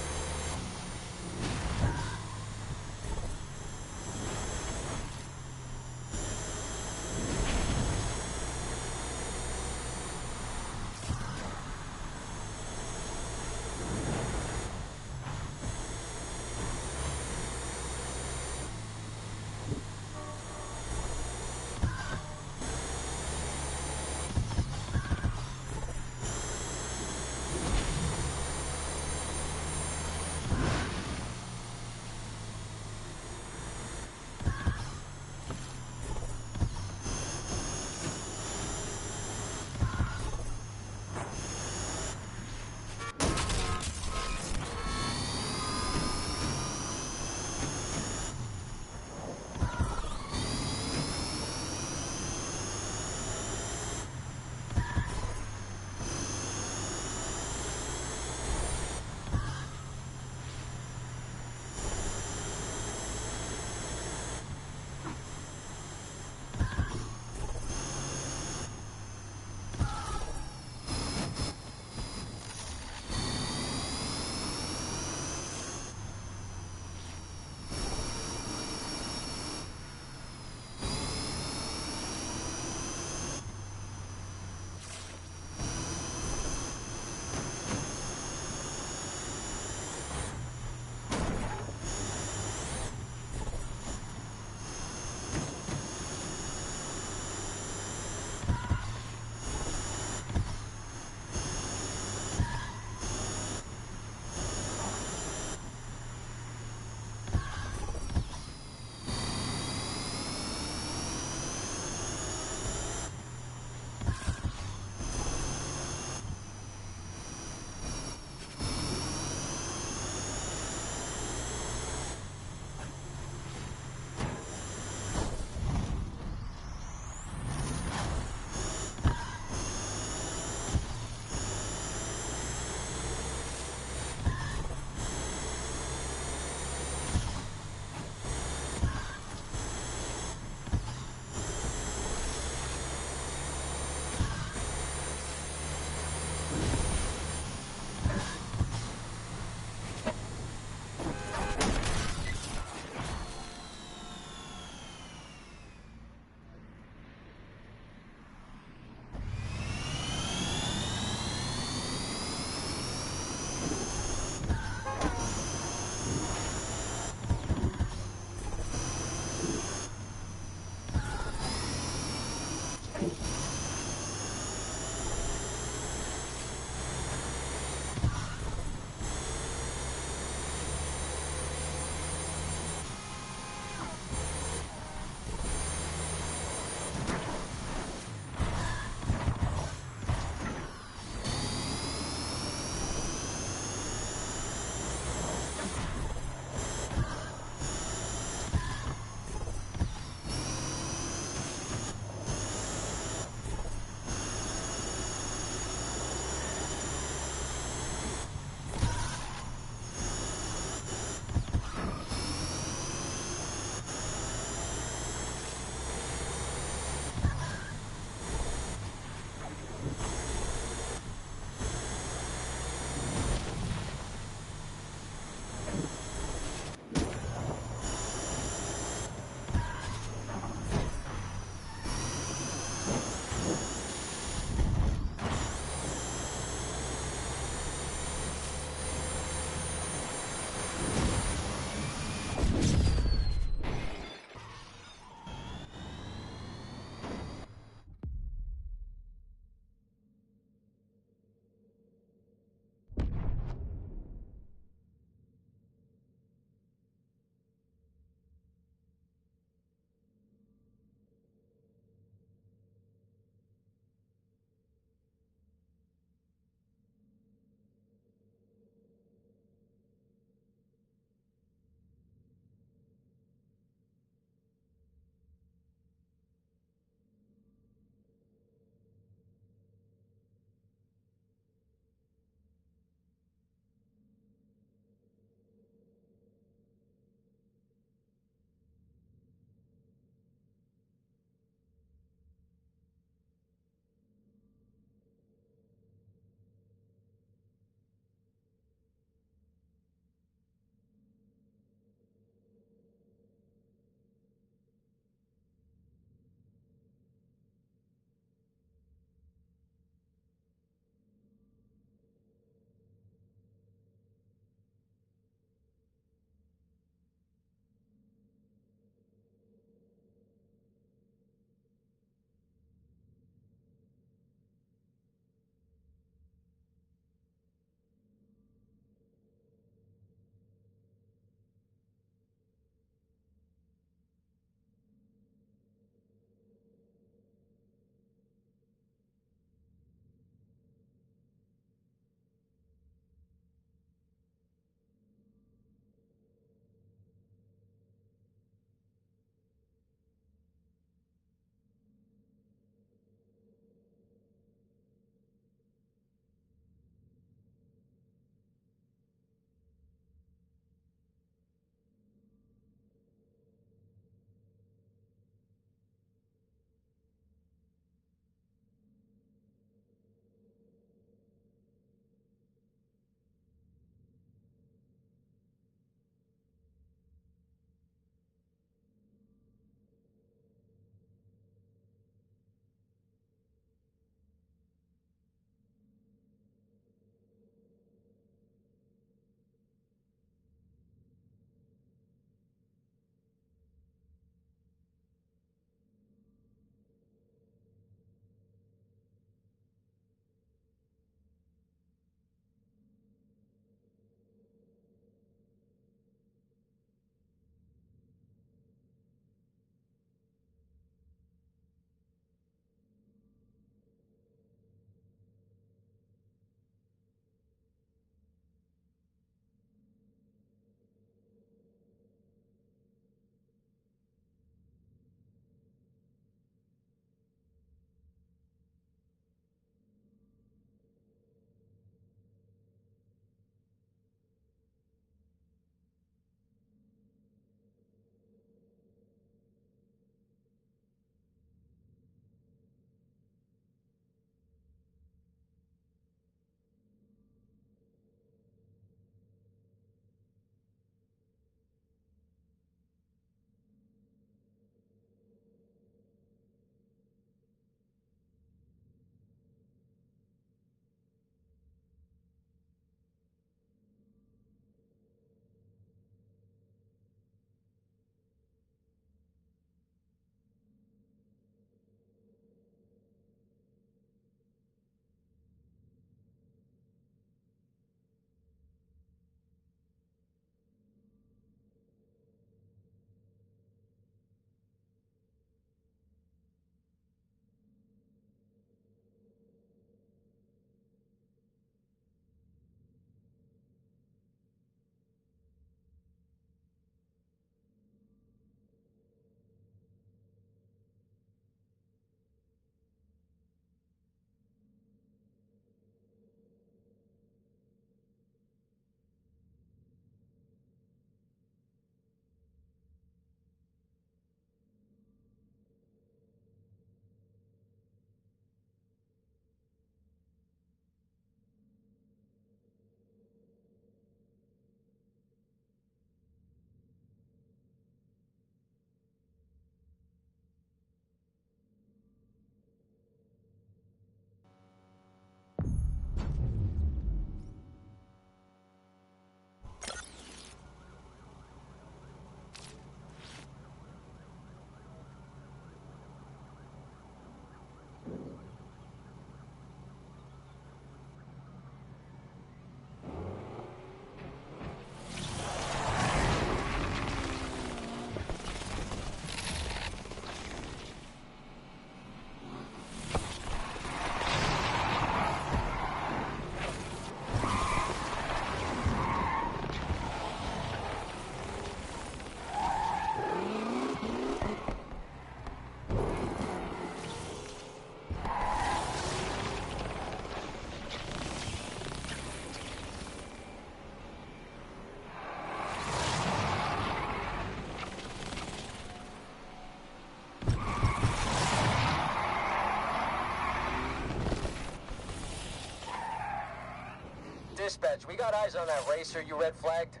Dispatch, we got eyes on that racer you red flagged.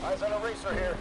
Eyes on a racer here.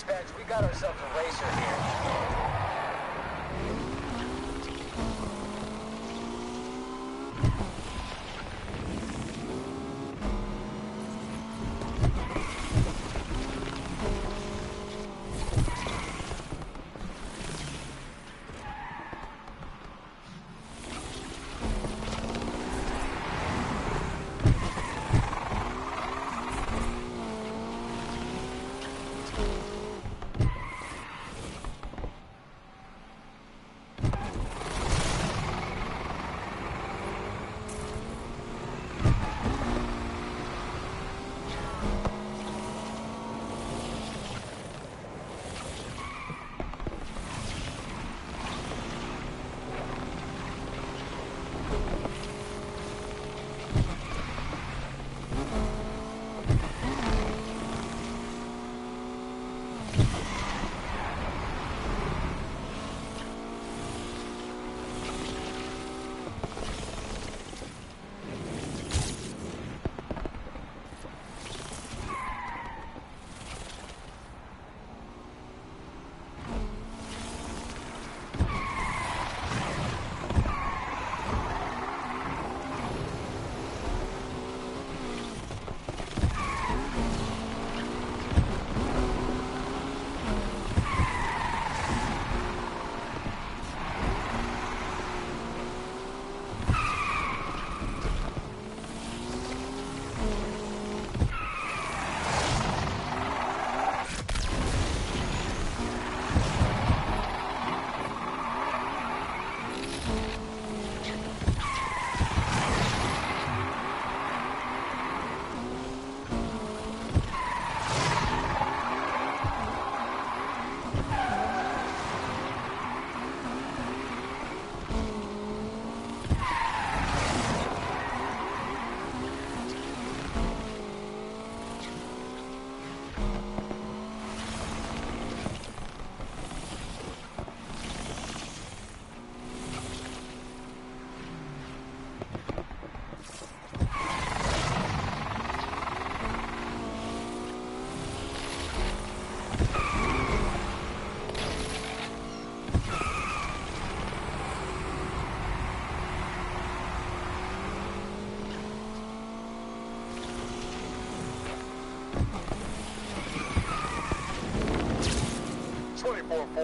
Dispatch, we got ourselves a racer here.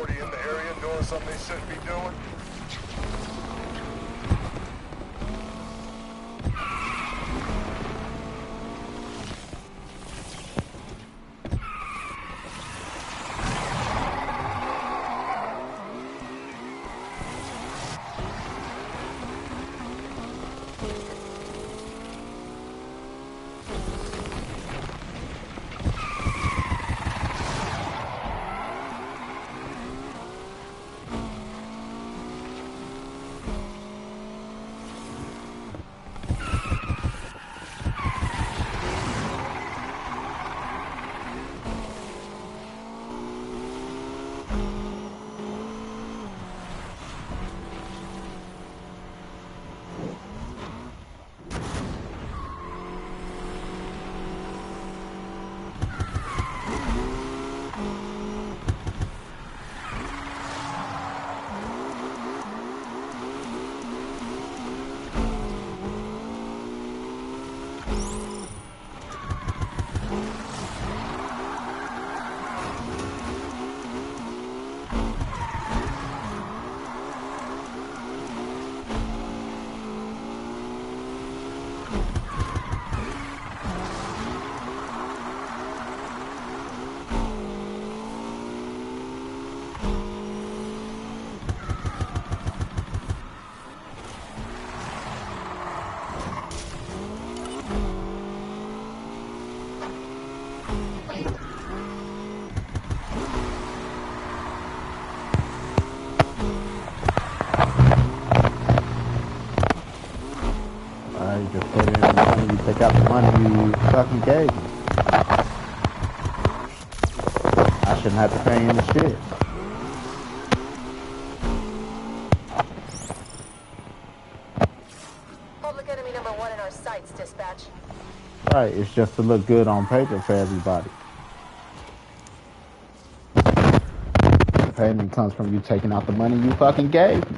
In the area doing something they shouldn't be doing. You just put in the money, you take out the money you fucking gave me. I shouldn't have to pay any shit. Public enemy number 1 in our sights, dispatch. Right, it's just to look good on paper for everybody. payment comes from you taking out the money you fucking gave me.